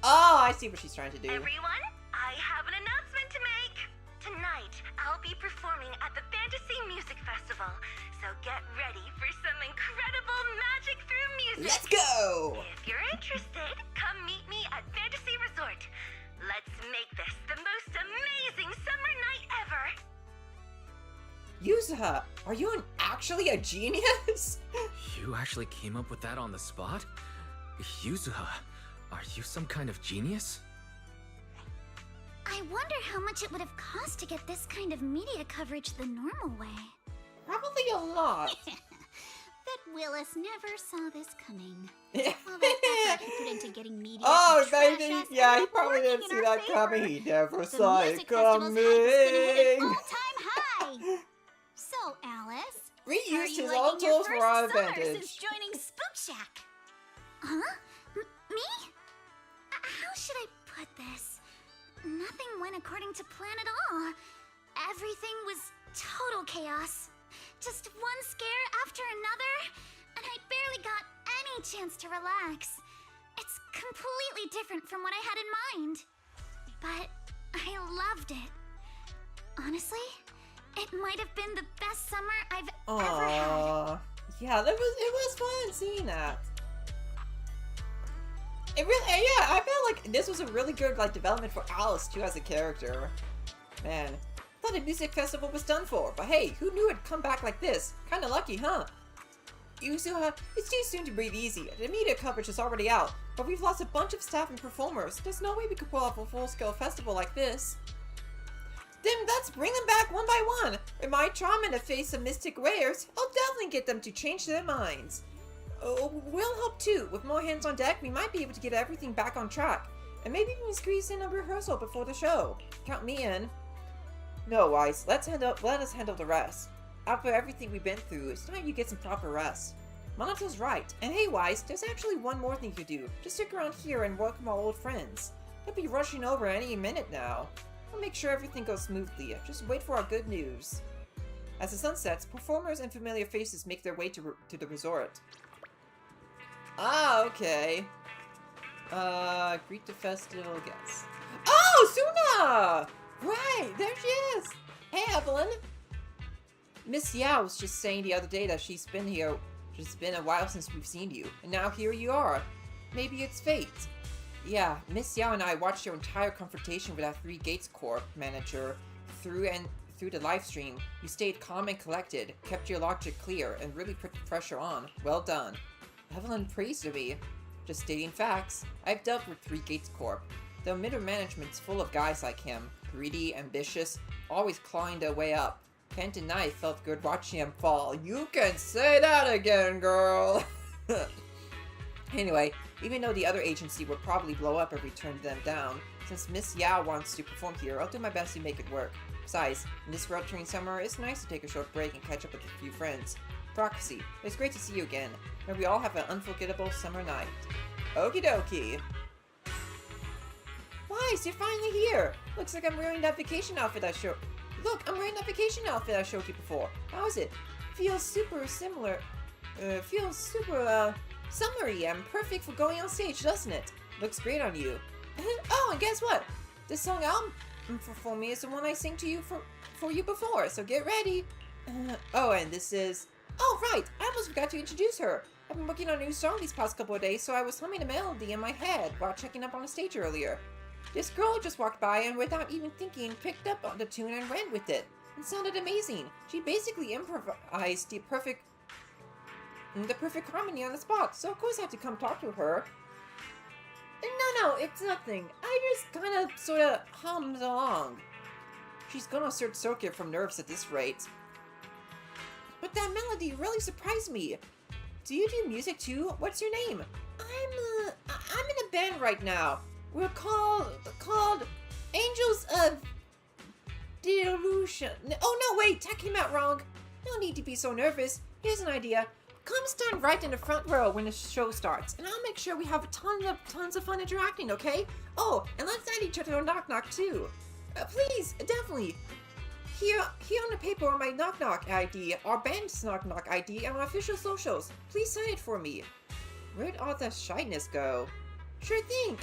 Oh, I see what she's trying to do. Everyone, I have an announcement to make. Tonight, I'll be performing at the Fantasy Music Festival, so get ready for some incredible magic through music. Let's go! If you're interested, come meet me at Fantasy Resort. Let's make this the most amazing summer night ever. Yuzuha, are you actually a genius? You actually came up with that on the spot? Yuzuha, are you some kind of genius? I wonder how much it would have cost to get this kind of media coverage the normal way. Probably a lot. Bet Willis never saw this coming. All that effort he put into getting media Oh, to trash baby, us yeah, he ended up probably working didn't in see our that favor. coming. He never The saw it music festival's hype is gonna hit its coming. all-time high. So, Alice, We how are used you his liking own your tools for first our summer advantage. since joining Spook Shack? Huh? Me? How should I put this? Nothing went according to plan at all. Everything was total chaos. Just one scare after another, and I barely got any chance to relax. It's completely different from what I had in mind. But I loved it. Honestly, it might have been the best summer I've ever had. Aww. Yeah, it was fun seeing that. It really, yeah, I felt like this was a really good development for Alice too as a character. Man, I thought the music festival was done for, but hey, who knew it'd come back like this? Kinda lucky, huh? Yuzuha, it's too soon to breathe easy. The media coverage is already out, but we've lost a bunch of staff and performers. There's no way we could pull off a full-scale festival like this. Then let's bring them back one by one. With my charm in the face of mystic wares, I'll definitely get them to change their minds. We'll help too. With more hands on deck, we might be able to get everything back on track. And maybe we can squeeze in a rehearsal before the show. Count me in. No, Wise, let us handle the rest. After everything we've been through, it's time you get some proper rest. Monato's right. And hey, Wise, there's actually one more thing to do. Just stick around here and welcome our old friends. They'll be rushing over any minute now. We'll make sure everything goes smoothly. Just wait for our good news. As the sun sets, performers and familiar faces make their way to the resort. Ah, okay. Greet the festival guests. Oh, Suna! Right, there she is! Hey, Evelyn! Miss Yao was just saying the other day that she's been here. It's been a while since we've seen you, and now here you are. Maybe it's fate. Yeah, Miss Yao and I watched your entire confrontation with that Three Gates Corp manager through the live stream. You stayed calm and collected, kept your logic clear, and really put the pressure on. Well done. Evelyn praised me. just stating facts. I've dealt with 3 Gates Corp. The middle management's full of guys like him. Greedy, ambitious, always clawing their way up. Can't deny it felt good watching him fall. You can say that again, girl! Anyway, even though the other agency would probably blow up if we turned them down, since Miss Yao wants to perform here, I'll do my best to make it work. Besides, in this sweltering summer, it's nice to take a short break and catch up with a few friends. Proxy, it's great to see you again. May we all have an unforgettable summer night. Okie dokie. Wise, you're finally here! Looks like I'm wearing that vacation outfit I showed. Look, I'm wearing that vacation outfit I showed you before. How's it? Feels super similar. Feels super, summery and perfect for going on stage, doesn't it? Looks great on you. Oh, and guess what? This song I'm performing is the one I sang to you for you before, so get ready. Oh, and this is... Oh, right! I almost forgot to introduce her. I've been working on a new song these past couple of days, so I was humming a melody in my head while checking up on the stage earlier. This girl just walked by and without even thinking, picked up on the tune and ran with it. It sounded amazing. She basically improvised the perfect harmony on the spot, so of course I had to come talk to her. No, it's nothing. I just kind of sort of hummed along. She's gonna search circuit from nerves at this rate. But that melody really surprised me. Do you do music too? What's your name? I'm in a band right now. We're called Angels of Delusion. Oh no, wait, that came out wrong. No need to be so nervous. Here's an idea. Come stand right in the front row when the show starts, and I'll make sure we have tons of fun interacting, okay? Oh, and let's add each other on Knock Knock too. Please, definitely. Here on the paper are my Knock Knock ID, our band's Knock Knock ID, and our official socials. Please sign it for me. Where'd all the shyness go? Sure thing.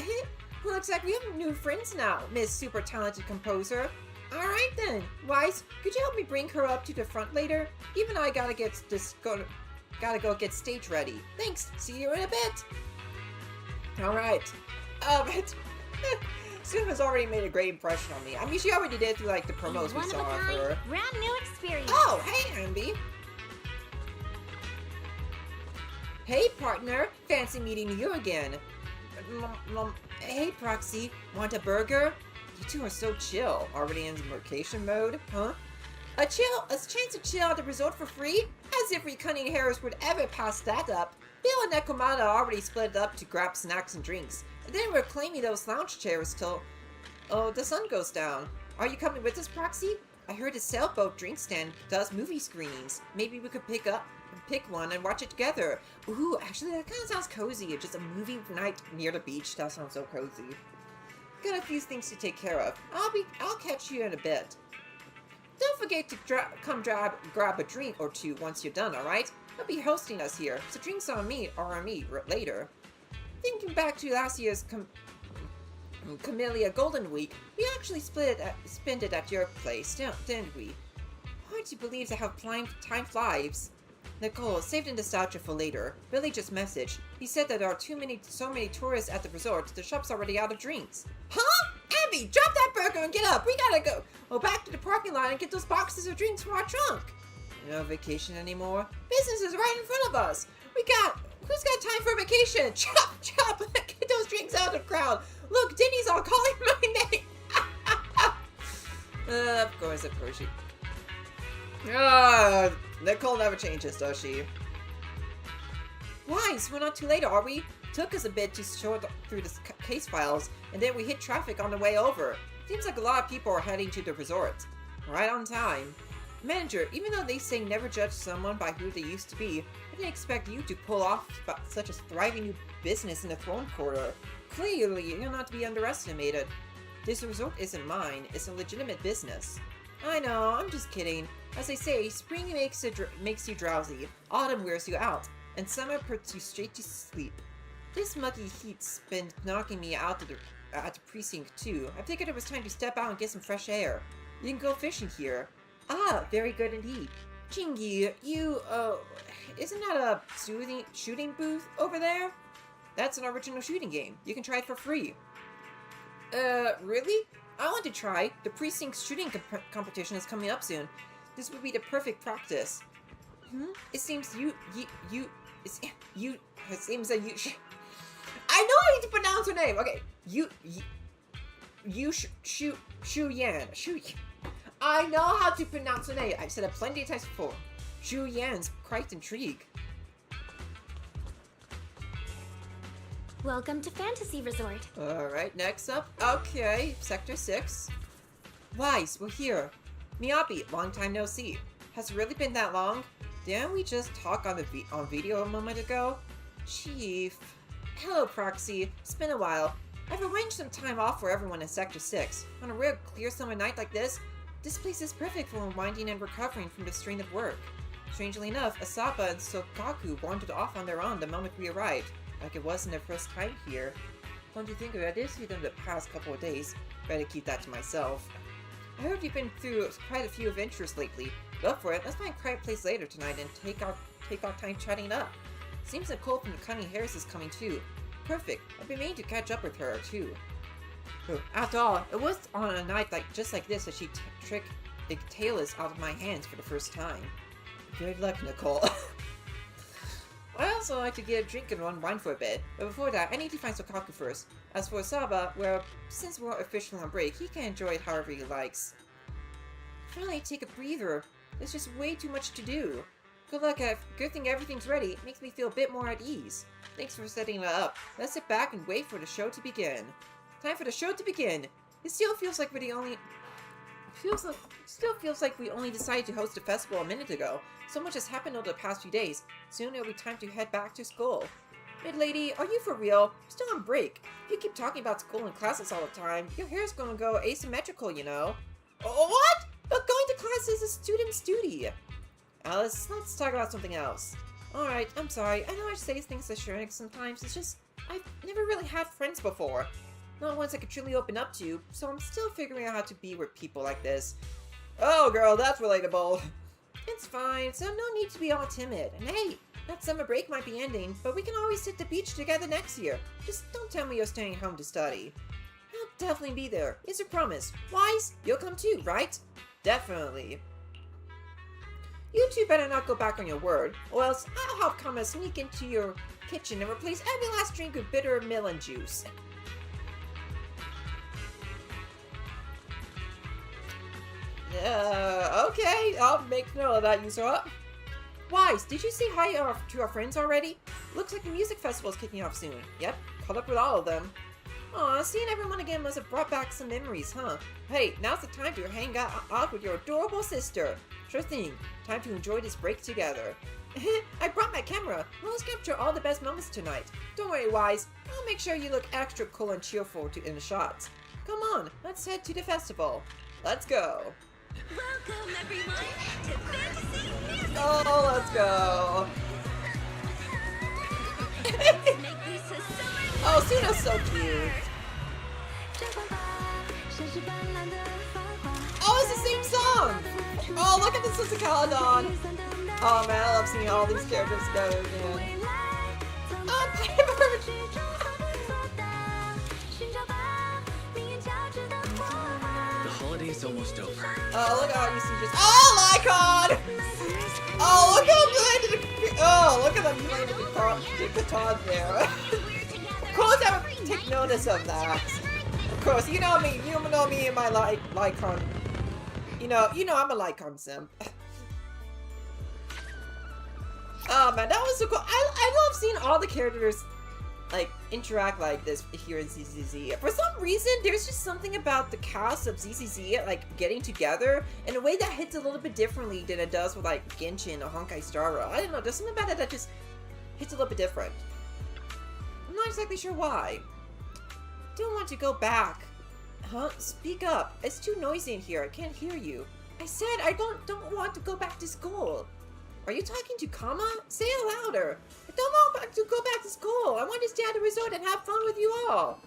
Looks like we have new friends now, Miss Super Talented Composer. Alright then. Wise, could you help me bring her up to the front later? Even I gotta go get stage ready. Thanks. See you in a bit. Alright. Sue has already made a great impression on me. I mean, she already did through like the promos we saw of her. Brand new experience. Oh, hey, Ambi. Hey, partner. Fancy meeting you again. Hey, Proxy. Want a burger? You two are so chill. Already in vacation mode, huh? A chance to chill at the resort for free? As if we cunning hairs would ever pass that up. Bill and Nekomata already split up to grab snacks and drinks. And then we're claiming those lounge chairs till the sun goes down. Are you coming with us, Proxy? I heard a sailboat drink stand does movie screenings. Maybe we could pick one and watch it together. Ooh, actually that kind of sounds cozy. Just a movie night near the beach. That sounds so cozy. Got a few things to take care of. I'll catch you in a bit. Don't forget to come grab a drink or two once you're done, alright? He'll be hosting us here, so drinks on me later. Thinking back to last year's Camellia Golden Week, we actually spent it at your place, didn't we? Hard to believe how time flies. Nicole, save the nostalgia for later. Billy just messaged. He said that there are so many tourists at the resort, the shop's already out of drinks. Huh? Abby, drop that burger and get up. We gotta go back to the parking lot and get those boxes of drinks from our trunk. No vacation anymore. Business is right in front of us. Who's got time for a vacation? Chop, get those drinks out of the crowd. Look, Denny's all calling my name. Of course she. Nicole never changes, does she? Wise, we're not too late, are we? Took us a bit to sort through the case files, and then we hit traffic on the way over. Seems like a lot of people are heading to the resort. Right on time. Manager, even though they say never judge someone by who they used to be, I didn't expect you to pull off such a thriving new business in the Throne Quarter. Clearly, you're not to be underestimated. This resort isn't mine, it's a legitimate business. I know, I'm just kidding. As they say, spring makes you drowsy, autumn wears you out, and summer puts you straight to sleep. This muggy heat's been knocking me out at the precinct too. I figured it was time to step out and get some fresh air. You can go fishing here. Ah, very good indeed. Chingy, isn't that a shooting booth over there? That's an original shooting game. You can try it for free. Really? I want to try. The precinct shooting competition is coming up soon. This would be the perfect practice. It seems I know how to pronounce her name. Okay, Shu Yan. I know how to pronounce her name. I've said it plenty of times before. Shu Yan's quite intrigued. Welcome to Fantasy Resort. Alright, next up. Okay, Sector 6. Weiss, we're here. Miyabi, long time no see. Has it really been that long? Didn't we just talk on on video a moment ago? Chief. Hello, Proxy. It's been a while. I've arranged some time off for everyone in Sector 6. On a rare clear summer night like this place is perfect for unwinding and recovering from the strain of work. Strangely enough, Asaba and Sokaku wandered off on their own the moment we arrived. Like it wasn't their first time here. Don't you think of it? I did see them the past couple of days. Better keep that to myself. I heard you've been through quite a few adventures lately. Go for it. Let's find a quiet place later tonight and take our time chatting up. Seems that Cole from the Cunning Harris is coming too. Perfect. I've been meaning to catch up with her too. After all, it was on a night just like this that she tricked the Talus out of my hands for the first time. Good luck, Nicole. I also like to get a drink and unwind for a bit, but before that, I need to find Sokaku first. As for Saba, well, since we're officially on break, he can enjoy it however he likes. Finally, take a breather. There's just way too much to do. Good thing everything's ready. It makes me feel a bit more at ease. Thanks for setting it up. Let's sit back and wait for the show to begin. Time for the show to begin. It still feels like we only decided to host the festival a minute ago. So much has happened over the past few days. Soon it'll be time to head back to school. Mid-lady, are you for real? We're still on break. If you keep talking about school and classes all the time, your hair's gonna go asymmetrical, you know. What? But going to class is a student's duty. Alice, let's talk about something else. Alright, I'm sorry. I know I say things assuring sometimes. It's just, I've never really had friends before. Not ones I could truly open up to, so I'm still figuring out how to be with people like this. Oh, girl, that's relatable. It's fine, so no need to be all timid. And hey, that summer break might be ending, but we can always hit the beach together next year. Just don't tell me you're staying home to study. I'll definitely be there. It's a promise. Weiss, you'll come too, right? Definitely. You two better not go back on your word, or else I'll have Kama sneak into your kitchen and replace every last drink with bitter melon juice. Okay, I'll make note of that, Yusura. Weiss, did you say hi to our friends already? Looks like the music festival's kicking off soon. Yep, caught up with all of them. Aw, seeing everyone again must have brought back some memories, huh? Hey, now's the time to hang out with your adorable sister. Sure thing, time to enjoy this break together. I brought my camera. Let's capture all the best moments tonight. Don't worry, Weiss. I'll make sure you look extra cool and cheerful in the shots. Come on, let's head to the festival. Let's go. Welcome, everyone, to Fantasy Music! Oh, let's go. Oh, Suna's so cute. Oh, it's the same song! Oh, look at this is a Caladon. Oh man, I love seeing all these characters together again. Oh, Piper! The holiday's almost over. Oh, look how you see just. Oh, Lycon! Oh, look how good! Oh, look at them playing the guitar there. Of course, I would take notice of that. Of course, you know me. You know me and my Lycon. You know I'm a Lycon simp. Oh man, that was so cool. I love seeing all the characters like interact like this here in ZZZ. For some reason, there's just something about the cast of ZZZ like getting together in a way that hits a little bit differently than it does with like Genshin or Honkai Star Rail. I don't know, there's something about it that just hits a little bit different. I'm not exactly sure why. Don't want to go back. Huh? Speak up. It's too noisy in here. I can't hear you. I said I don't want to go back to school. Are you talking to Kama? Say it louder. I don't want to go back to school. I want to stay at the resort and have fun with you all.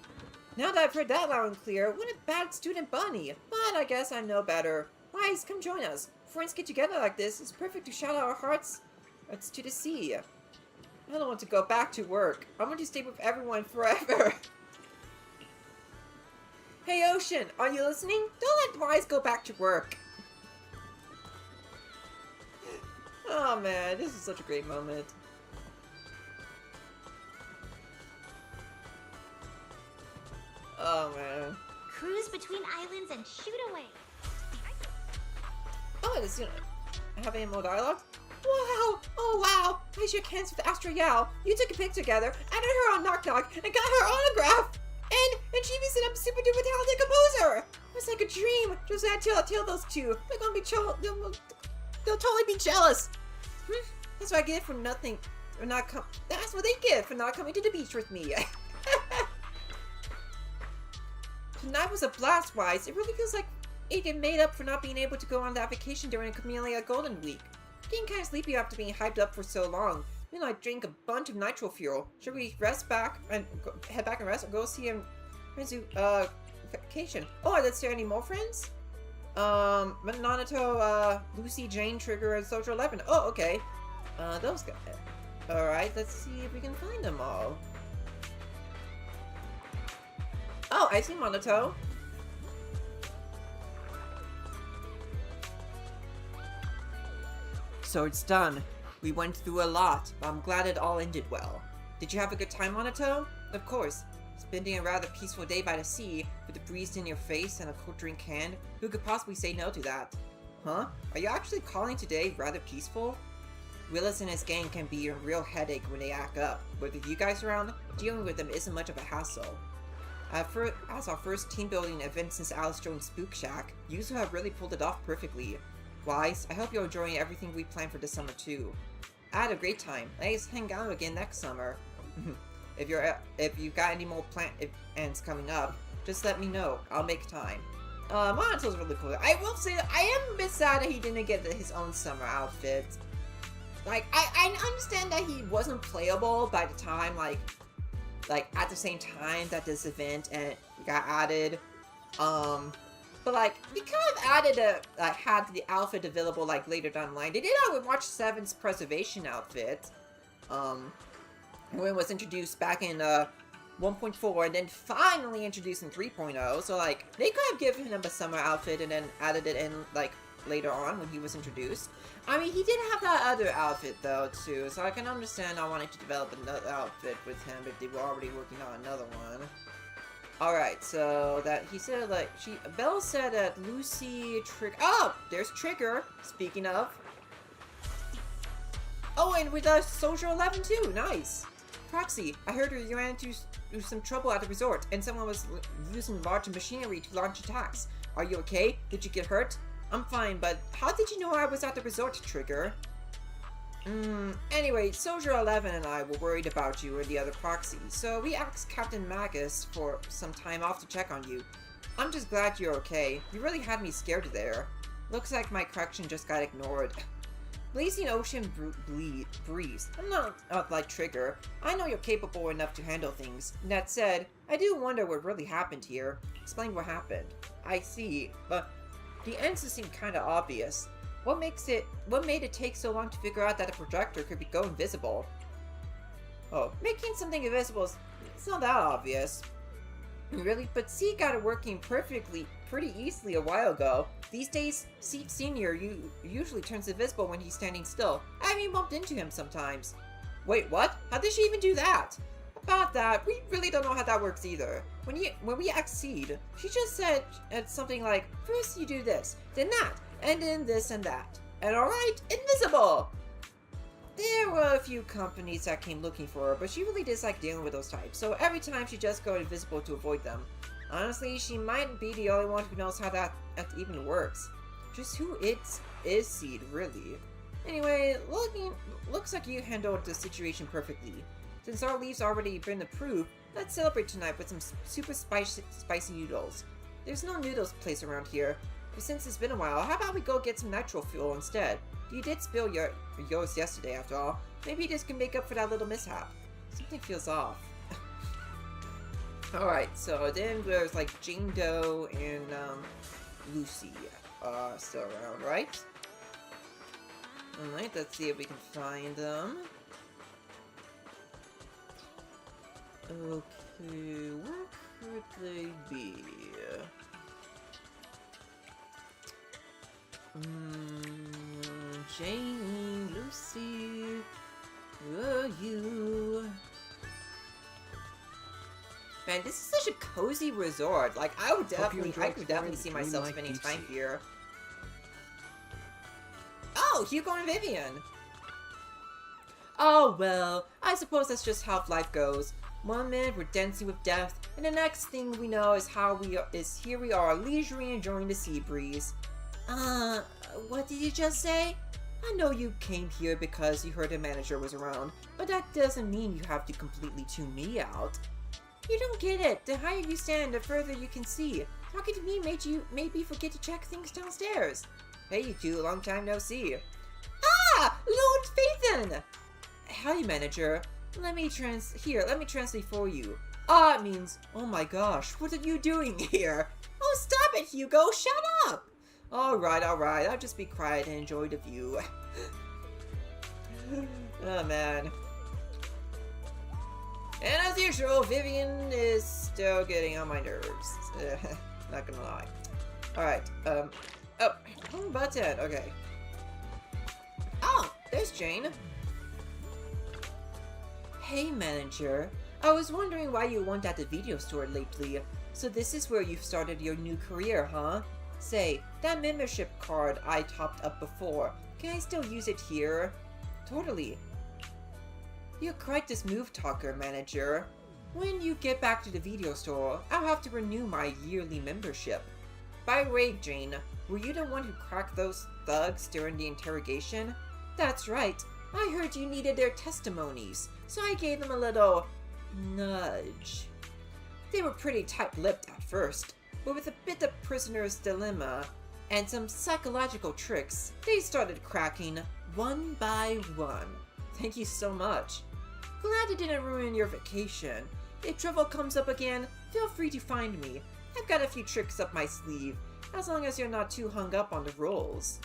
Now that I've heard that loud and clear, what a bad student bunny. But I guess I know better. Weiss, come join us. Friends get together like this. It's perfect to shout out our hearts to the sea. I don't want to go back to work. I want to stay with everyone forever. Hey Ocean, are you listening? Don't let Weiss go back to work. Oh man, this is such a great moment. Oh man. Cruise between islands and shoot away. Oh, this, have any more dialogue? Wow! Oh wow! I shook hands with Astra Yao. You took a pic together, added her on Knock Knock, and got her autograph! And she even set up a super duper talented composer! It was like a dream! Just tell those two. They're gonna be they'll totally be jealous! That's what I get for nothing. That's what they get for not coming to the beach with me. Tonight was a blast, Wise. It really feels like Aiden made up for not being able to go on that vacation during Camellia Golden Week. Getting kind of sleepy after being hyped up for so long. I drank a bunch of nitro fuel. Should we rest back and head back and rest, or go see him vacation? Oh, let's see any more friends. Nanato, Lucy, Jane, Trigger, and Soldier 11. Oh, okay. Those guys. All right, let's see if we can find them all. Oh, I see Monato. So it's done. We went through a lot, but I'm glad it all ended well. Did you have a good time, Monato? Of course. Spending a rather peaceful day by the sea, with the breeze in your face and a cold drink hand, who could possibly say no to that? Huh? Are you actually calling today rather peaceful? Willis and his gang can be a real headache when they act up, but with you guys around, dealing with them isn't much of a hassle. As our first team building event since Alice joined Spook Shack, you two have really pulled it off perfectly. Wise, I hope you're enjoying everything we planned for this summer too. I had a great time. Let's hang out again next summer. If you've got any more plans coming up, just let me know. I'll make time. Monato's really cool. I will say that I am a bit sad that he didn't get his own summer outfit. Like, I understand that he wasn't playable by the time, like at the same time that this event got added. But like, he kind of added had the outfit available like later down the line. They did that with March 7th's preservation outfit. When it was introduced back in 1.4 and then finally introduced in 3.0. So like, they could have given him a summer outfit and then added it in like later on when he was introduced. I mean, he did have that other outfit though too, so I can understand not wanting to develop another outfit with him if they were already working on another one. Alright, so that he said like Belle said that Lucy there's Trigger, speaking of. Oh, and with Soldier 11 too, nice. Proxy, I heard you ran into some trouble at the resort, and someone was using large machinery to launch attacks. Are you okay? Did you get hurt? I'm fine, but how did you know I was at the resort, Trigger? Anyway, Soldier 11 and I were worried about you and the other proxies, so we asked Captain Magus for some time off to check on you. I'm just glad you're okay. You really had me scared there. Looks like my correction just got ignored. Blazing Ocean Breeze. I'm not like Trigger. I know you're capable enough to handle things. That said, I do wonder what really happened here. Explain what happened. I see, but the answer seemed kinda obvious. What made it take so long to figure out that a projector could go invisible? Oh, making something invisible it's not that obvious. Really? But C got it working pretty easily a while ago. These days, C Senior usually turns invisible when he's standing still. I even bumped into him sometimes. Wait, what? How did she even do that? About that, we really don't know how that works either. When we asked Seed, she just said something like, first you do this, then that, and then this and that. And alright, invisible! There were a few companies that came looking for her, but she really disliked dealing with those types, so every time she just go invisible to avoid them. Honestly, she might be the only one who knows how that even works. Just who is Seed, really? Anyway, looks like you handled the situation perfectly. Since our leave's already been approved, let's celebrate tonight with some super spicy noodles. There's no noodles place around here, but since it's been a while, how about we go get some nitro fuel instead? You did spill yours yesterday after all. Maybe this can make up for that little mishap. Something feels off. Alright, so then there's like Jane Doe and Lucy still around, right? Alright, let's see if we can find them. Okay, where could they be? Jane, Lucy, where are you? Man, this is such a cozy resort. Like, I could definitely see dream myself like spending deep time sea. here. Oh, Hugo and Vivian. Oh, well, I suppose that's just how life goes. One minute we're dancing with death, and the next thing we know is here we are, leisurely enjoying the sea breeze. What did you just say? I know you came here because you heard the manager was around, but that doesn't mean you have to completely tune me out. You don't get it. The higher you stand, the further you can see. Talking to me made you maybe forget to check things downstairs. Hey, you two, long time no see. Ah! Lord Phaethon! Howdy, manager. Let me translate for you. Ah, it means, oh my gosh, what are you doing here? Oh, stop it, Hugo, shut up! Alright, I'll just be quiet and enjoy the view. Oh, man. And as usual, Vivian is still getting on my nerves. Not gonna lie. Alright, oh, home button, okay. Oh, there's Jane. Hey, manager. I was wondering why you weren't at the video store lately. So this is where you've started your new career, huh? Say, that membership card I topped up before, can I still use it here? Totally. You're quite the smooth talker, manager. When you get back to the video store, I'll have to renew my yearly membership. By the way, Jane, were you the one who cracked those thugs during the interrogation? That's right. I heard you needed their testimonies, so I gave them a little nudge. They were pretty tight-lipped at first, but with a bit of prisoner's dilemma and some psychological tricks, they started cracking one by one. Thank you so much. Glad it didn't ruin your vacation. If trouble comes up again, feel free to find me. I've got a few tricks up my sleeve, as long as you're not too hung up on the roles.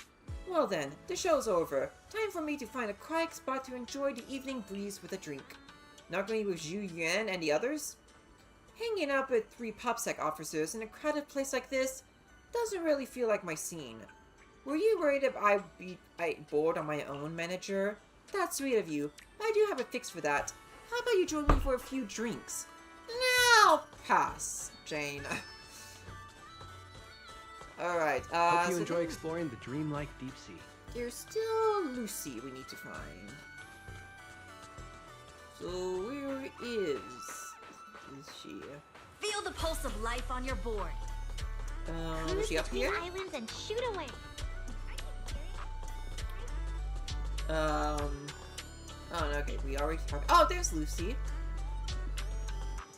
Well then, the show's over. Time for me to find a quiet spot to enjoy the evening breeze with a drink. Not going with Zhu Yuan and the others? Hanging out with 3 PopSec officers in a crowded place like this doesn't really feel like my scene. Were you worried if I'd be bored on my own, manager? That's sweet of you. I do have a fix for that. How about you join me for a few drinks? No, pass, Jane. Alright, Hope you so enjoy exploring the dreamlike deep sea. there's still Lucy we need to find. So where is she? Feel the pulse of life on your board. Is Cruise she up between here? islands and shoot away. Oh, no, okay, we already talked. Oh, there's Lucy.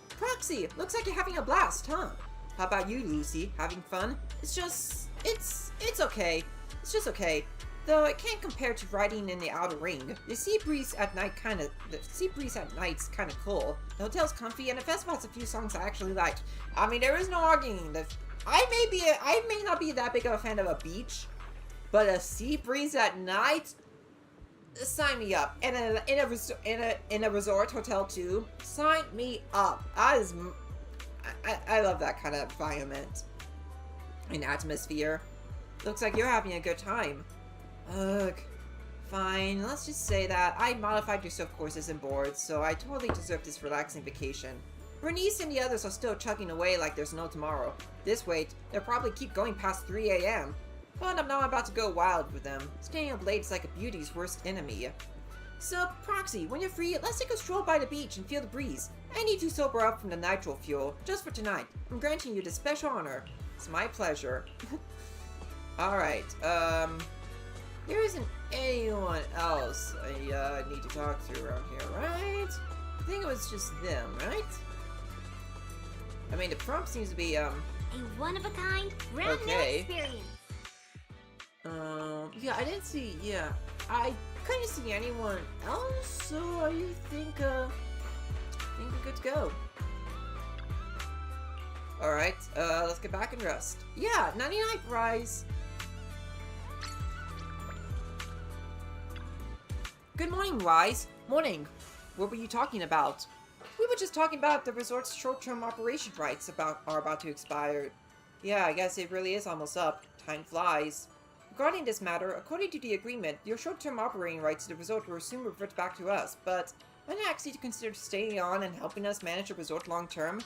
Proxy, looks like you're having a blast, huh? How about you, Lucy? Having fun? It's okay. It's just okay. Though it can't compare to riding in the outer ring. The sea breeze at night's kinda cool. The hotel's comfy, and the festival has a few songs I actually like. I mean, there is no arguing that I may not be that big of a fan of a beach, but a sea breeze at night? Sign me up. In a resort hotel too. Sign me up. I love that kind of environment and atmosphere. Looks like you're having a good time. Ugh. Fine, let's just say that I modified your surf courses and boards, so I totally deserve this relaxing vacation. Bernice and the others are still chugging away like there's no tomorrow. This wait, they'll probably keep going past 3 a.m. But I'm not about to go wild with them. Staying up late is like a beauty's worst enemy. So, Proxy, when you're free, let's take a stroll by the beach and feel the breeze. I need to sober up from the nitro fuel, just for tonight. I'm granting you this special honor. It's my pleasure. Alright, there isn't anyone else I need to talk to around here, right? I think it was just them, right? I mean, the prompt seems to be, A one-of-a-kind, brand new okay. experience. Yeah, I didn't see, yeah. I couldn't see anyone else, so I think we're good to go. Alright, let's get back and rest. Yeah, 99 Rise. Good morning, Rise. Morning. What were you talking about? We were just talking about the resort's short-term operation rights are about to expire. Yeah, I guess it really is almost up. Time flies. Regarding this matter, according to the agreement, your short-term operating rights to the resort will soon revert back to us, but I'd ask you to consider staying on and helping us manage the resort long-term.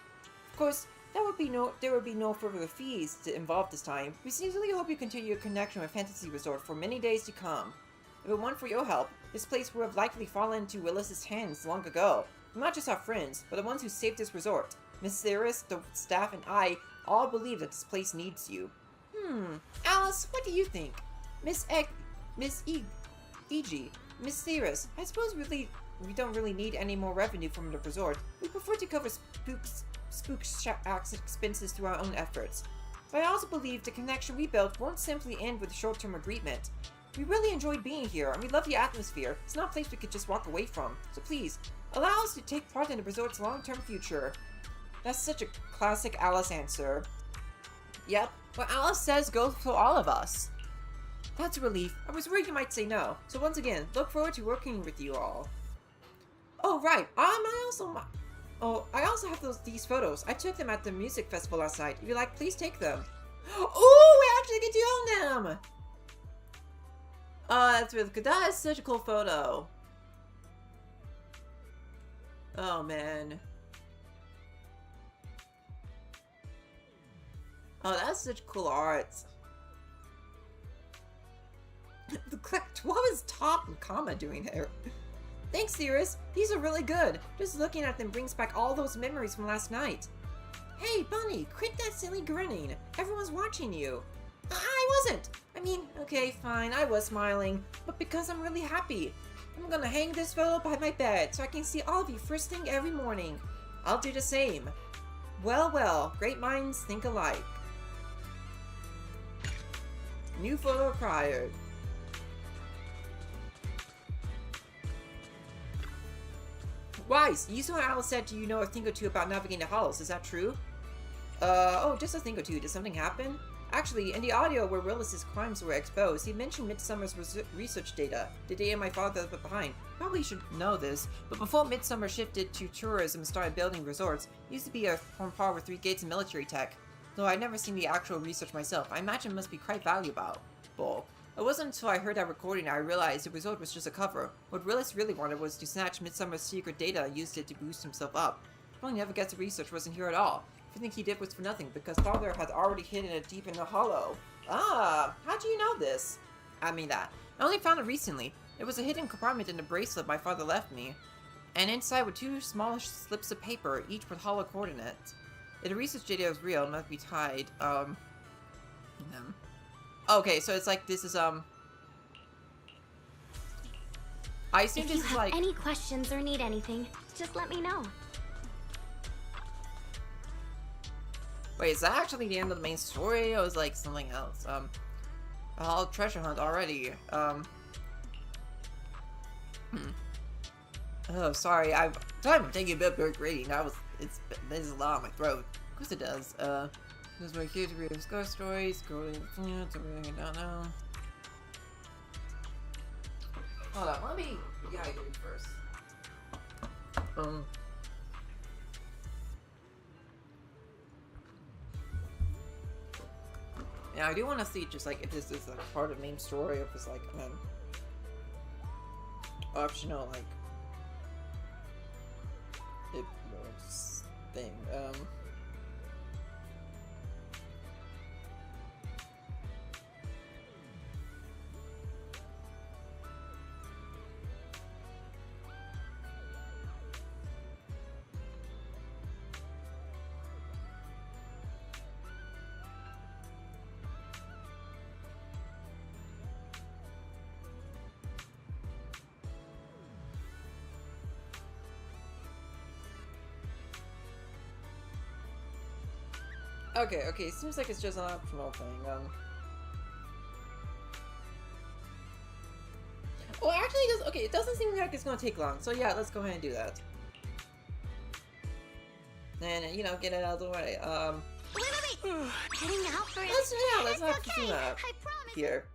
course, there would be no further fees involved this time. We sincerely hope you continue your connection with Fantasy Resort for many days to come. If it weren't for your help, this place would have likely fallen into Willis's hands long ago. Not just our friends, but the ones who saved this resort. Miss Ceres, the staff, and I all believe that this place needs you. Alice, what do you think? Miss E.G., Miss Ceres, I suppose we don't really need any more revenue from the resort. We prefer to cover expenses through our own efforts. But I also believe the connection we built won't simply end with a short-term agreement. We really enjoyed being here, and we love the atmosphere. It's not a place we could just walk away from. So please, allow us to take part in the resort's long-term future. That's such a classic Alice answer. Yep, what Alice says goes for all of us. That's a relief. I was worried you might say no. So once again, look forward to working with you all. Oh, right. I also have these photos. I took them at the music festival last night. If you like, please take them. Oh, we actually get to own them! Oh, that's really good. That is such a cool photo. Oh, man. Oh, that's such cool art. What was top and comma doing here? Thanks, Ceres. These are really good. Just looking at them brings back all those memories from last night. Hey, Bunny, quit that silly grinning. Everyone's watching you. I wasn't. I mean, okay, fine, I was smiling, but because I'm really happy. I'm gonna hang this photo by my bed so I can see all of you first thing every morning. I'll do the same. Well, well, great minds think alike. New photo acquired. Wise, you saw Alice said you know a thing or two about navigating the halls, is that true? Oh, just a thing or two. Did something happen? Actually, in the audio where Willis's crimes were exposed, he mentioned Midsummer's research data. The data my father left behind. Probably should know this, but before Midsummer shifted to tourism and started building resorts, he used to be on par with 3 Gates in military tech. Though I'd never seen the actual research myself, I imagine it must be quite valuable. It wasn't until I heard that recording that I realized the resort was just a cover. What Willis really wanted was to snatch Midsummer's secret data and used it to boost himself up. Probably never guessed the research wasn't here at all. Everything he did was for nothing, because Father had already hidden it deep in the hollow. Ah, how do you know this? I mean that. I only found it recently. It was a hidden compartment in the bracelet my father left me. And inside were 2 small slips of paper, each with hollow coordinates. If the research data was real, it must be tied, Okay, so it's like, this is, I assume this is like... If you have any questions or need anything, just let me know. Wait, is that actually the end of the main story, or is like something else? I'll treasure hunt already. Oh, sorry, I'm taking a bit of break reading. There's a lot on my throat. Of course it does. This is right here to read the scar stories. Scrolling to everything I don't know. Hold on, let me read first. Yeah, I do want to see just like if this is like part of the main story, or if it's like an optional like thing. Okay, seems like it's just an optional thing, Well, actually, it doesn't seem like it's gonna take long, so yeah, let's go ahead and do that. And, you know, get it out of the way, Wait! Heading out for it? let's not do that here.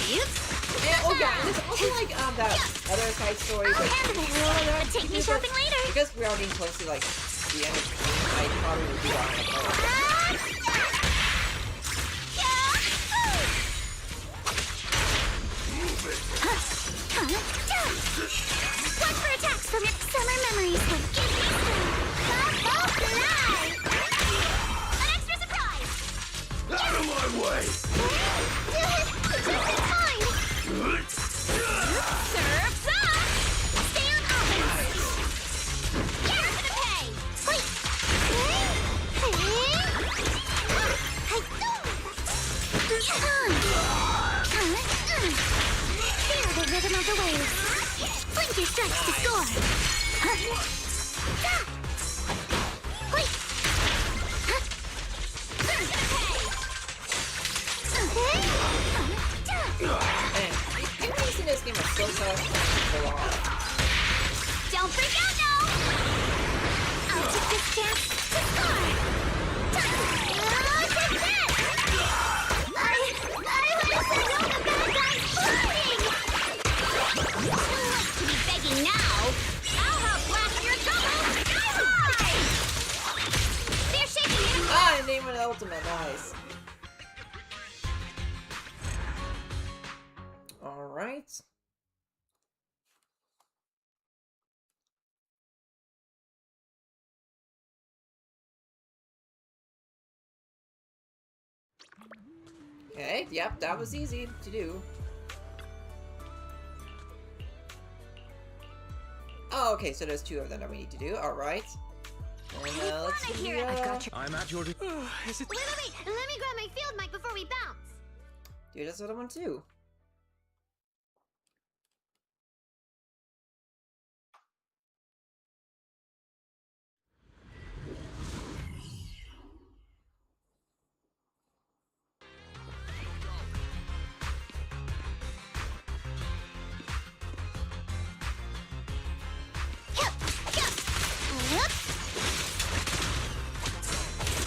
And, oh yeah, and there's also like that other side story. But take me shopping later. Because we're already close to like the end of the game, I probably would do that. Watch for attacks from your summer memories will give me strength. Fly! An extra surprise! Out of my way! Just in time! Surf's up! Stay on offense! Here for the pay! Wait! Feel the rhythm of the waves. Blink your strikes to score. Wait! Man, everything in this game is so tough. Don't freak out now! I'll take this chance to score! Take that! I would have said no to bad guys floating! Too late to be begging now! I'll help blast your trouble sky high! They're shaking it! Ah, I named an ultimate, nice. Alright. Okay, yep, that was easy to do. Oh, okay, so there's 2 of them that we need to do. Alright. And let's see. I've got you. I'm at your. Wait, let me grab my field mic before we bounce. Dude, that's what I want to do.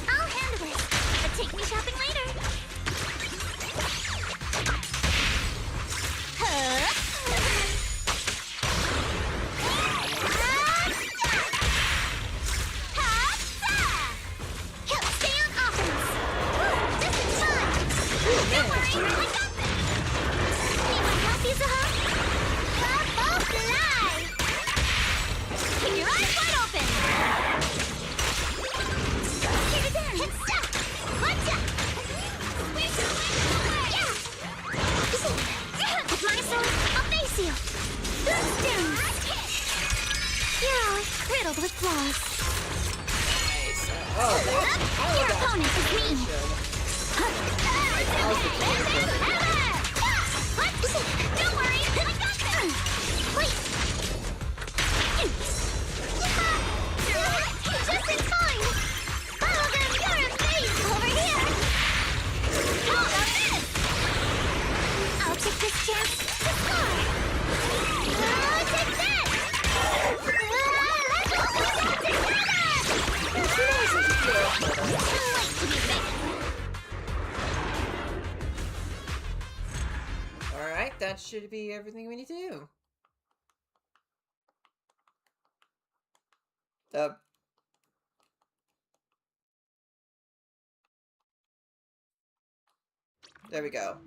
I'll handle it, but take me shopping later. Stay on offense. Just in time. Don't worry, I got this. Need my help, Yuzuha? Bubble fly. Keep your eyes wide open. Here it is. Hit stop. Watch out. Squeeze your legs away. Yeah. With my sword, I'll face you. Boost down. You're always riddled with flaws. Oh, Your opponent is me. What? Don't worry, I got this. Wait. Just in time. Oh, then you're a face over here. How about this? I'll take this chance to score. Take that. Let's all put that together. Alright, that should be everything we need to do. There we go.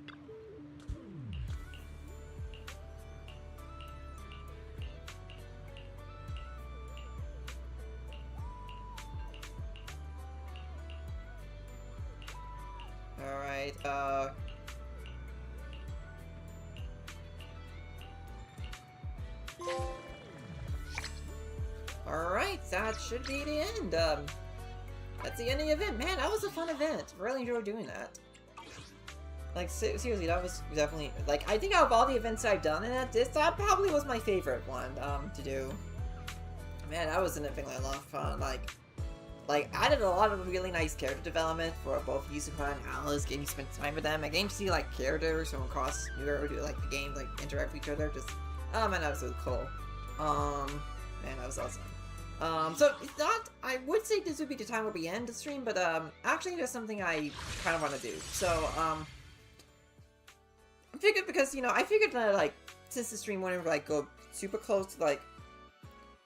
Alright, Alright, that should be the end. That's the end of the event. Man, that was a fun event. Really enjoyed doing that. Like, seriously, that was definitely, like, I think out of all the events I've done in it, that probably was my favorite one, to do. Man, that was significantly a lot of fun. Like, I did a lot of really nice character development for both Yusuke and Alice, getting to spend time with them, and getting to see, like, characters from across like, the game, like, interact with each other, just, oh man, that was so cool. Man, that was awesome. So, it's not, I would say this would be the time where we end the stream, but, actually there's something I kind of want to do. So, I figured because, you know, I figured that, like, since the stream wouldn't, like, go super close to, like,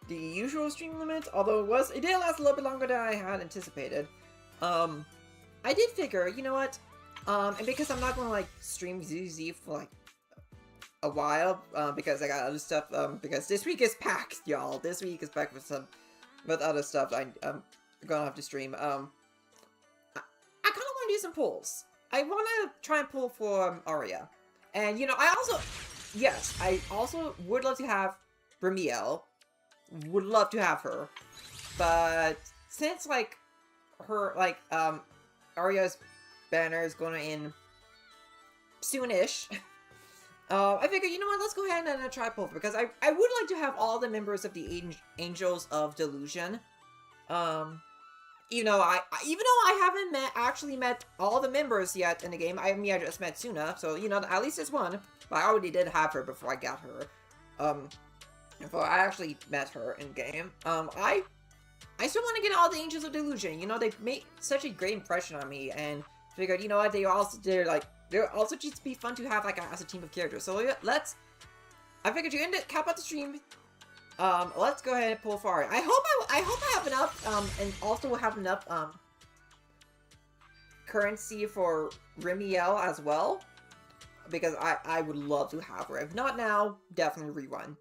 the usual stream limit, although it did last a little bit longer than I had anticipated. I did figure, you know what, and because I'm not gonna, like, stream ZZ for, like, a while, because I got other stuff, because this week is packed, y'all. This week is packed with other stuff I'm gonna have to stream. I kind of want to do some pulls. I want to try and pull for Aria. And, you know, I also would love to have Ramiel. Would love to have her. But since, like, her, like, Aria's banner is going to end soonish, I figured, you know what, let's go ahead and try pull, because I would like to have all the members of the Angels of Delusion. You know, even though I haven't actually met all the members yet in the game, I mean, I just met Suna, so, you know, at least there's one. But I already did have her before I got her. Before I actually met her in game. I still want to get all the Angels of Delusion. You know, they made such a great impression on me, and figured, you know what, they're also just be fun to have, like, as a team of characters. So I figured you end it, cap out the stream. Let's go ahead and pull for Aria. I hope I have enough, and also have enough, currency for Ramiel as well. Because I would love to have her. If not now, definitely rerun.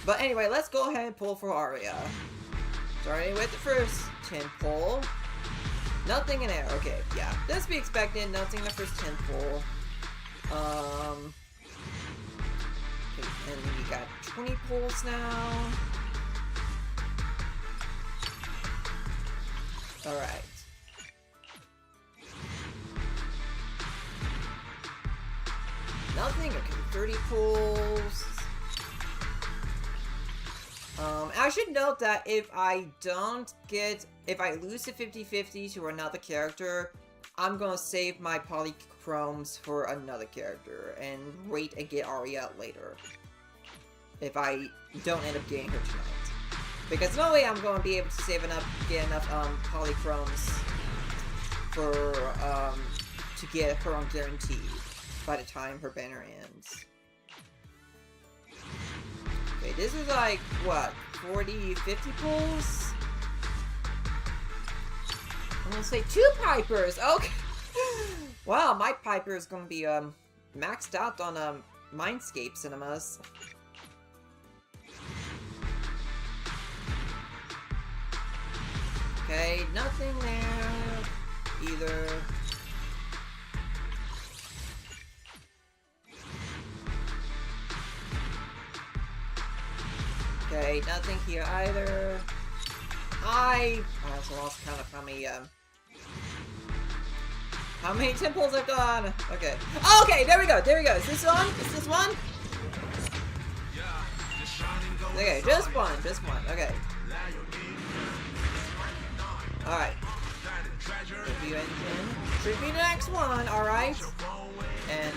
But anyway, let's go ahead and pull for Aria. Starting with the first 10 pull. Nothing in there. Okay, yeah. This be expected. Nothing in the first 10 pull. Okay, and we got 20 pulls now. Alright. Nothing. Okay, 30 pulls. I should note that if I lose the 50-50 to another character, I'm gonna save my polychromes for another character and wait and get Aria later. If I don't end up getting her tonight. Because no way I'm gonna be able to get enough polychromes to get her on guarantee by the time her banner ends. Okay, this is like, what, 40, 50 pulls? I'm gonna say 2 Pipers! Okay! Wow, my Piper is gonna be, maxed out on, Mindscape cinemas. Okay, nothing there either. Okay, nothing here either. I also lost count of how many temples I've gone. Okay. Okay, there we go, there we go. Is this one? Is this one? Okay, just one, okay. Alright. Should be the next one, alright. And,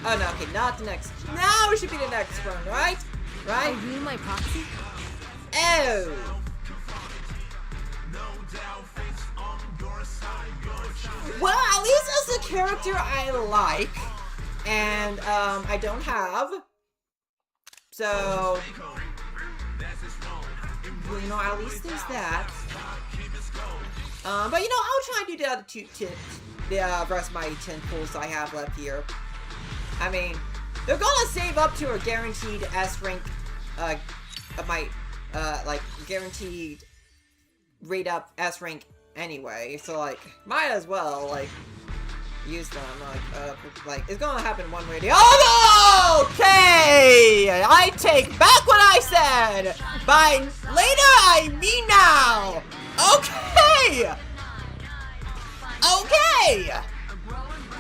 oh no, okay, not the next. Now it should be the next one, right? Right? Are you my proxy? Oh! Well, at least as a character I like, and, I don't have. So, you know, at least there's that. But, you know, I'll try and do the other the rest of my 10 pulls I have left here. I mean, they're gonna save up to a guaranteed S rank, like, guaranteed rate up S rank anyway, so, like, might as well, like, use them, like, it's gonna happen one way or the other. Okay! I take back what I said! By later, I mean now! Okay! Okay!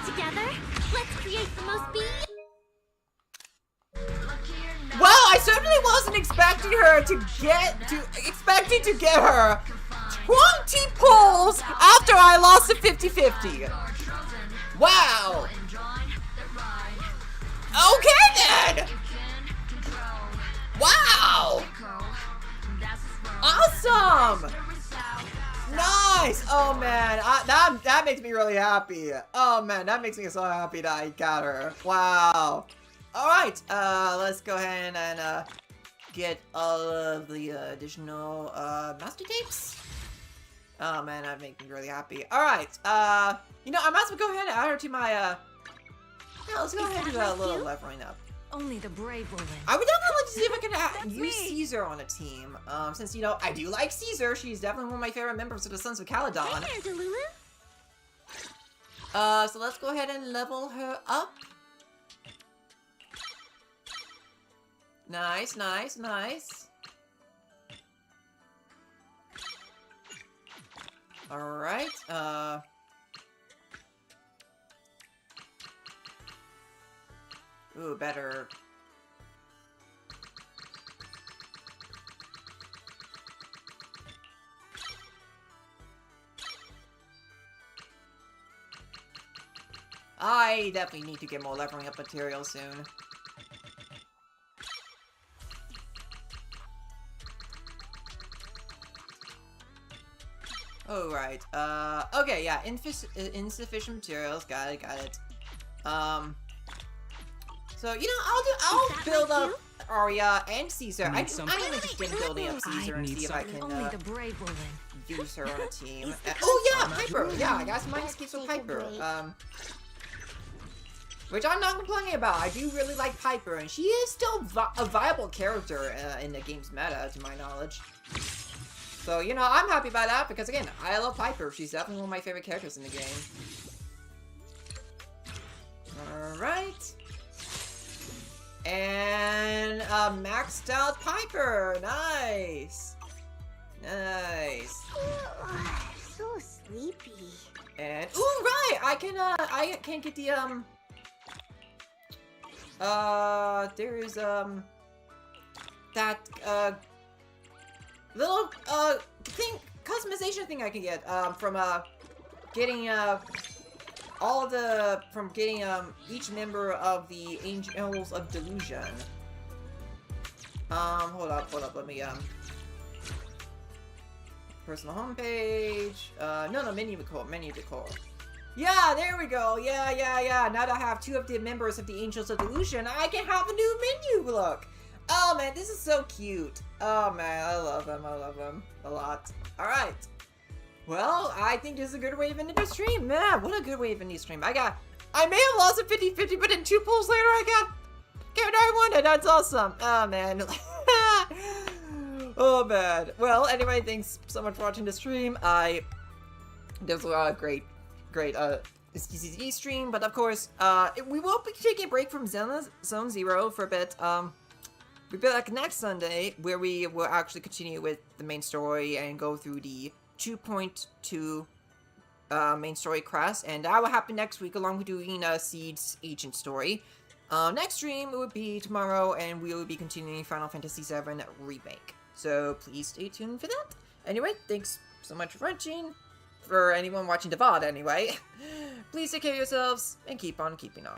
Together, let's create the most Well, I certainly wasn't expecting her to get her 20 pulls after I lost the 50-50. Wow. Okay then. Wow. Awesome. Nice! Oh man, that makes me really happy. Oh man, that makes me so happy that I got her. Wow. Alright, let's go ahead and get all of the additional master tapes. Oh man, that makes me really happy. Alright, you know, I might as well go ahead and add her to my yeah, let's go ahead and do a little leveling up. Only the brave will win. I would definitely like to see if I can use Zer on a team. Since, you know, I do like Zer. She's definitely one of my favorite members of the Sons of Caledon. Hey there, Delulu. So let's go ahead and level her up. Nice, nice, nice. Alright, ooh, better. I definitely need to get more leveling up material soon. Oh, right. Okay, yeah, insufficient materials. Got it, got it. So, you know, I'll build up Arya and Zer. I am interested in building up Zer and see if I can, use her on a team. Oh, yeah, Piper! Yeah, I got some mind escapes with Piper. Which I'm not complaining about. I do really like Piper, and she is still a viable character in the game's meta, to my knowledge. So, you know, I'm happy about that, because again, I love Piper. She's definitely one of my favorite characters in the game. Alright. And, maxed out Piper! Nice! Nice. So sleepy. And, ooh, right! I can get the, there's, that, little, customization thing I can get, from, getting, all of the, from getting, each member of the Angels of Delusion. Hold up, let me, personal homepage, no, menu decor. Yeah, there we go, yeah. Now that I have 2 of the members of the Angels of Delusion, I can have a new menu look! Oh man, this is so cute. Oh man, I love them a lot. Alright. Well, I think this is a good way of ending the stream. Man, what a good way of ending the stream. I may have lost a 50-50, but in 2 pulls later, I got another one, and that's awesome. Oh man. Oh man. Well, anyway, thanks so much for watching the stream. There's a lot of great STCZ stream, but of course, we will be taking a break from Zenless for a bit. We'll be back next Sunday, where we will actually continue with the main story and go through the 2.2 main story quest, and that will happen next week along with doing Seed's agent story. Next stream will be tomorrow, and we will be continuing Final Fantasy VII Remake. So please stay tuned for that. Anyway, thanks so much for watching. For anyone watching the VOD, anyway. Please take care of yourselves and keep on keeping on.